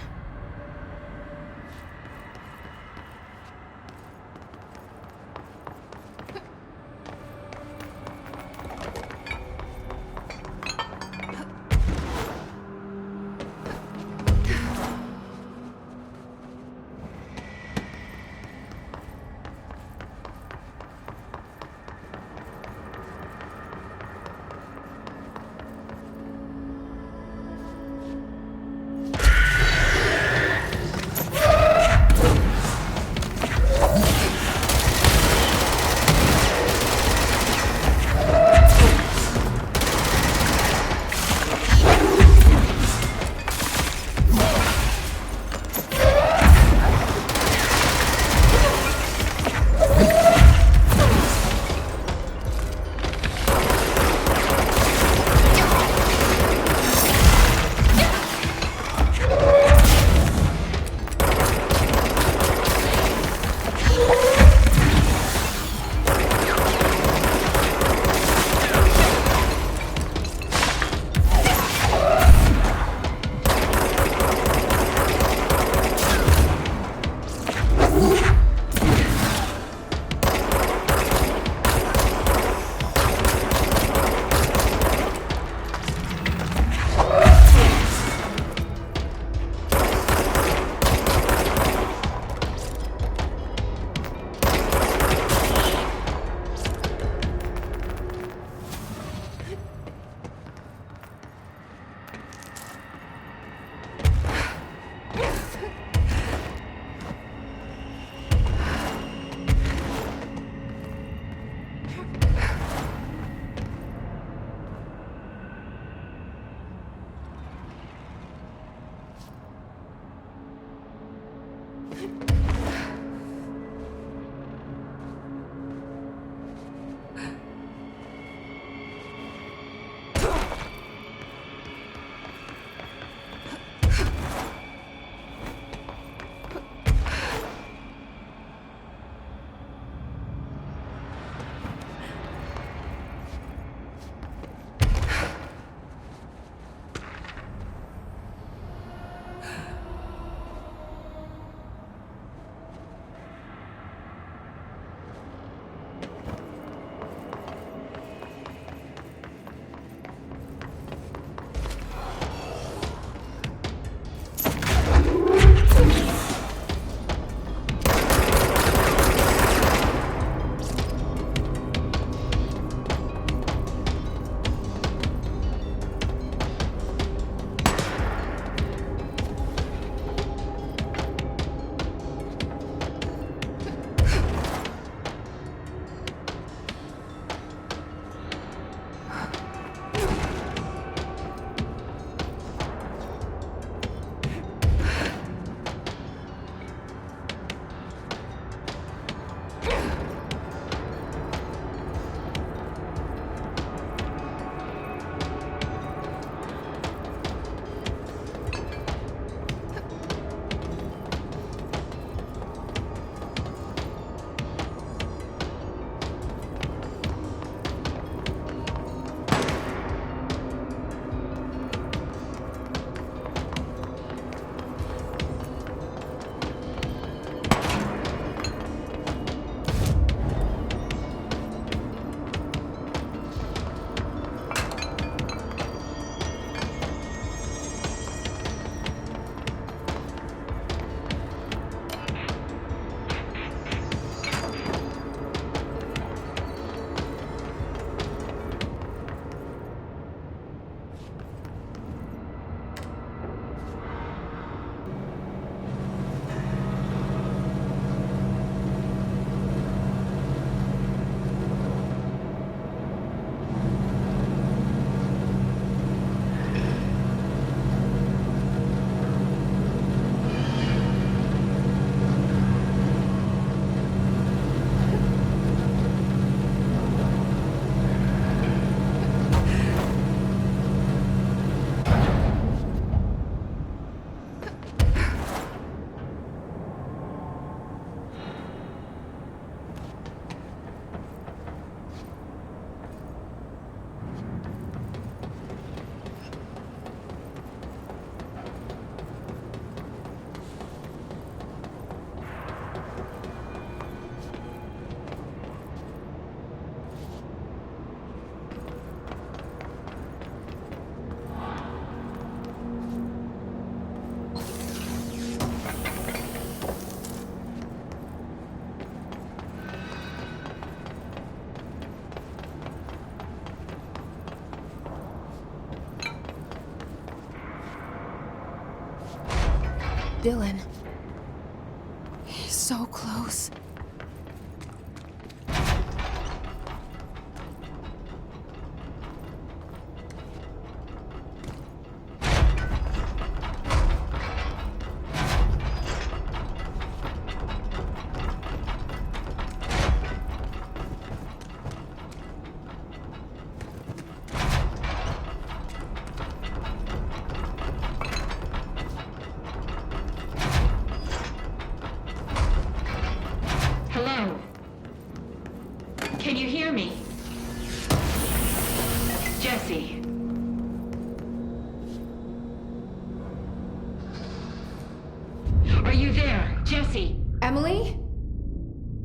Dylan. He's so close. Hello? Can you hear me? Jesse. Are you there, Jesse? Emily?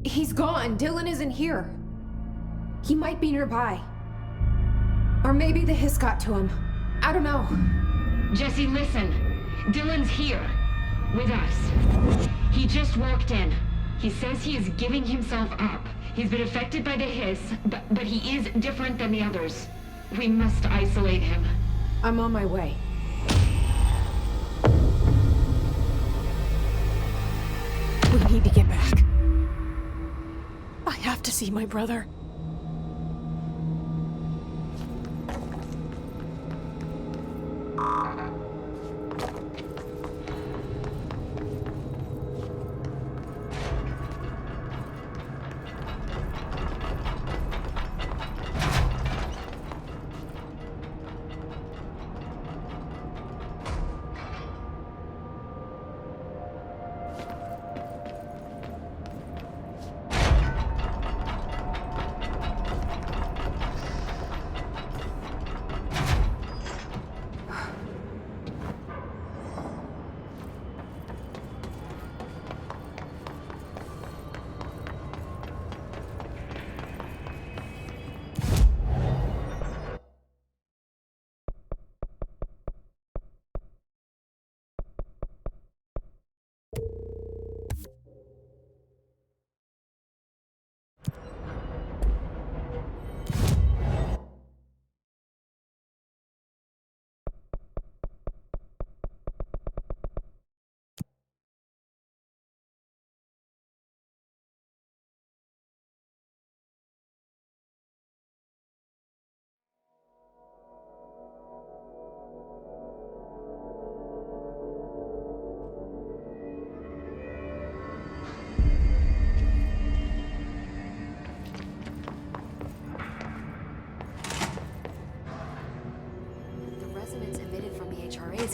He's gone. Dylan isn't here. He might be nearby. Or maybe the hiss got to him. I don't know. Jesse, listen. Dylan's here. With us. He just walked in. He says he is giving himself up. He's been affected by the hiss, but he is different than the others. We must isolate him. I'm on my way. We need to get back. I have to see my brother.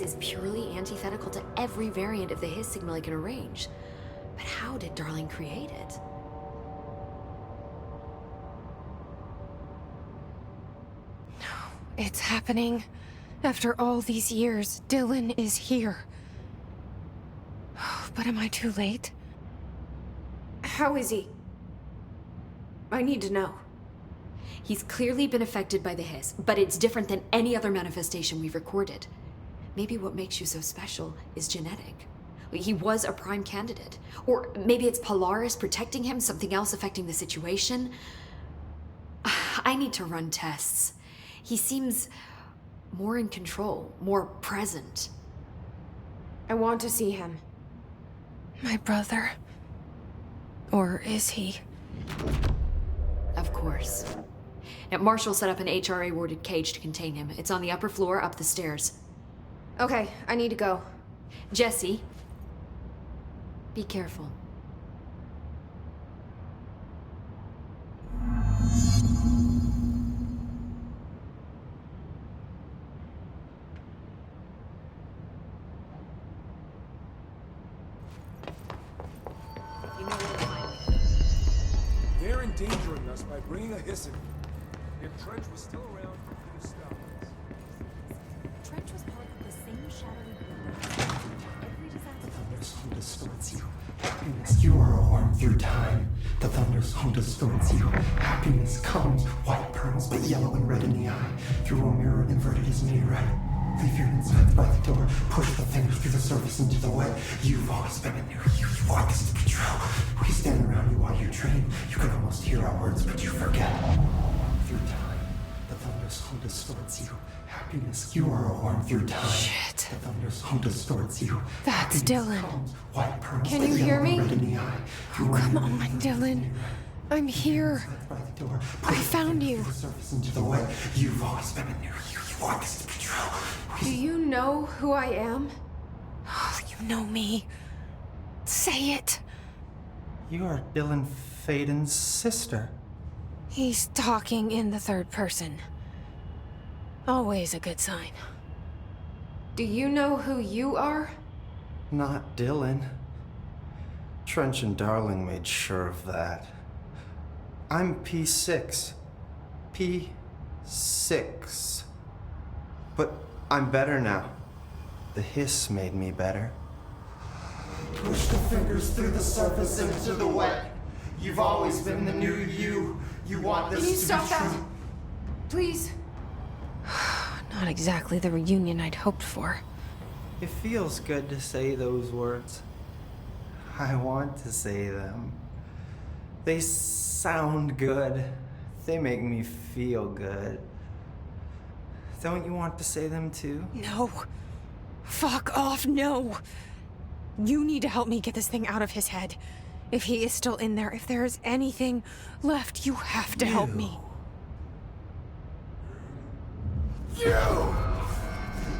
Is purely antithetical to every variant of the hiss signal I can arrange. But how did Darling create it? It's happening. After all these years, Dylan is here. But am I too late? How is he? I need to know. He's clearly been affected by the hiss, but it's different than any other manifestation we've recorded. Maybe what makes you so special is genetic. He was a prime candidate. Or maybe it's Polaris protecting him, something else affecting the situation. I need to run tests. He seems more in control, more present. I want to see him. My brother. Or is he? Of course. Now, Marshall set up an HRA-warded cage to contain him. It's on the upper floor, up the stairs. Okay, I need to go. Jesse, be careful. They're endangering us by bringing a hiss in. If Trench was still around, he could have stopped us. Trench was part of the same shadowy group. Every disaster Who distorts you? Happiness, you are a worm through time. The thunders who distorts you. Happiness comes, white pearls, but yellow and red in the eye. Through a mirror inverted as me right. Leave your insides by the door. Push the fingers through the surface into the wet. You've always been in there. You want this to be true. We stand around you while you train. You can almost hear our words, but you forget. Through time, the thunders thunder's home distorts you. Happiness, you are a worm through time. Shit. The thunder's home distorts you. That's Dylan. White pearls, Can you hear me? red in the eye. Oh, come on, Dylan. I'm here. I found you. Surface into the way. You've always been in there. You want this to be true. Do you know who I am? Oh, you know me. Say it. You are Dylan Faden's sister. He's talking in the third person. Always a good sign. Do you know who you are? Not Dylan. Trench and Darling made sure of that. I'm P6. P6. But I'm better now. The hiss made me better. Push the fingers through the surface into the wet. You've always been the new you. You want this Can you to stop be that? true. Please. Not exactly the reunion I'd hoped for. It feels good to say those words. I want to say them. They sound good. They make me feel good. Don't you want to say them too? No. Fuck off, no. You need to help me get this thing out of his head. If he is still in there, if there is anything left, you have to help me.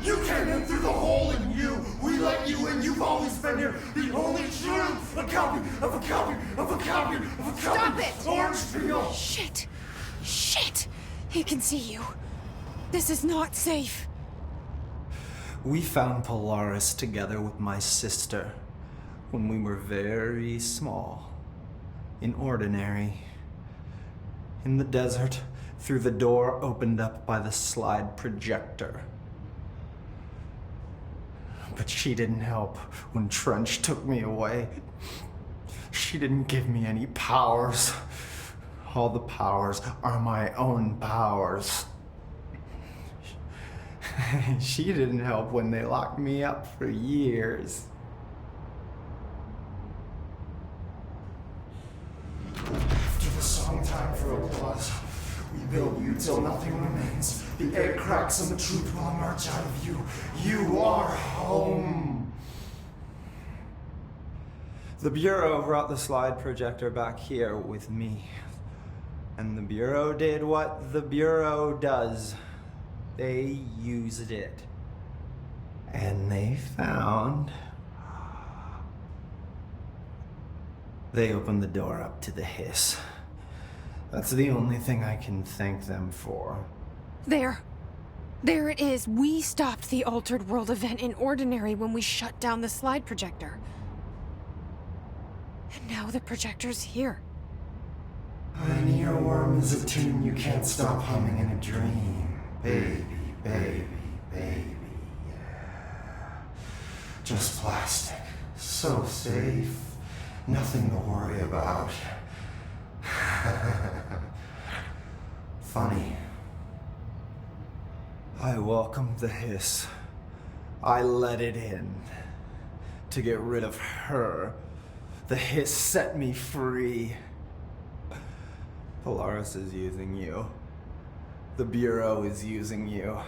You came in through the hole in you. We let you in. You've always been here. The only truth. A copy of a copy of a copy of a copy. Stop it! Orange peel. Shit. Shit. He can see you. This is not safe. We found Polaris together with my sister when we were very small, in Ordinary, in the desert, through the door opened up by the slide projector. But she didn't help when Trench took me away. She didn't give me any powers. All the powers are my own powers. She didn't help when they locked me up for years. After the song time for applause, we build you till nothing remains. The air cracks and the truth will emerge out of you. You are home. The Bureau brought the slide projector back here with me. And the Bureau did what the Bureau does. They used it. And they found... They opened the door up to the hiss. That's the only thing I can thank them for. There. There it is. We stopped the Altered World event in Ordinary when we shut down the slide projector. And now the projector's here. An earworm is a tune you can't stop humming in a dream. Baby, baby, baby, yeah. Just plastic. So safe. Nothing to worry about. Funny. I welcomed the hiss. I let it in. To get rid of her. The hiss set me free. Polaris is using you. The Bureau is using you.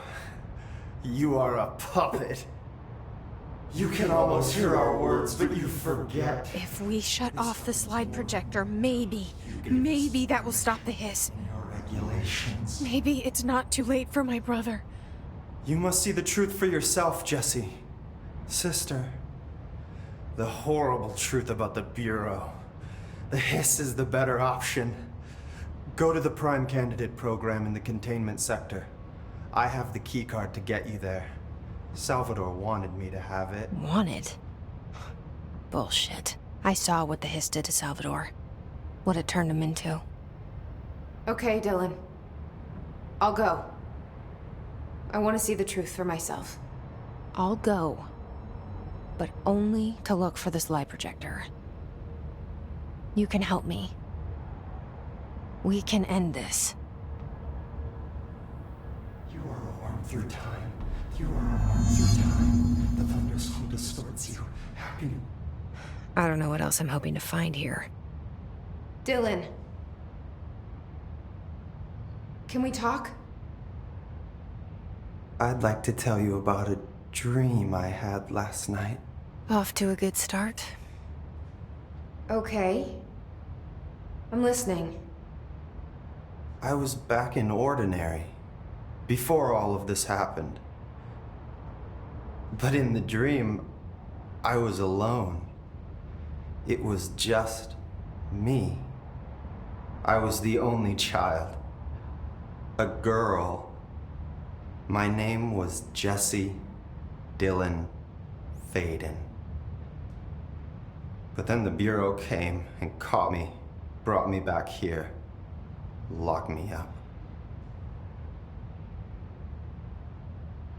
You are a puppet. You can almost hear our words, but you forget. If we shut off the slide projector, maybe that will stop the hiss. Regulations. Maybe it's not too late for my brother. You must see the truth for yourself, Jesse. Sister. The horrible truth about the Bureau. The hiss is the better option. Go to the Prime Candidate program in the containment sector. I have the keycard to get you there. Salvador wanted me to have it. Wanted? Bullshit. I saw what the hiss did to Salvador. What it turned him into. Okay, Dylan. I'll go. I want to see the truth for myself. I'll go. But only to look for the slide projector. You can help me. We can end this. You are a worm through time. You are a worm through time. The thunder's home distorts you. Happy. I don't know what else I'm hoping to find here. Dylan. Can we talk? I'd like to tell you about a dream I had last night. Off to a good start. Okay. I'm listening. I was back in Ordinary, before all of this happened. But in the dream, I was alone. It was just me. I was the only child. A girl. My name was Jesse Dylan Faden. But then the Bureau came and caught me, brought me back here, locked me up.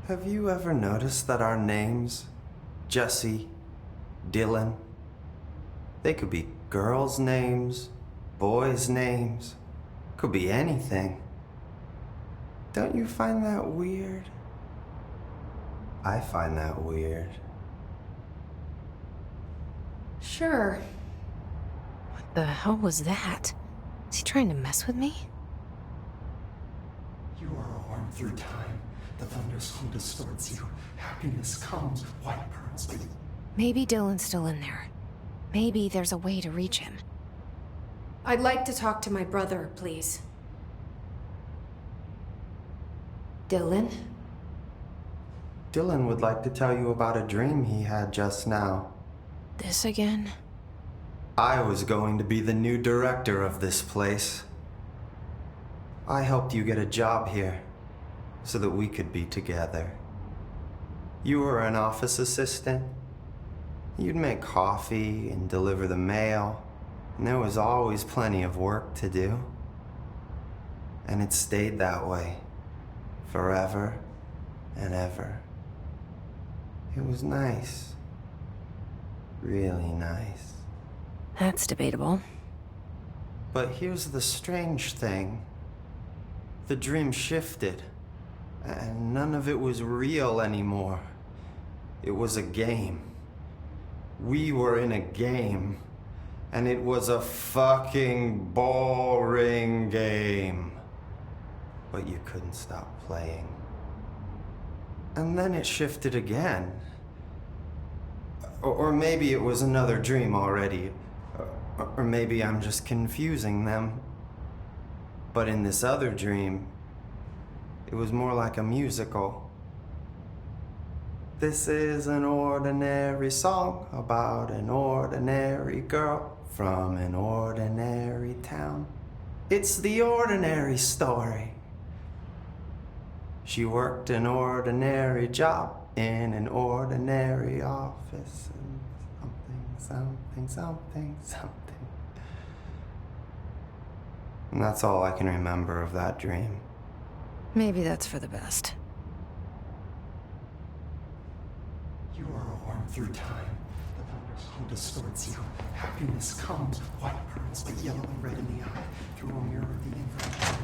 Have you ever noticed that our names, Jesse, Dylan, they could be girls' names, boys' names, could be anything. Don't you find that weird? I find that weird. Sure. What the hell was that? Is he trying to mess with me? You are a worm through time. The thunderstorm distorts you. Happiness comes, white pearls, but Maybe Dylan's still in there. Maybe there's a way to reach him. I'd like to talk to my brother, please. Dylan? Dylan would like to tell you about a dream he had just now. This again? I was going to be the new director of this place. I helped you get a job here, so that we could be together. You were an office assistant. You'd make coffee and deliver the mail, and there was always plenty of work to do. And it stayed that way, forever and ever. It was nice. Really nice. That's debatable. But here's the strange thing. The dream shifted, and none of it was real anymore. It was a game. We were in a game, and it was a fucking boring game. But you couldn't stop playing. And then it shifted again. Or maybe it was another dream already. Or maybe I'm just confusing them. But in this other dream, it was more like a musical. This is an ordinary song about an ordinary girl from an ordinary town. It's the ordinary story. She worked an ordinary job in an ordinary office. And something. And that's all I can remember of that dream. Maybe that's for the best. you are a worm through time. The thunderstorm distorts you. Happiness comes, white pearls, but yellow and red in the eye. Through a mirror of the infinite.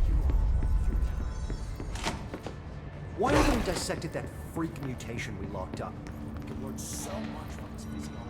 You are a worm through time. Why haven't we dissected that freak mutation we locked up? We could learn so much from its physiology.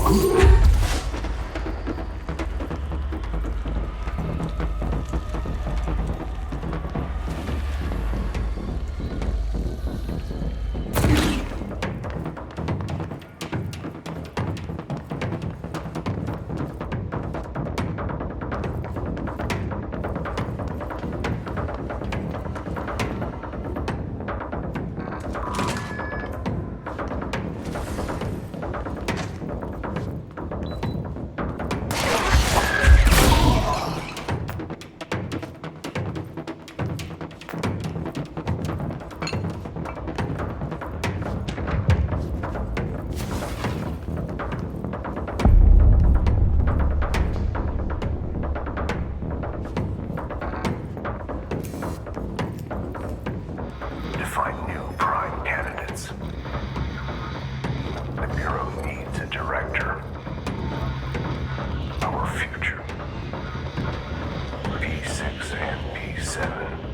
To find new prime candidates. The Bureau needs a director. Our future. P6 and P7.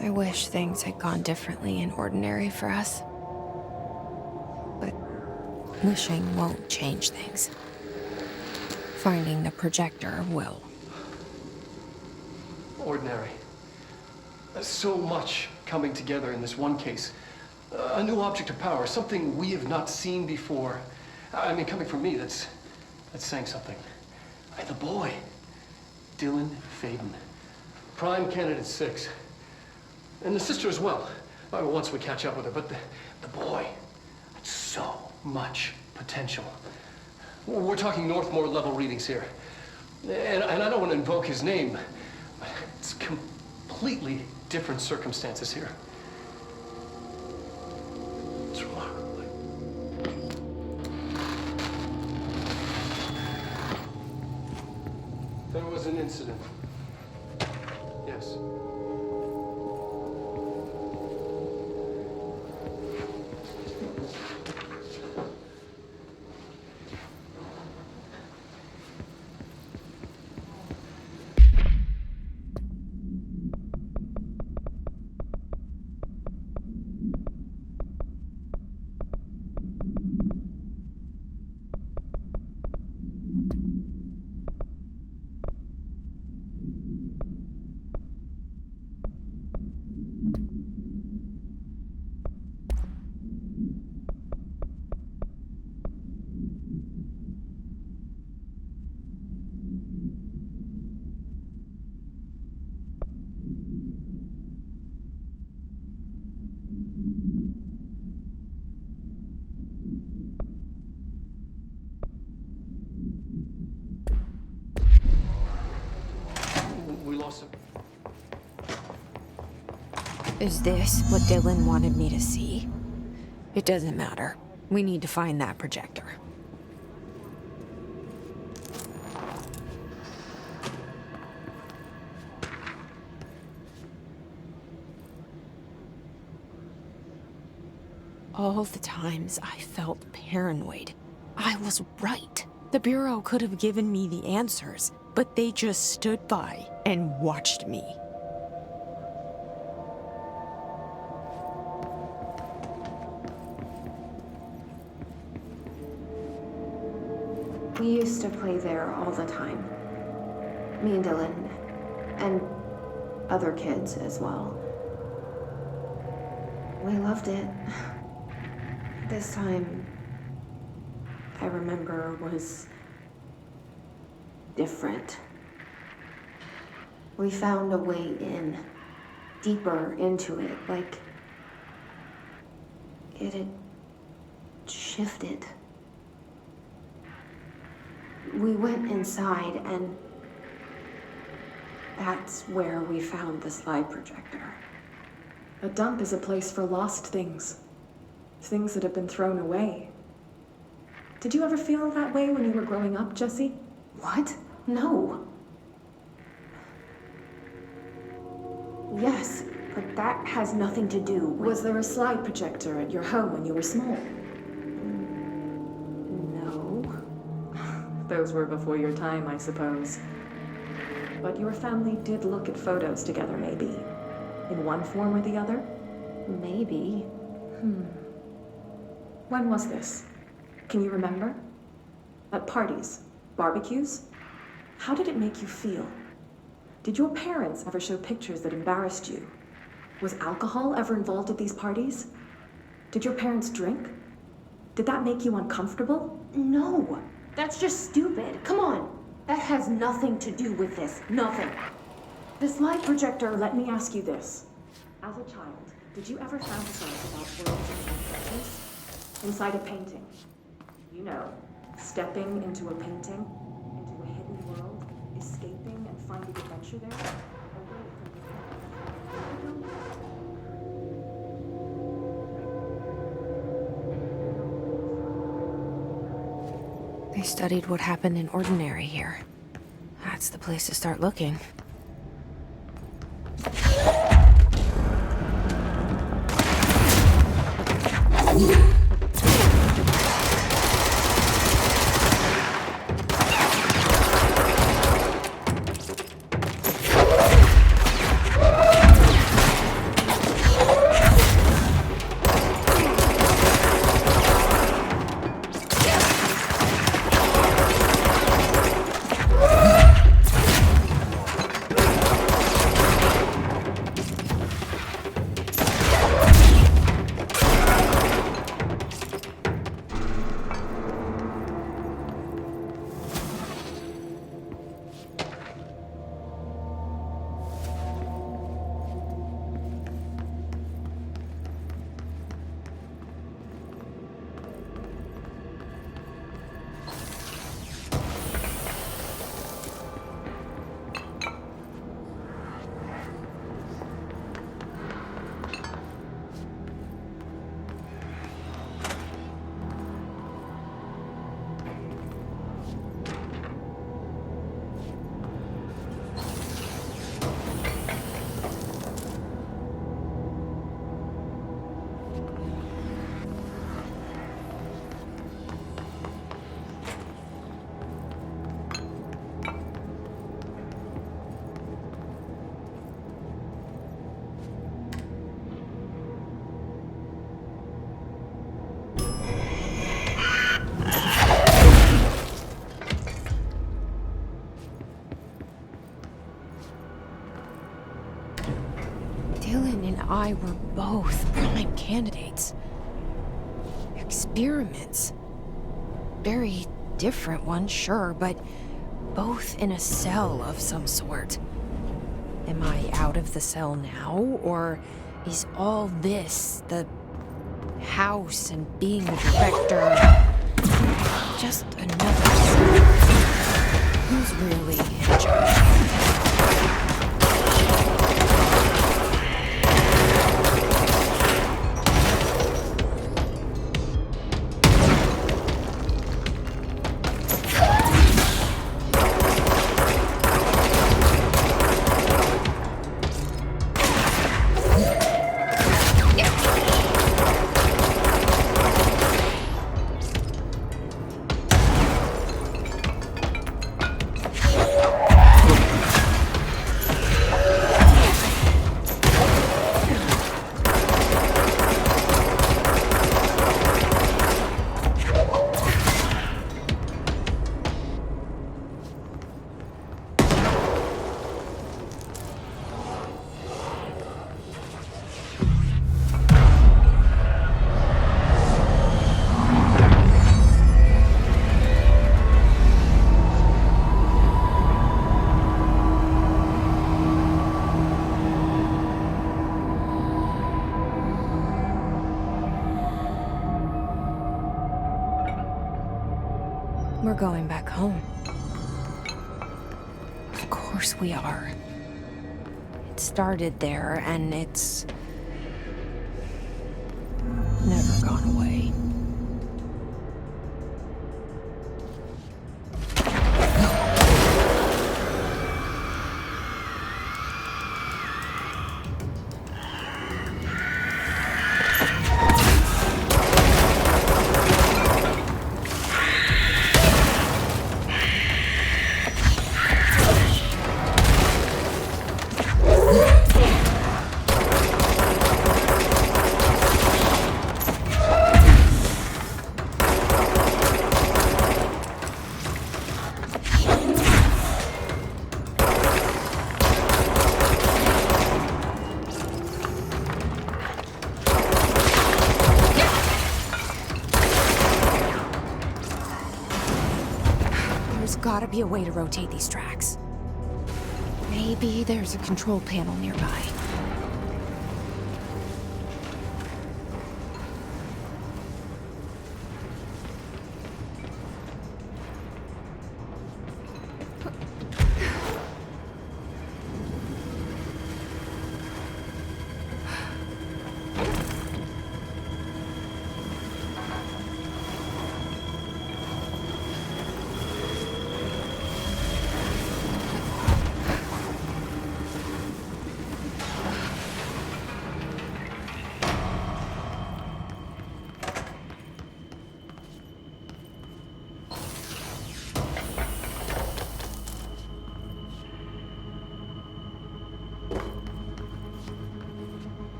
I wish things had gone differently in Ordinary for us. But wishing won't change things. Finding the projector will. Ordinary. So much coming together in this one case. A new object of power, something we have not seen before. I mean, coming from me, that's saying something. The boy, Dylan Faden. Prime candidate 6. And the sister as well, once we catch up with her. But the boy, so much potential. We're talking Northmore level readings here. And I don't want to invoke his name, but it's completely different circumstances here. It's remarkable. There was an incident. Yes. We lost him. Is this what Dylan wanted me to see? It doesn't matter. We need to find that projector. All the times I felt paranoid, I was right. The Bureau could have given me the answers, but they just stood by and watched me. We used to play there all the time. Me and Dylan, and other kids as well. We loved it. This time, I remember, was different. We found a way in, deeper into it, like it had shifted. We went inside, and that's where we found the slide projector. A dump is a place for lost things. Things that have been thrown away. Did you ever feel that way when you were growing up, Jesse? What? No. Yes, but that has nothing to do with... Was there a slide projector at your home when you were small? No. Those were before your time, I suppose. But your family did look at photos together, maybe. In one form or the other? Maybe. When was this? Can you remember? At parties? Barbecues? How did it make you feel? Did your parents ever show pictures that embarrassed you? Was alcohol ever involved at these parties? Did your parents drink? Did that make you uncomfortable? No. That's just stupid. Come on. That has nothing to do with this. Nothing. The slide projector, let me ask you this. As a child, did you ever fantasize about worlds and adventures? Inside a painting? You know, stepping into a painting, into a hidden world, escaping and finding adventure there? They studied what happened in Ordinary here. That's the place to start looking. Dylan and I were both prime candidates. Experiments. Very different ones, sure, but both in a cell of some sort. Am I out of the cell now, or is all this, the house and being the director, just another cell? Who's really in charge? We're going back home. Of course we are. It started there, and it's never gone away. Gotta be a way to rotate these tracks. Maybe there's a control panel nearby.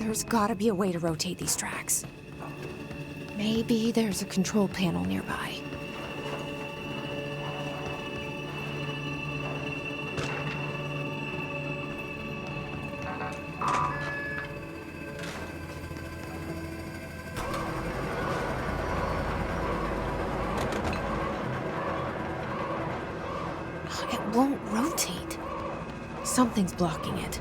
There's gotta be a way to rotate these tracks. Maybe there's a control panel nearby. It won't rotate. Something's blocking it.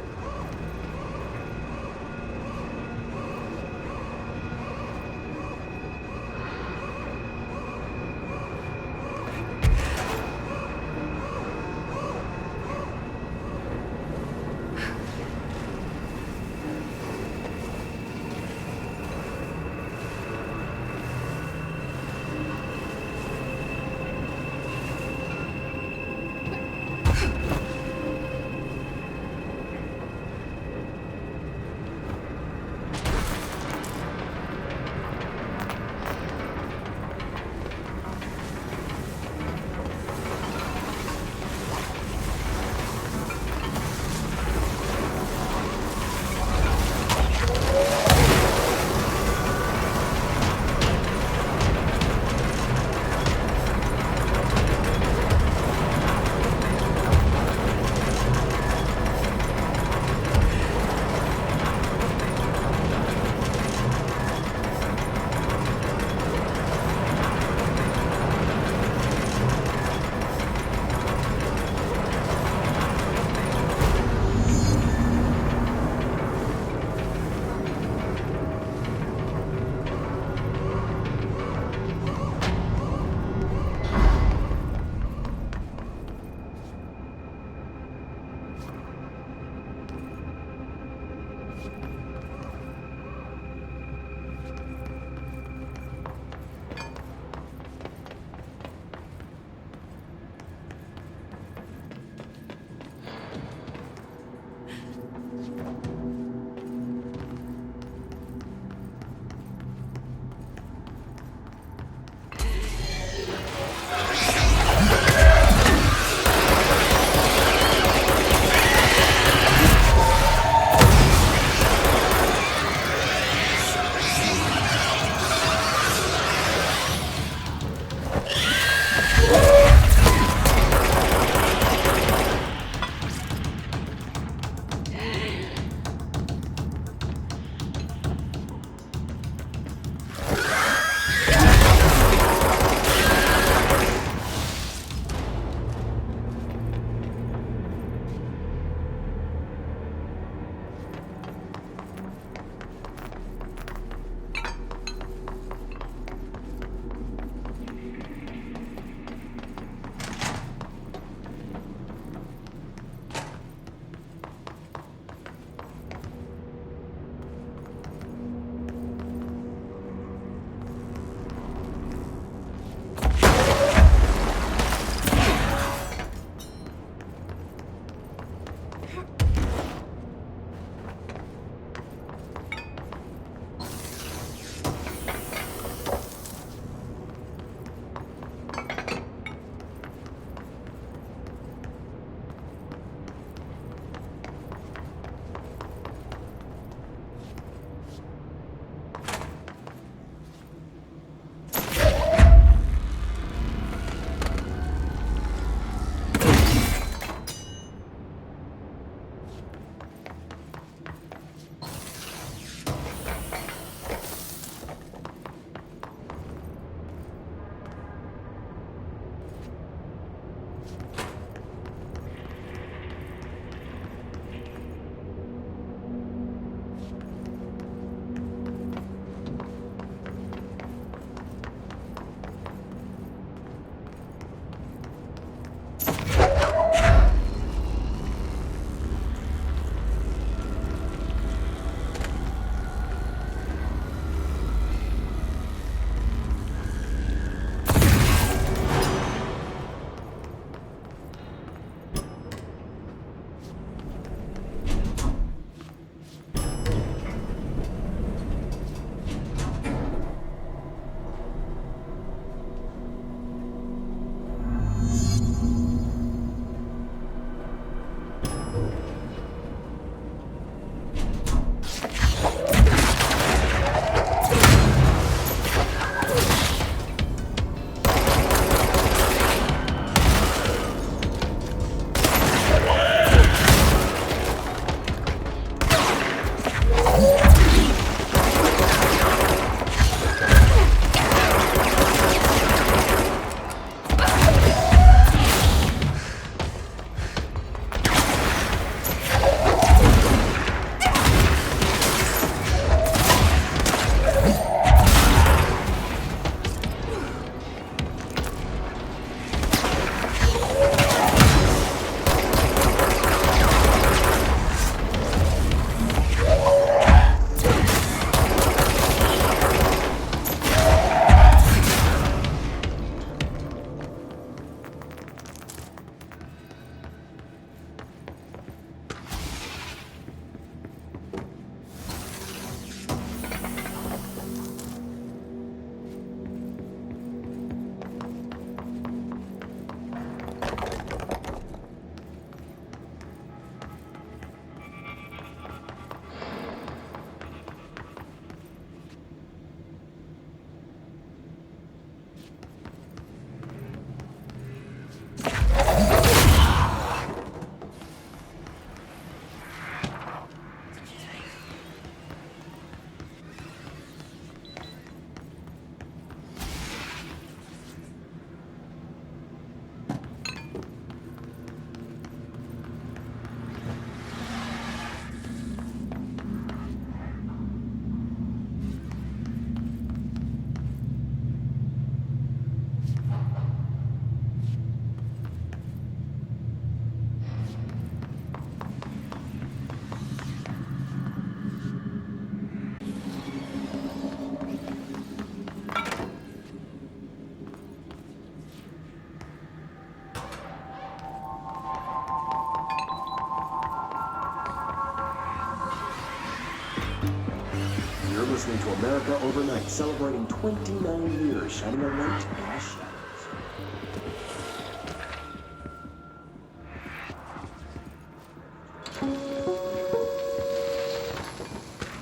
listening to America Overnight, celebrating 29 years, shining a light in the shadows.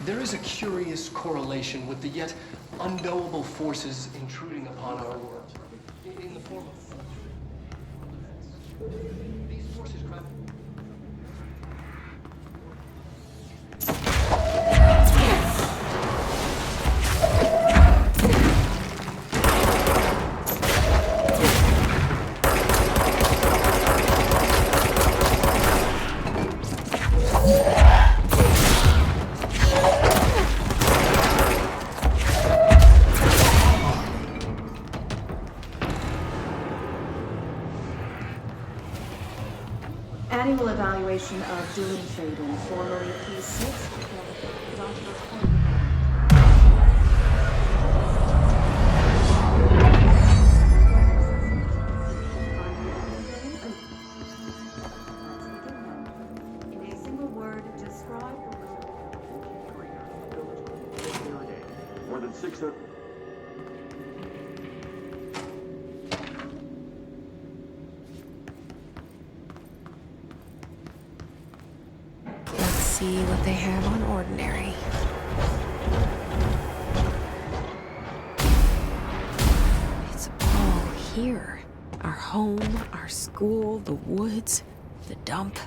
There is a curious correlation with the yet unknowable forces intruding upon our world in the form of these forces grab. Annual evaluation of Dylan Faden, formerly P6. In a single word, describe More than 600. Let's see what they have on ordinary. It's all here. Our home, our school, the woods, the dump.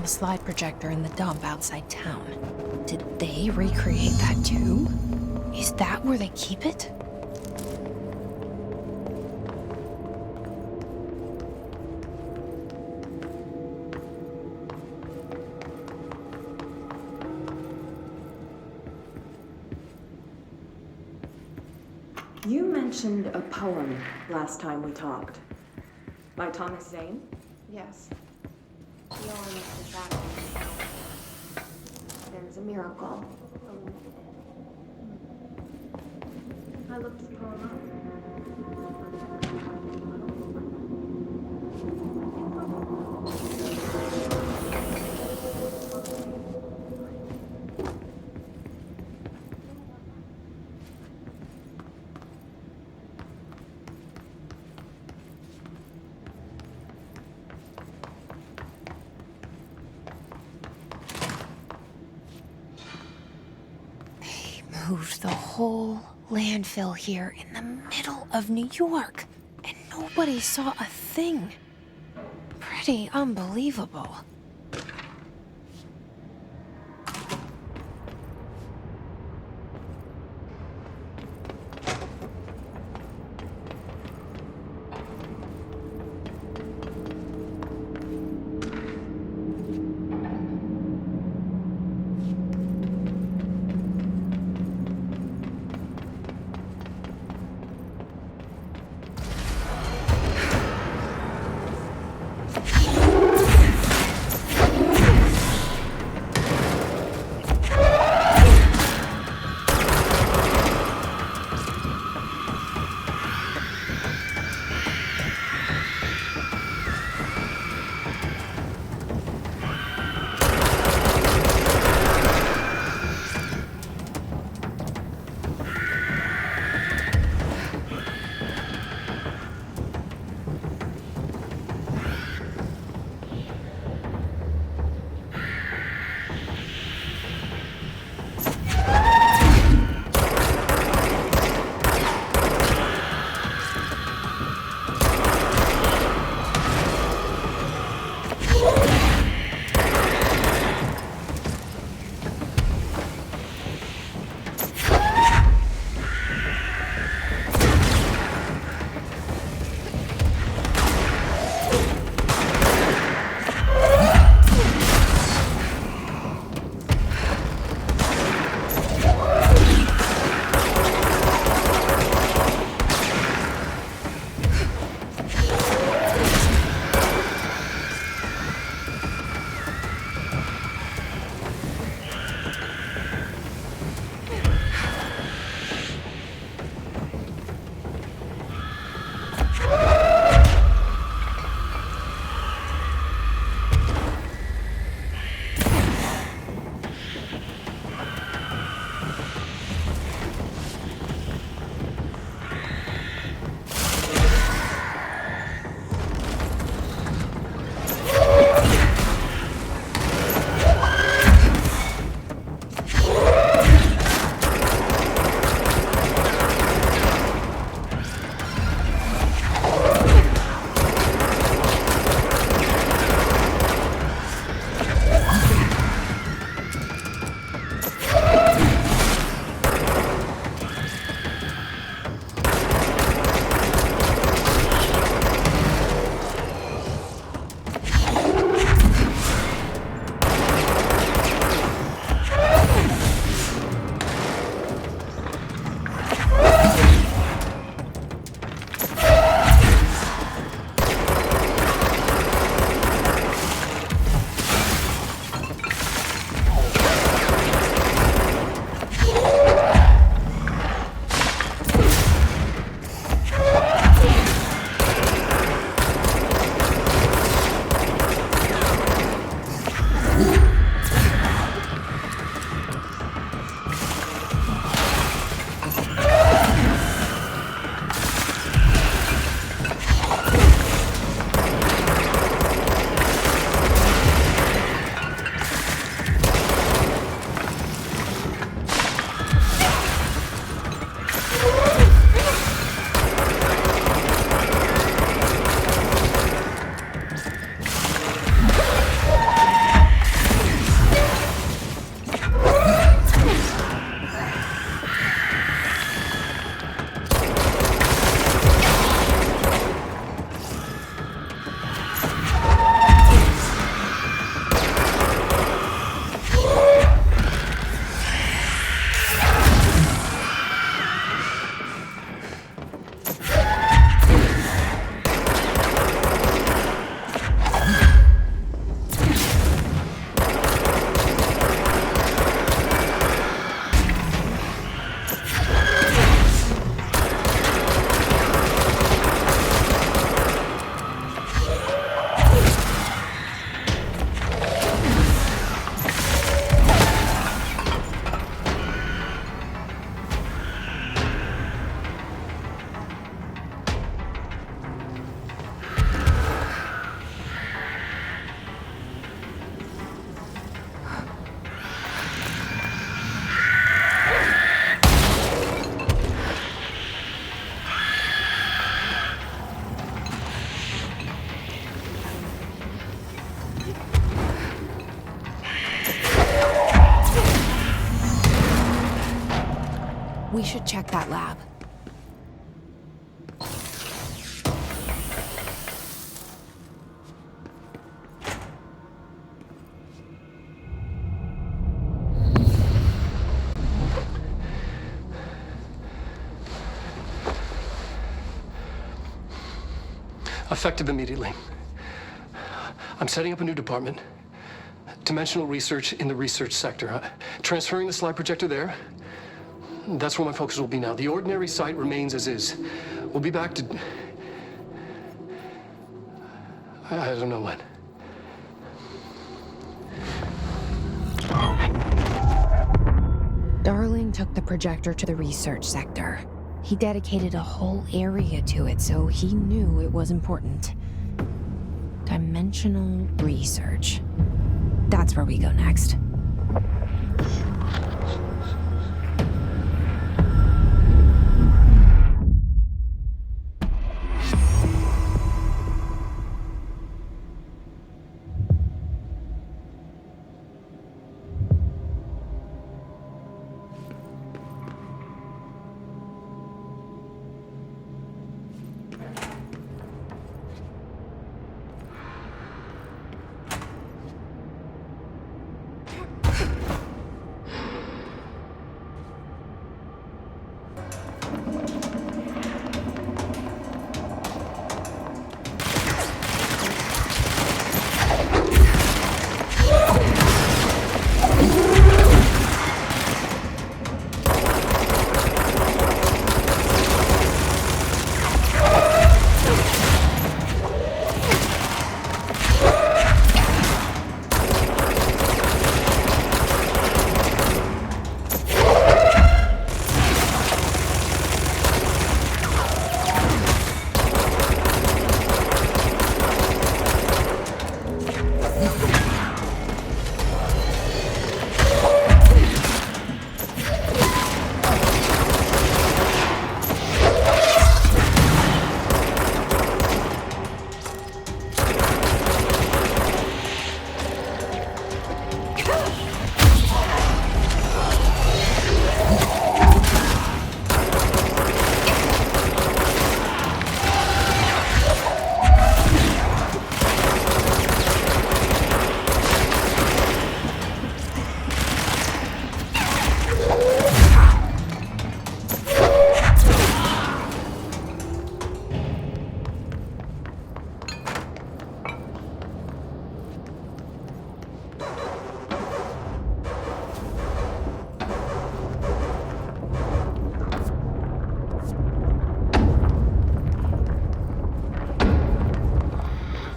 Slide projector in the dump outside town. Did they recreate that too? Is that where they keep it? You mentioned a poem last time we talked. By Thomas Zane? Yes. The elements is that there's a miracle. I looked the poem up. Moved the whole landfill here in the middle of New York, and nobody saw a thing. Pretty unbelievable. should check that lab. Effective immediately. I'm setting up a new department. Dimensional research in the research sector. Transferring the slide projector there. That's where my focus will be now. The ordinary site remains as is. We'll be back to... I don't know when. Darling took the projector to the research sector. He dedicated a whole area to it, so he knew it was important. Dimensional research. That's where we go next.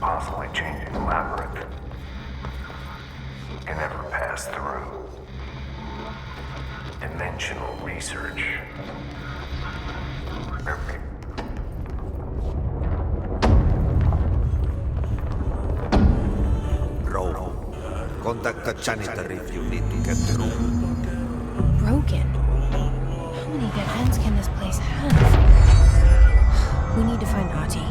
Constantly changing labyrinth. Can never pass through. Dimensional research. Roll. Contact the janitor if you need to get the room. Broken? How many dead ends can this place have? We need to find Ati.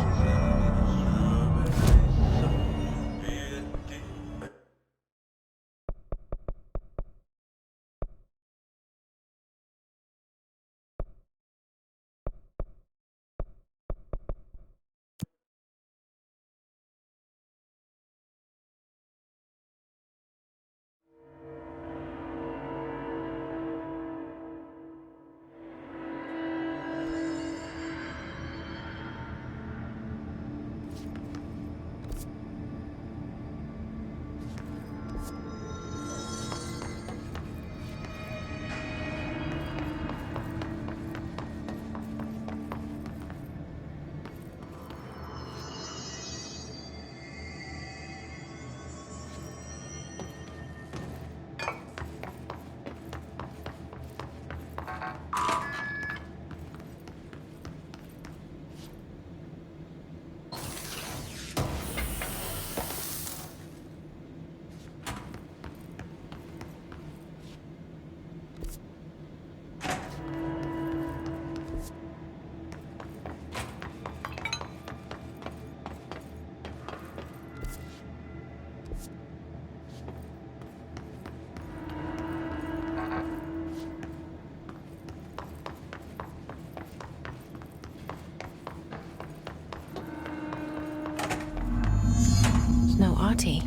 Lottie.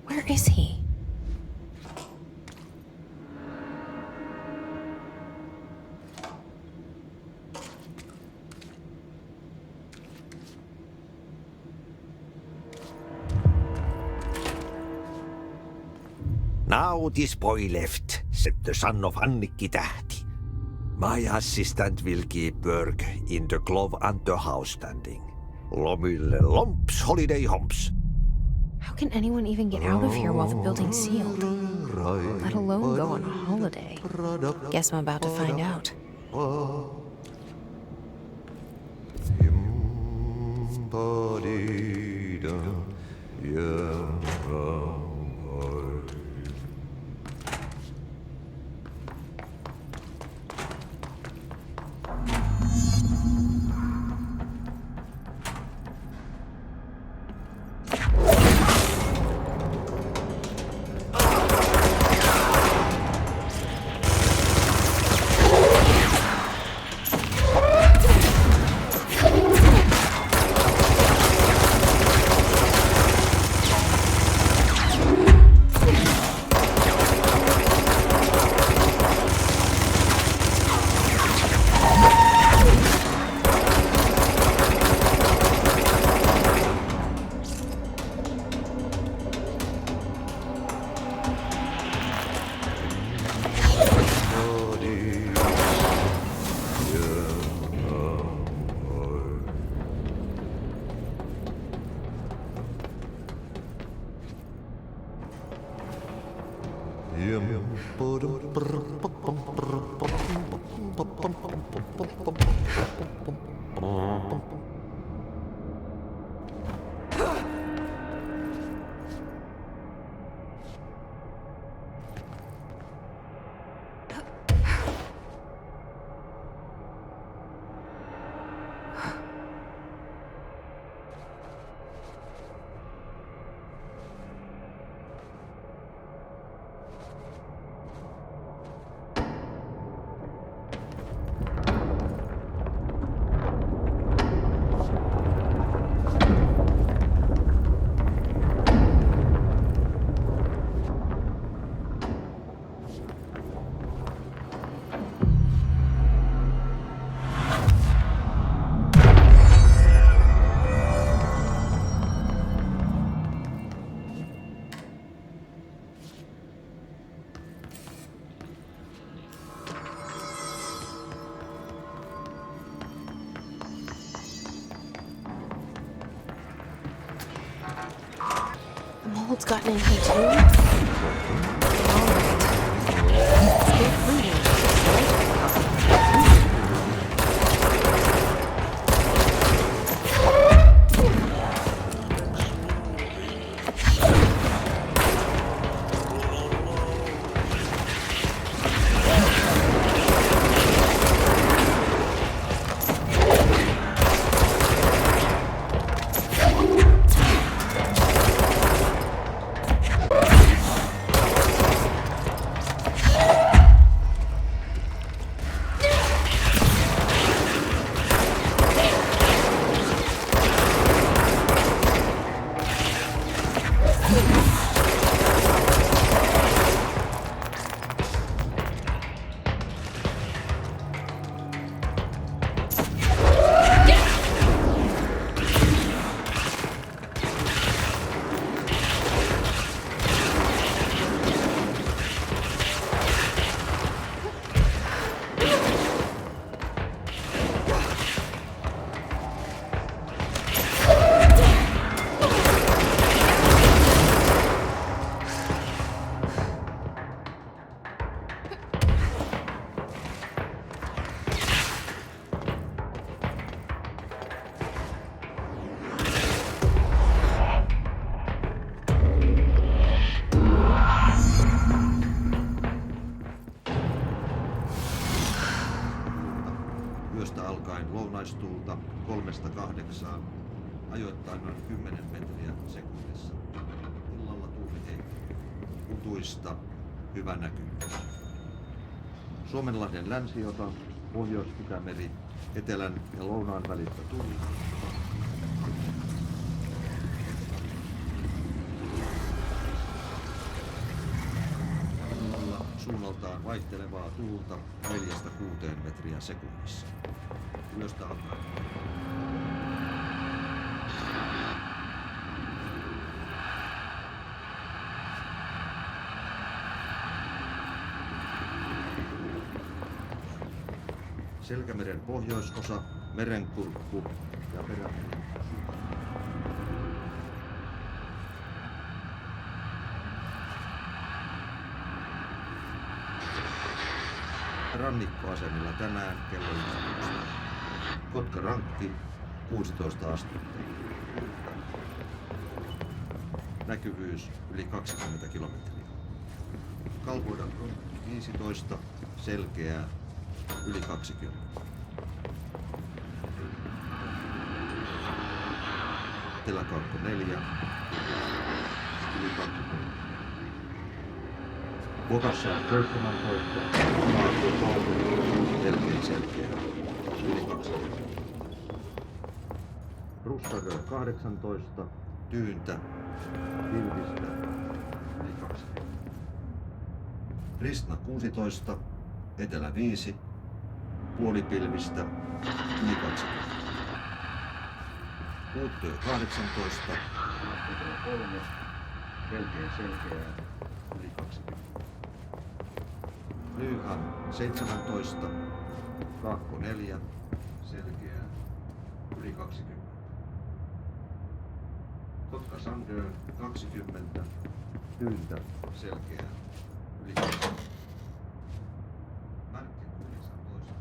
Where is he? Now this boy left, said the son of Annikki Tähti. My assistant will keep work in the glove and the house standing. Lomille lomps, holiday humps. How can anyone even get out of here while the building's sealed? Let alone go on a holiday. Guess I'm about to find out. Mold's gotten in here too? Alright. Let's get moving. Yöstä alkaen lounaistuulta 3–8, ajoittain noin 10 metriä sekunnissa. Illalla tuuli heikkuu. Kutuista hyvä näky. Suomenlahden länsiosa, Pohjois-Itämeri, etelän ja lounaan välistä tuuli. suunnaltaan vaihtelevaa tuulta 4-6 metriä sekunnissa. Ylöstä alkaen. Selkämeren pohjoisosa, merenkurkku ja perämeri. Rannikkoasemilla tänään kello 11. Kotka rankki 16 astetta. Näkyvyys yli 20 kilometriä. Kalvoida 15, selkeää yli 20. Eteläkaukko 4, yli 20. Bokassa 17, Maakko 3, selkeä, yli 20. Russarö 18, Tyyntä, Pilvistä, yli 20. Ristna 16, Etelä 5, Puolipilvistä, yli 20. Uuttyö 18, Etelä 3, selkeää, yli 20. Nyhan 17, Kaakko 4, selkeää, yli 20. Kotka Sandön 20, Tyyntä, selkeää, yli 20. Märkä 19.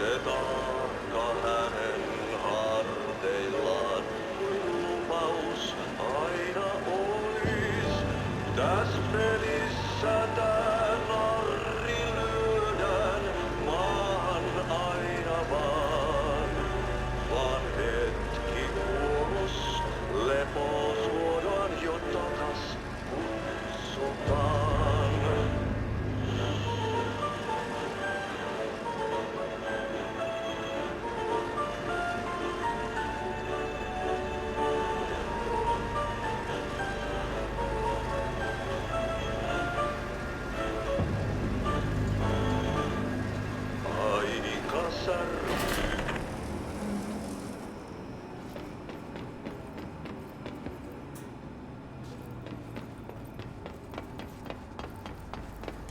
Se taakka hänen harteillaan, lupaus aina ois. Täs pelissä tää narri lyödään maahan aina vaan hetki kuolos, lepo suodaan jo takas kutsutaan. Aika särkyy.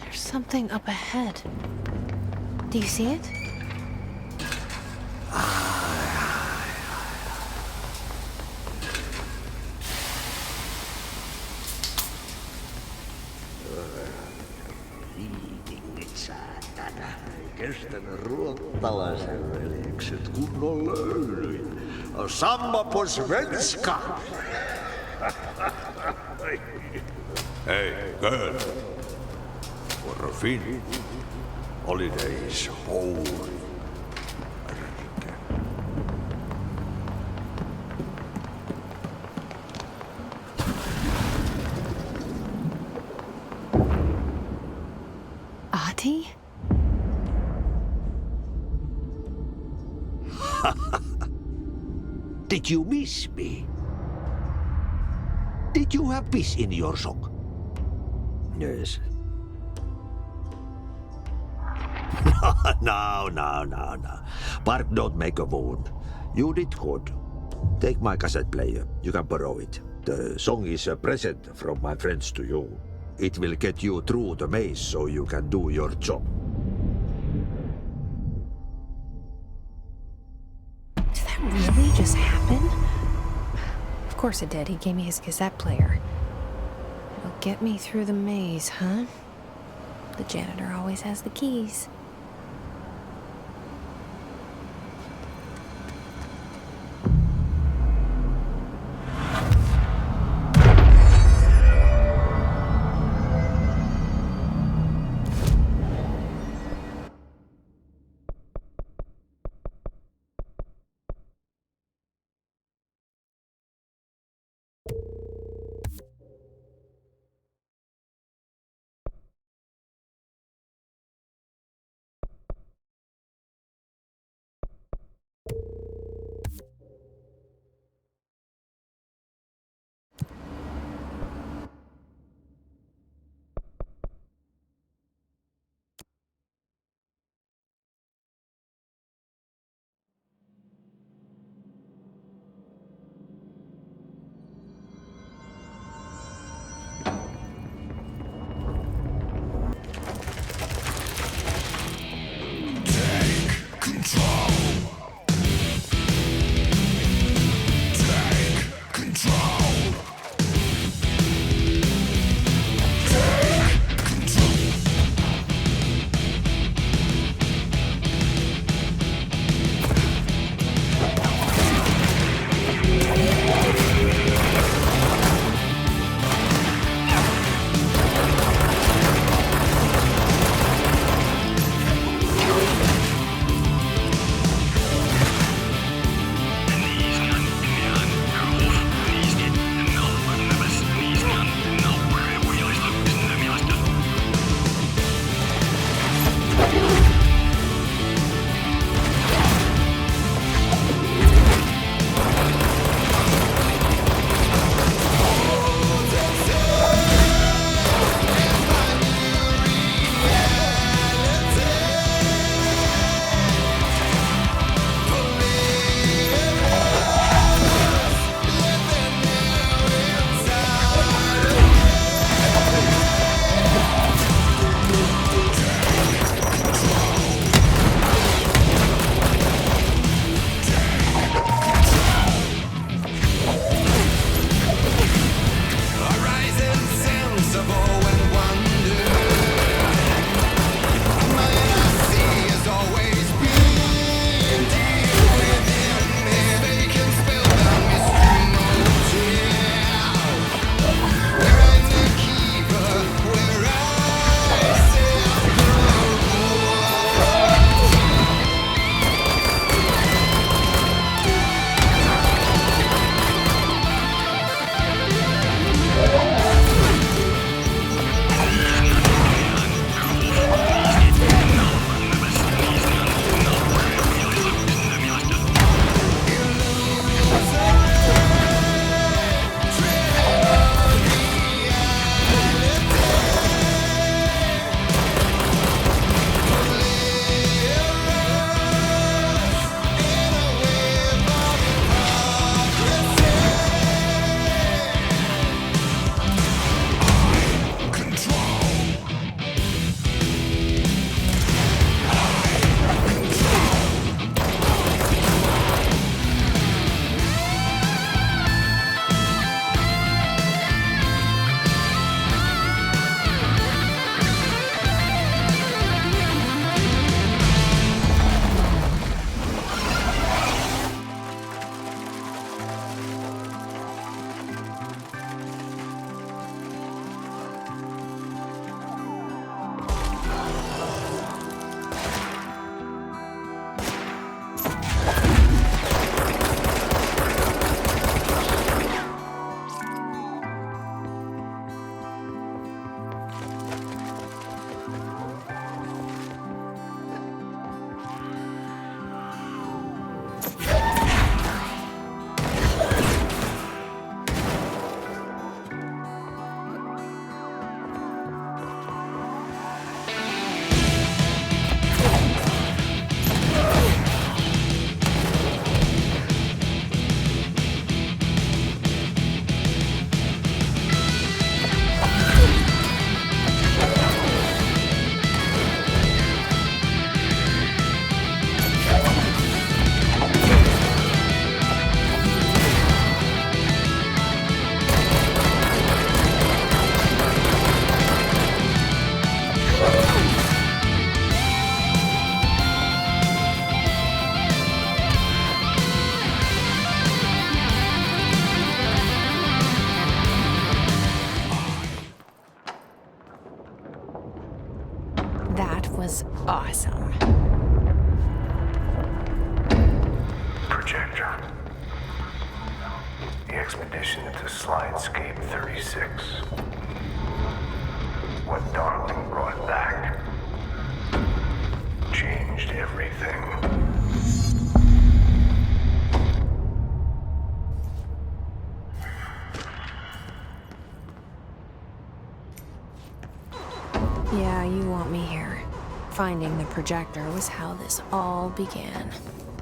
There's something up ahead. Do you see it? Riitingit saatana. Kestänyt ruottalaisen veljekset kunnon löylyin. Samma på svenska! Hey, girl. For a fin. Holidays home. Ati? Did you miss me? Did you have piss in your sock? Yes. No. Bark don't make a wound. You did good. Take my cassette player. You can borrow it. The song is a present from my friends to you. It will get you through the maze so you can do your job. Did that really just happen? Of course it did. He gave me his cassette player. It'll get me through the maze, huh? The janitor always has the keys. was awesome. Projector. The expedition into Slidescape 36. What Darling brought back changed everything. Yeah, you want me here. Finding the projector was how this all began.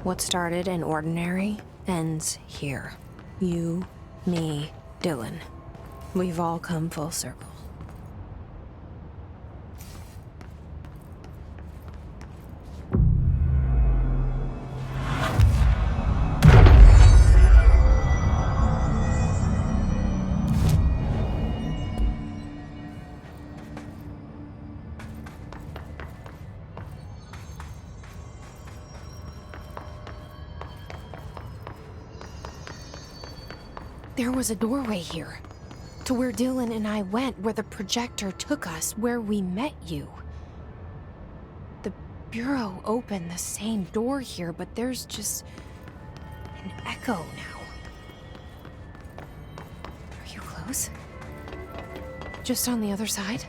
What started in ordinary ends here. You, me, Dylan. We've all come full circle. There was a doorway here, to where Dylan and I went, where the projector took us, where we met you. The Bureau opened the same door here, but there's just an echo now. Are you close? Just on the other side?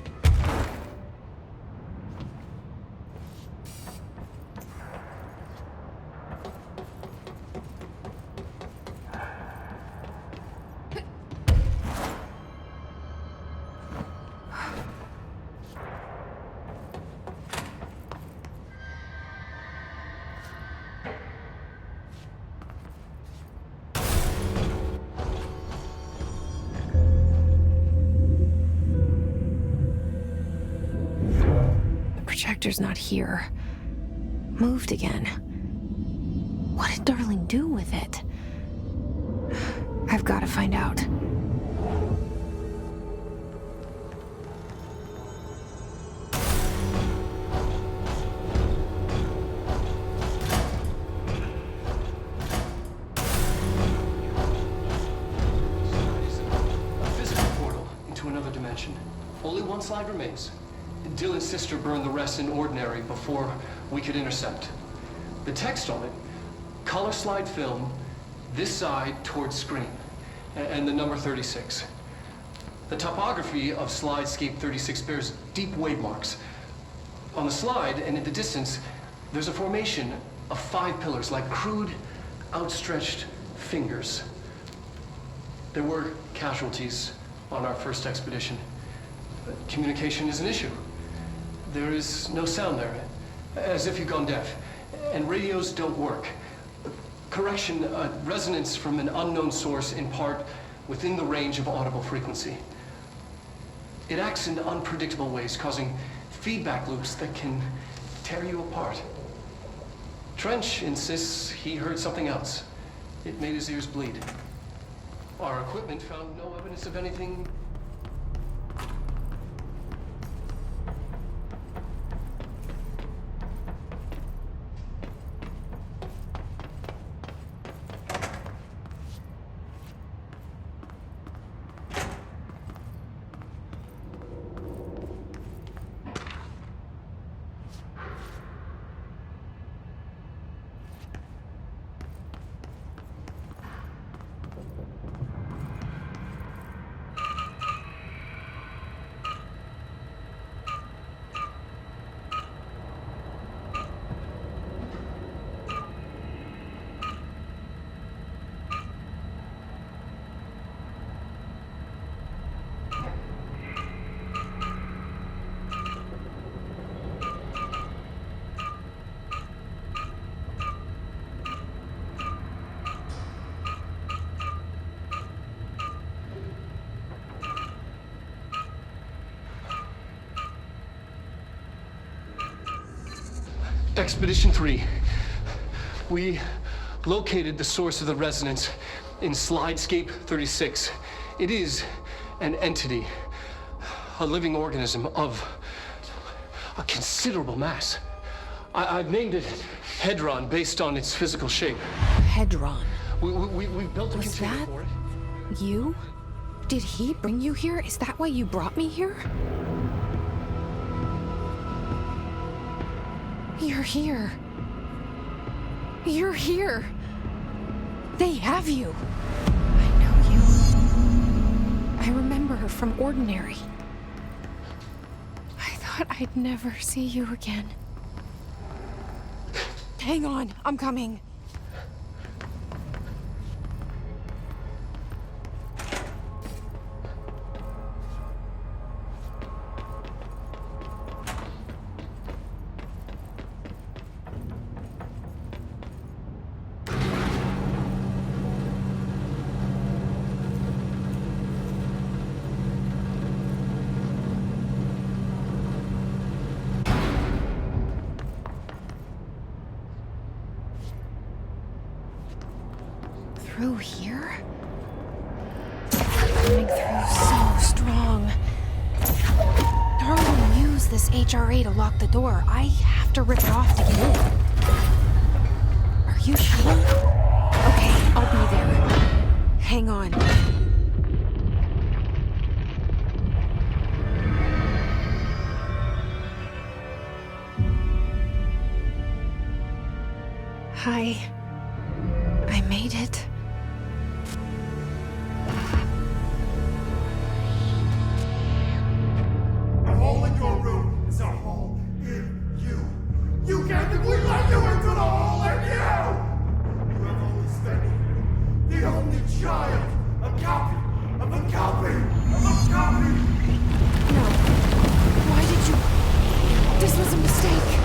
Projector's not here. Moved again. What did Darling do with it? I've got to find out. A physical portal into another dimension. Only one slide remains. Dylan's sister burned the rest in ordinary before we could intercept. The text on it, color slide film, this side towards screen, and the number 36. The topography of Slidescape 36 bears deep wave marks. On the slide and in the distance, there's a formation of 5 pillars like crude, outstretched fingers. There were casualties on our first expedition. Communication is an issue. There is no sound there, as if you've gone deaf. And radios don't work. Correction, resonance from an unknown source in part within the range of audible frequency. It acts in unpredictable ways, causing feedback loops that can tear you apart. Trench insists he heard something else. It made his ears bleed. Our equipment found no evidence of anything. Expedition 3. We located the source of the resonance in Slidescape 36. It is an entity, a living organism of a considerable mass. I've named it Hedron based on its physical shape. Hedron? We built a Was container that for it. you? Did he bring you here? Is that why you brought me here? You're here. You're here. They have you. I know you. I remember her from Ordinary. I thought I'd never see you again. Hang on, I'm coming. Through here? Coming through so strong. Darling used this HRA to lock the door. I have to rip it off to get in. Are you sure? Okay, I'll be there. Hang on. Hi. I made it. A hole in your room is a hole in you. You can't think we let you into the hole in you! You have always been the only child. A copy of a copy of a copy! No. Why did you... This was a mistake.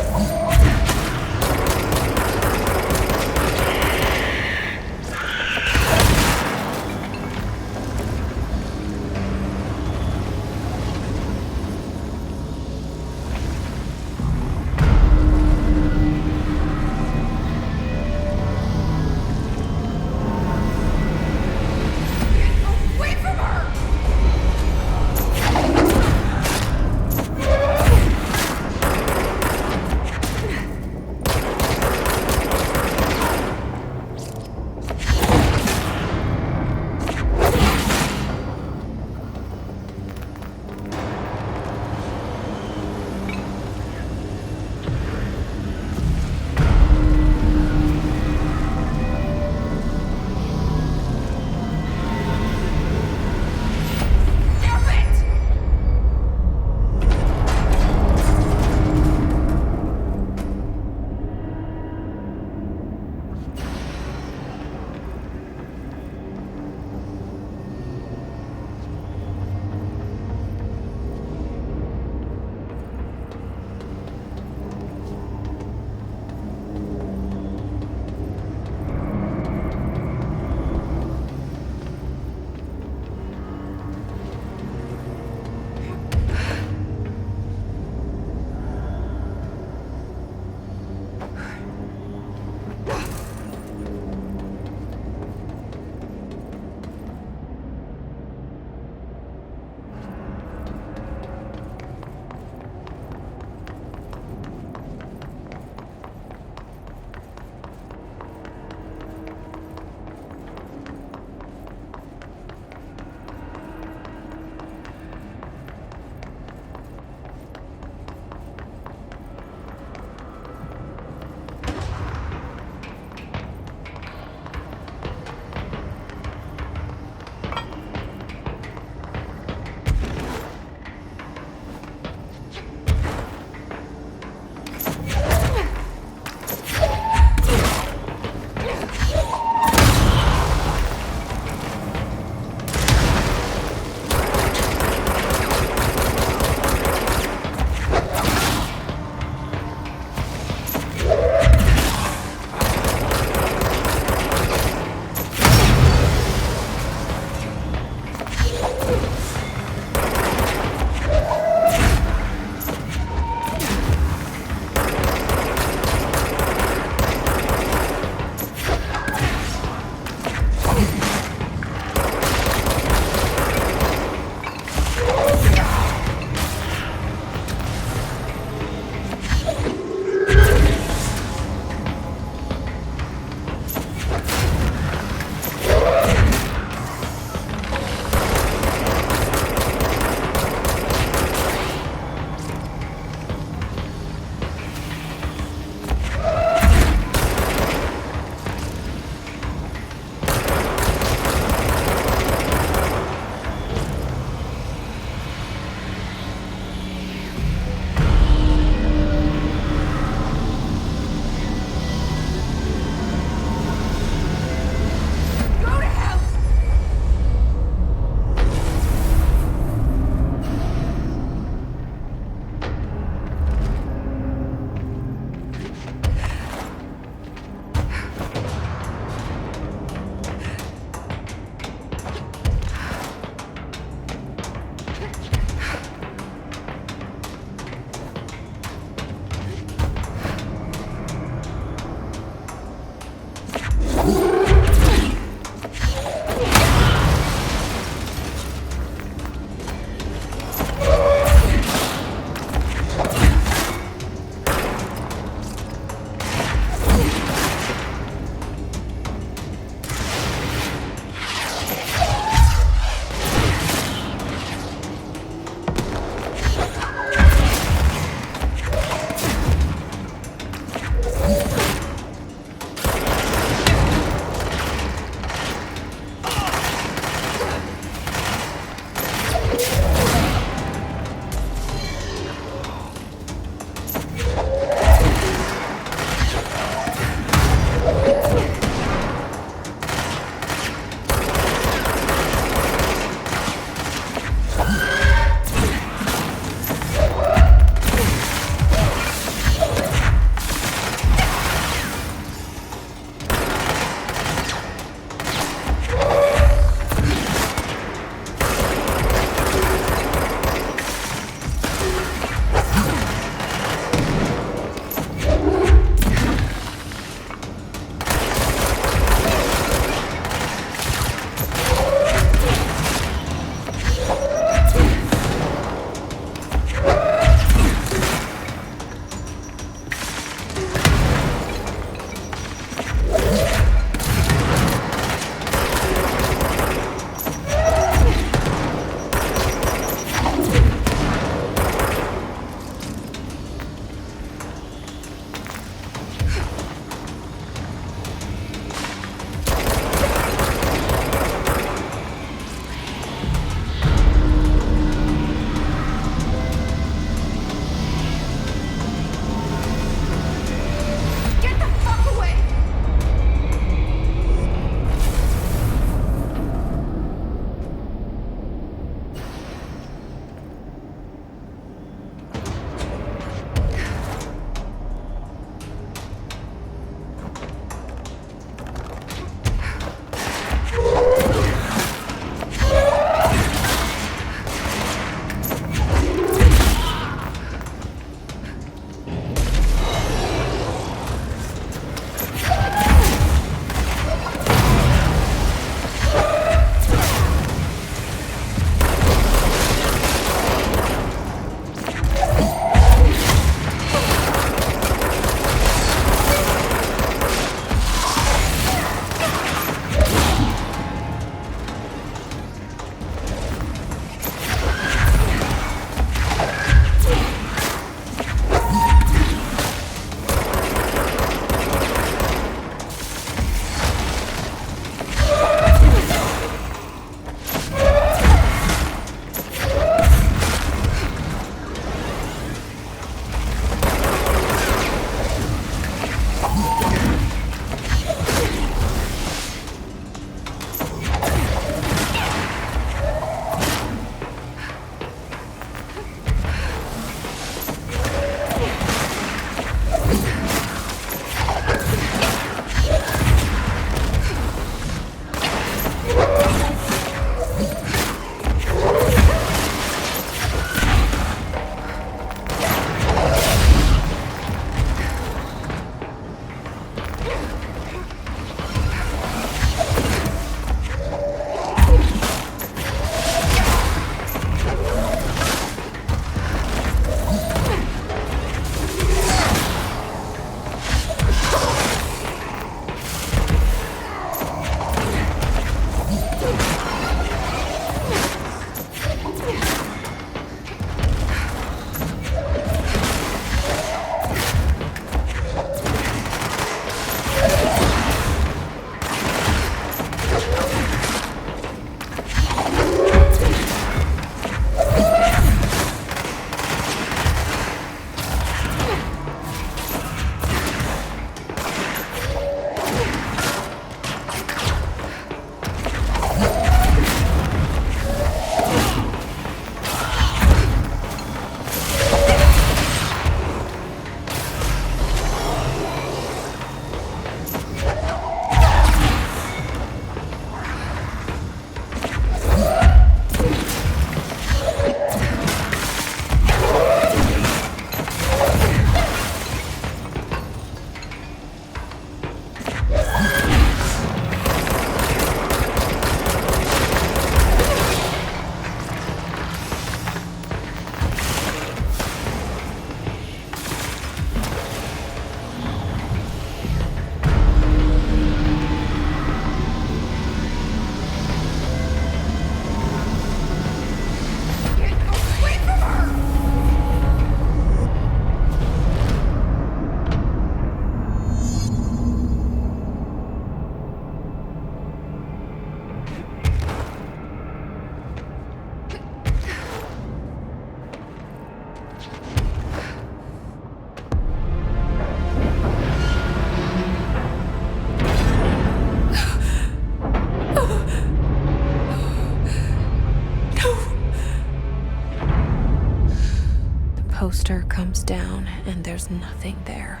poster comes down and there's nothing there.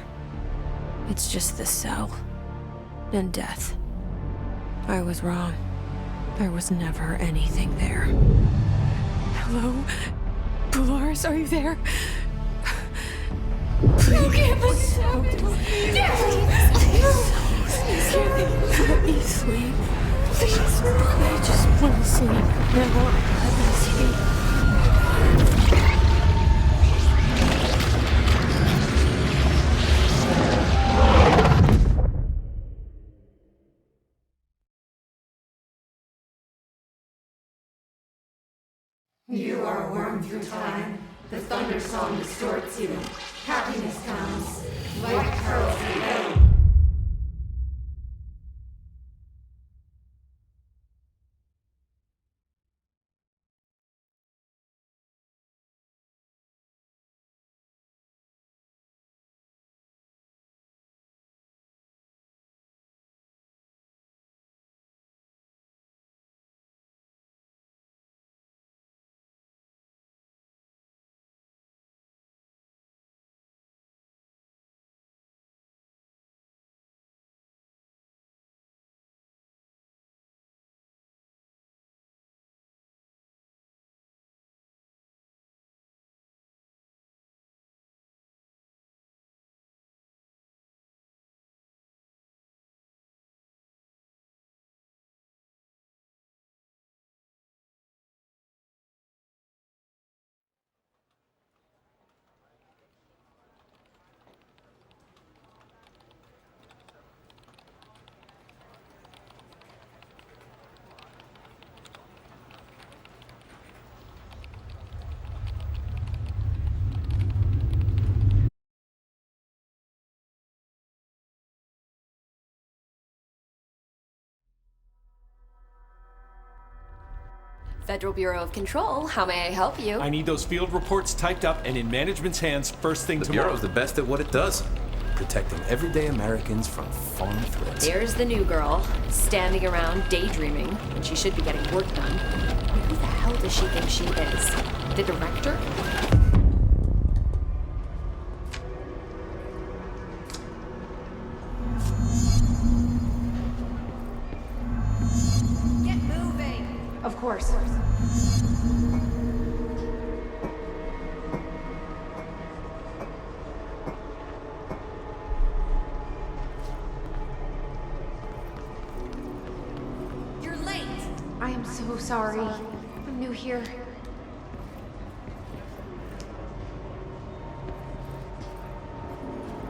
It's just the cell. And death. I was wrong. There was never anything there. Hello? Polaris, are you there? Please. Please. Let me sleep. Please. I just want to sleep. Now, let me sleep. You are a worm through time. The thunder song distorts you. Happiness comes. White pearls reveal. Federal Bureau of Control, how may I help you? I need those field reports typed up and in management's hands first thing tomorrow. The Bureau's the best at what it does. Protecting everyday Americans from foreign threats. There's the new girl, standing around daydreaming when she should be getting work done. Who the hell does she think she is? The director? Get moving! Of course. You're late! I am so sorry. I'm new here.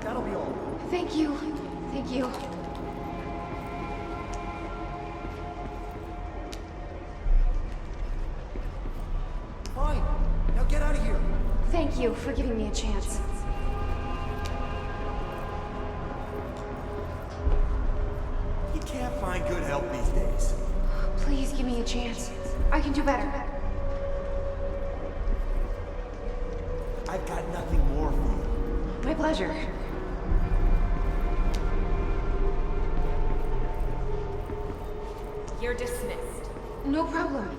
That'll be all. Thank you. Thank you. Fine. Now get out of here. Thank you for giving me a chance. You can't find good help these days. Please give me a chance. I can do better. I've got nothing more for you. My pleasure. You're dismissed. No problem.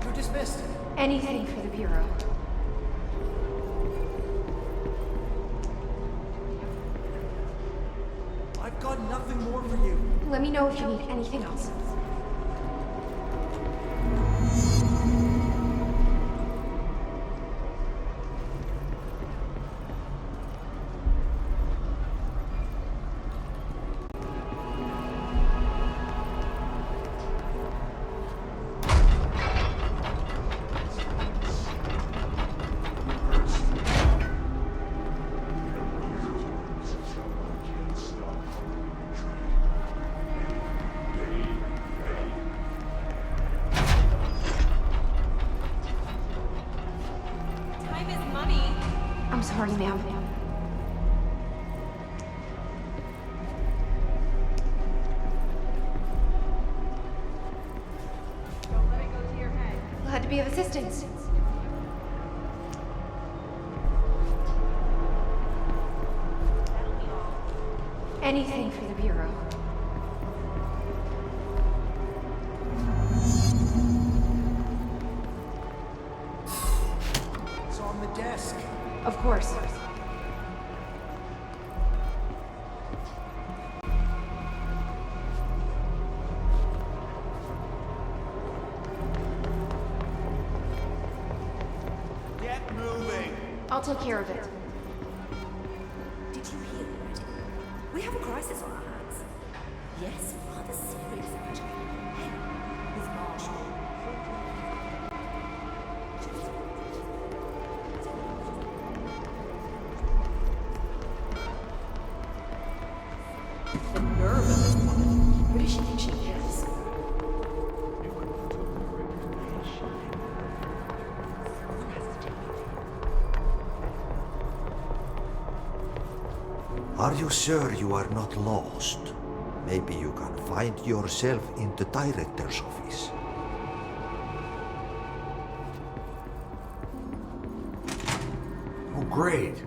You're dismissed. Anything for the Bureau. I've got nothing more for you. Let me know if you need anything else. Time is money. I'm sorry, ma'am. Don't let it go to your head. Glad to be of assistance. Anything for the Bureau. I'll take care of it. Did you hear already? We have a crisis on our hands. Yes, rather serious actually. Hey, with Marshall. The nerve of this woman. Who does she think she is? Are you sure you are not lost? Maybe you can find yourself in the director's office. Oh, great.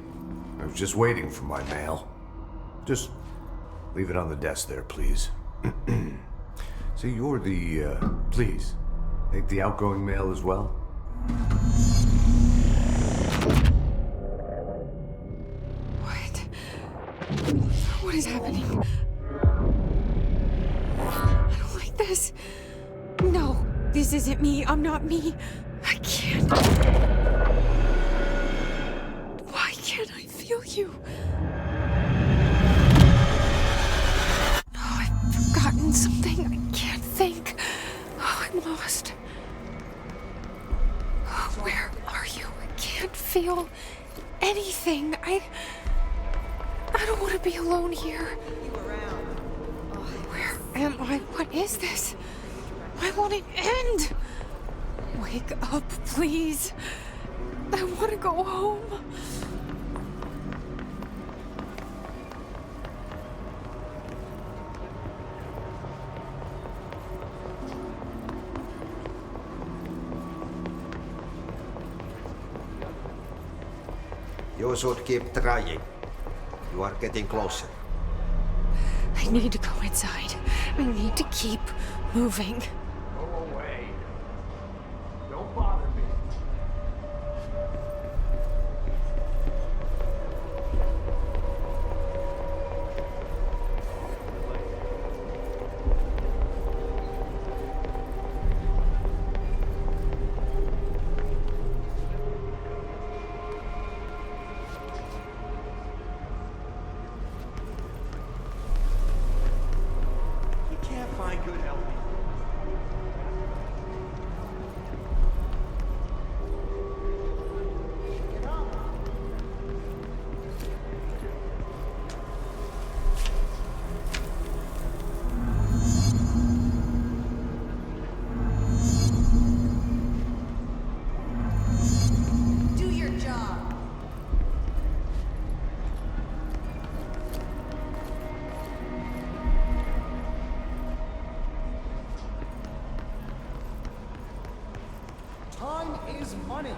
I was just waiting for my mail. Just leave it on the desk there, please. See, you're the, please, take the outgoing mail as well. What is happening? I don't like this. No, this isn't me. I'm not me. I can't. Why can't I feel you? Oh, I've forgotten something. I can't think. Oh, I'm lost. Oh, where are you? I can't feel anything. I don't want to be alone here. Oh, where am I? What is this? Why won't it end? Wake up, please. I want to go home. You should keep trying. You are getting closer. I need to go inside. I need to keep moving. Go away. Don't bother me. Find good help. Do your job. Time is money.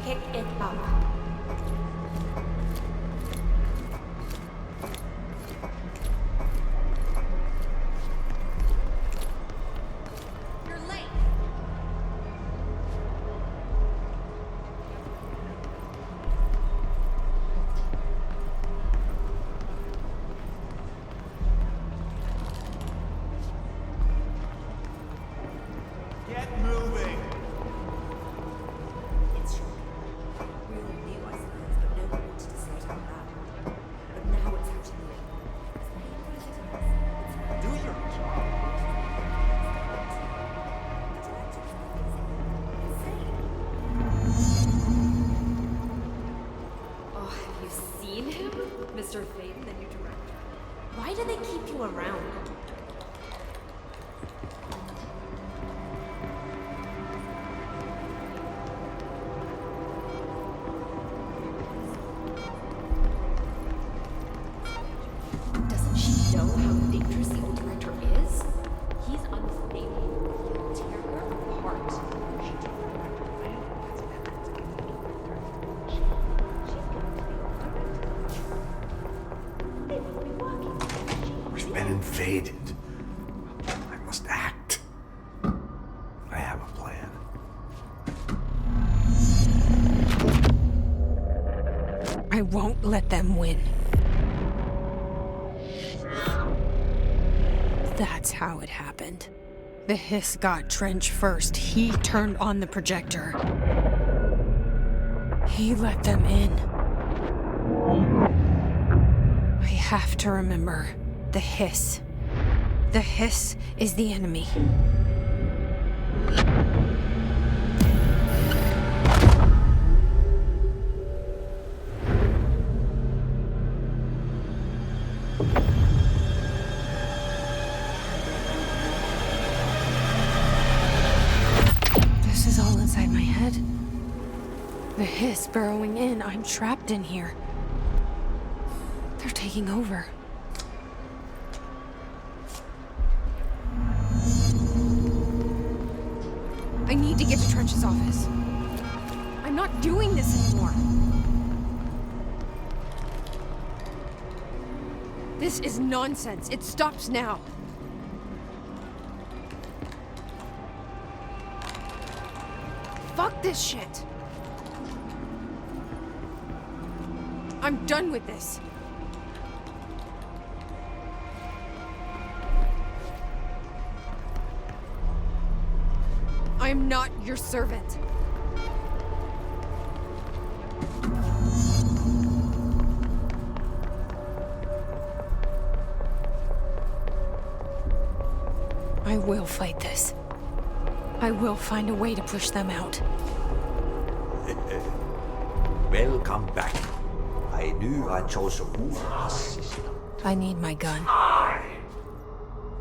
Pick it up. You're late. Get moving. It's true. We all knew, I suppose, but no one wanted to say it out loud. But now it's happening. Do your job. Oh, have you seen him? Mr. Fate, the new director. Why do they keep you around? Doesn't she know how dangerous the old director is? He's unstable. He'll tear her apart. She took the director away. That's evidence against the old director. She's going to the old director. They will be working. We've been invaded. I must act. I have a plan. I let them win. That's how it happened. The hiss got Trench first. He turned on the projector. He let them in. I have to remember the hiss. The hiss is the enemy. This is all inside my head. The hiss burrowing in. I'm trapped in here. They're taking over. I need to get to Trench's office. I'm not doing this anymore. This is nonsense. It stops now. Fuck this shit. I'm done with this. I am not your servant. I will fight this. I will find a way to push them out. Welcome back. I knew I chose a good assistant. I need my gun.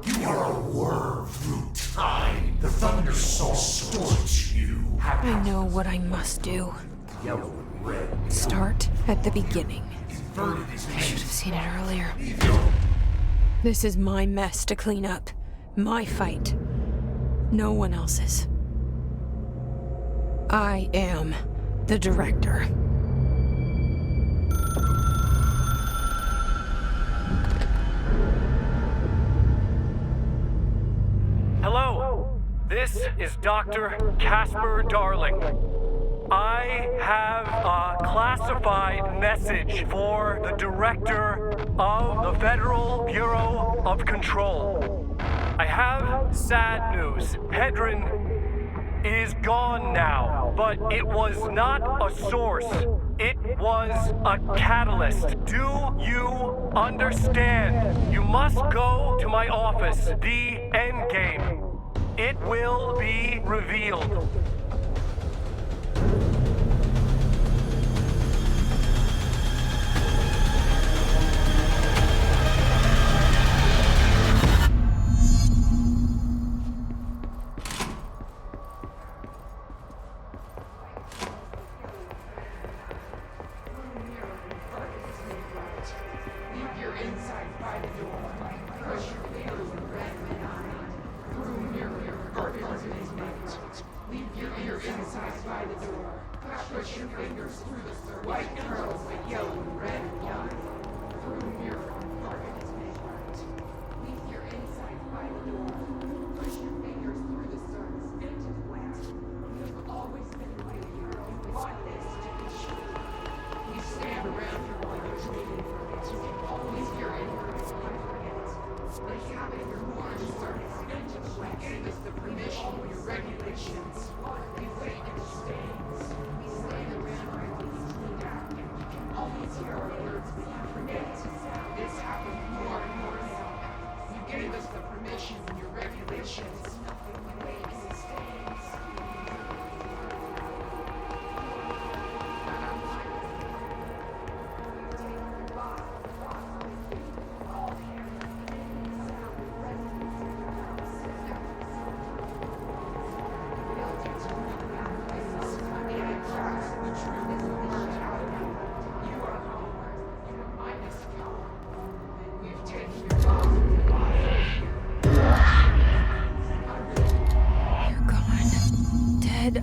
You are a worm through time. The Thunder Soul distorts you. I know what I must do. Yellow and red. Start at the beginning. I should have seen it earlier. This is my mess to clean up. My fight. No one else's. I am the director. Hello, this is Dr. Casper Darling. I have a classified message for the director of the Federal Bureau of Control. I have sad news. Hedron is gone now, but it was not a source. It was a catalyst. Do you understand? You must go to my office, the Endgame. It will be revealed.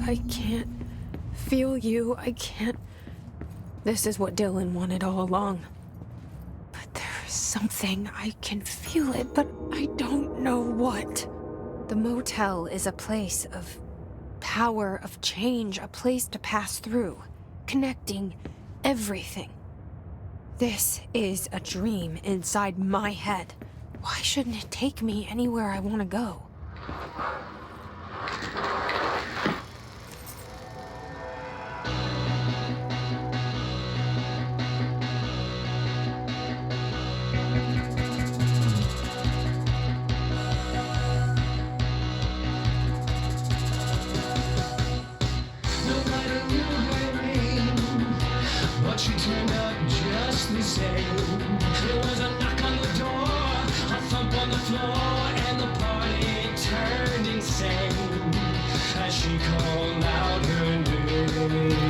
I can't feel you. I can't. This is what Dylan wanted all along. But there is something. I can feel it, but I don't know what. The motel is a place of power, of change, a place to pass through, connecting everything. This is a dream inside my head. Why shouldn't it take me anywhere I want to go? But she turned up just the same. There was a knock on the door, a thump on the floor, and the party turned insane as she called out her name.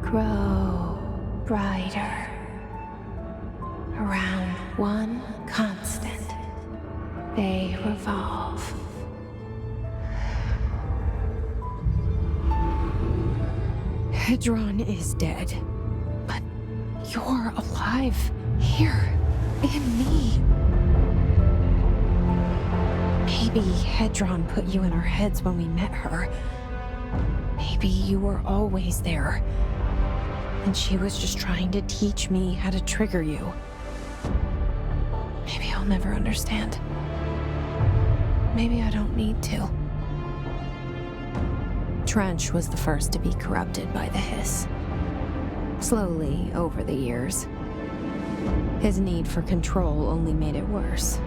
Grow brighter around one constant. They revolve. Hedron is dead, but you're alive here in me. Maybe Hedron put you in our heads when we met her. Maybe you were always there, and she was just trying to teach me how to trigger you. Maybe I'll never understand. Maybe I don't need to. Trench was the first to be corrupted by the hiss. Slowly, over the years. His need for control only made it worse.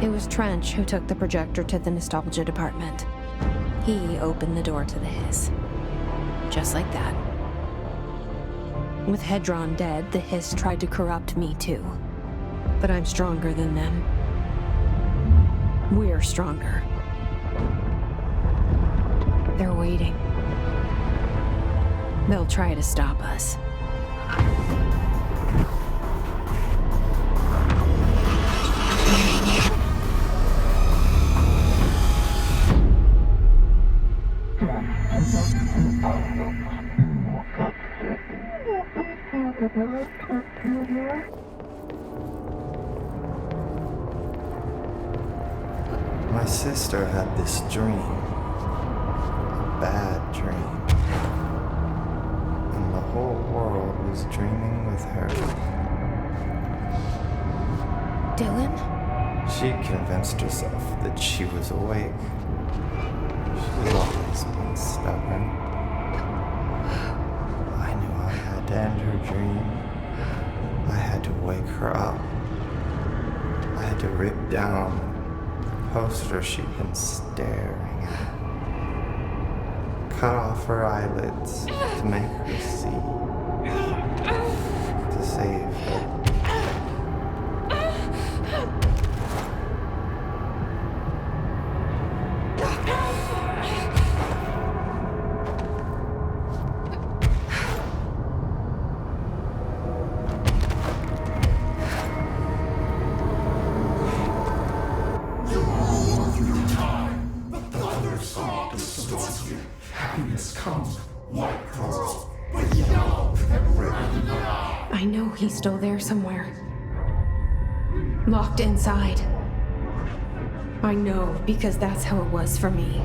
It was Trench who took the projector to the nostalgia department. He opened the door to the hiss. Just like that. With Hedron dead, the hiss tried to corrupt me too. But I'm stronger than them. We're stronger. They're waiting. They'll try to stop us. My sister had this dream. A bad dream. And the whole world was dreaming with her. Dylan? She convinced herself that she was awake. She's always been stubborn. I knew I had to end her dream. I had to wake her up. I had to rip down the poster she'd been staring at. Cut off her eyelids to make her see. To save her. I know he's still there somewhere. Locked inside. I know, because that's how it was for me.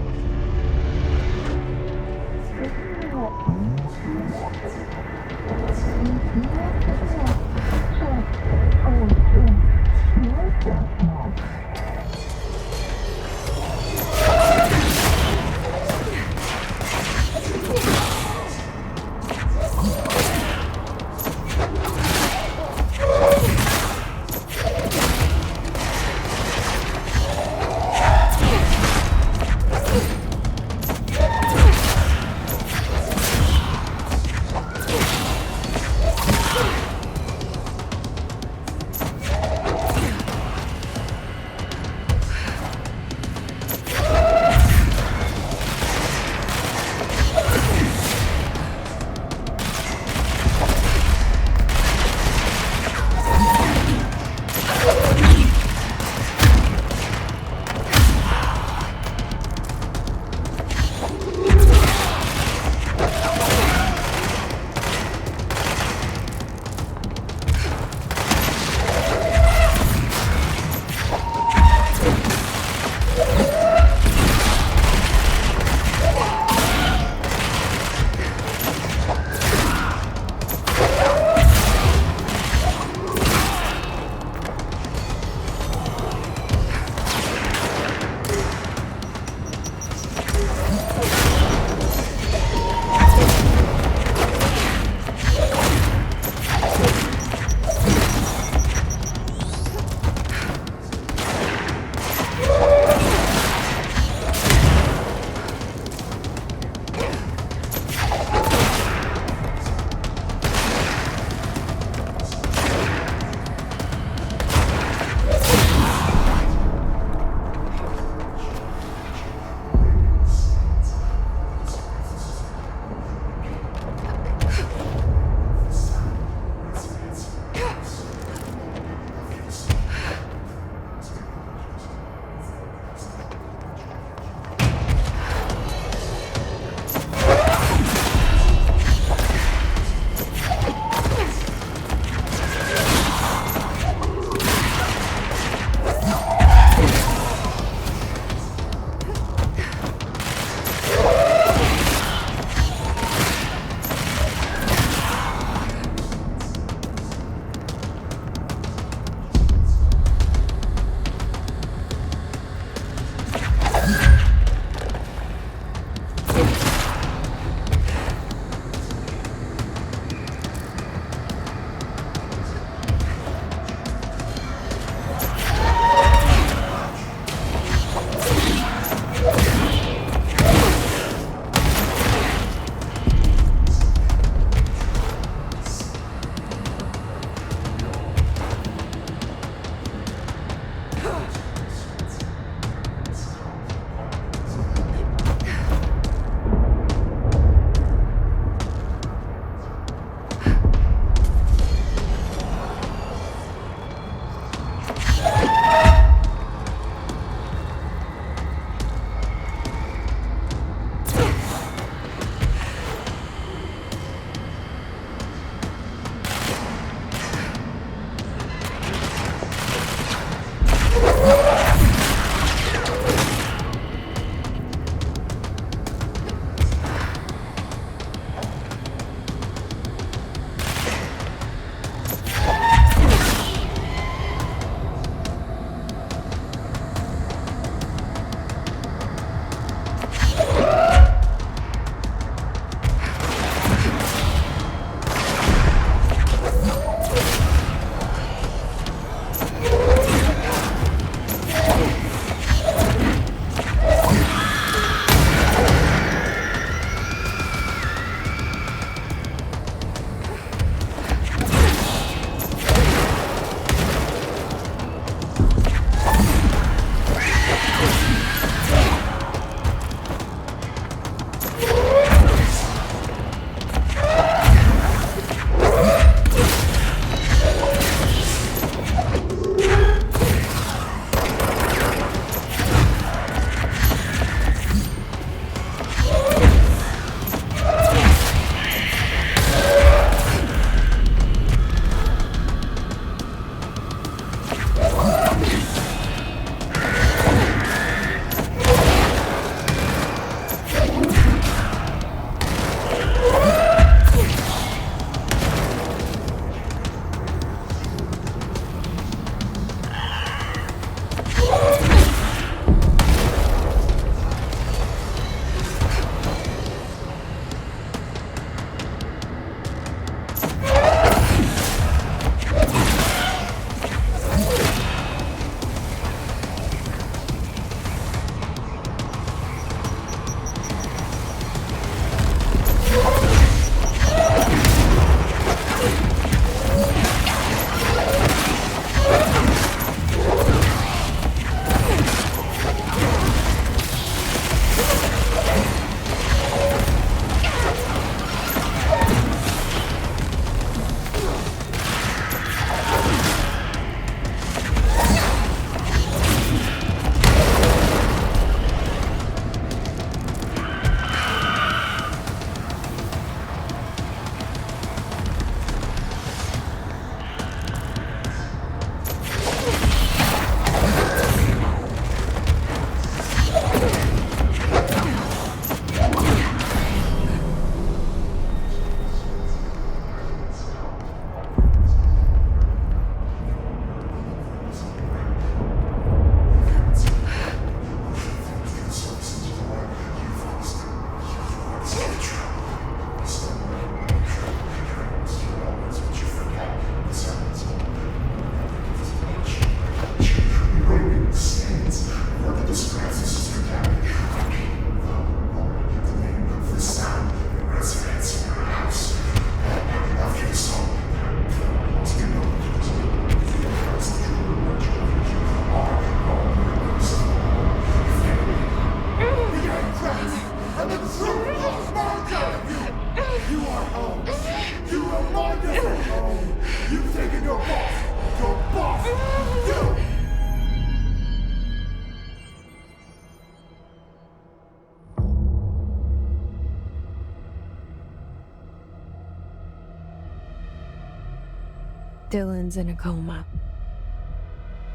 Dylan's in a coma.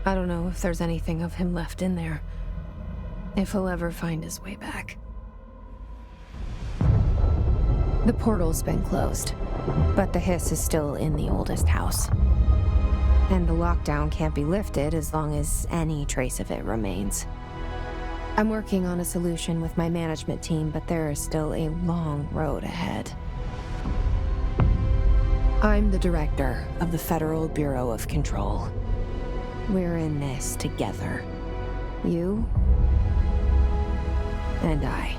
I don't know if there's anything of him left in there. If he'll ever find his way back. The portal's been closed, but the hiss is still in the oldest house. And the lockdown can't be lifted as long as any trace of it remains. I'm working on a solution with my management team, but there is still a long road ahead. I'm the director of the Federal Bureau of Control. We're in this together. You and I.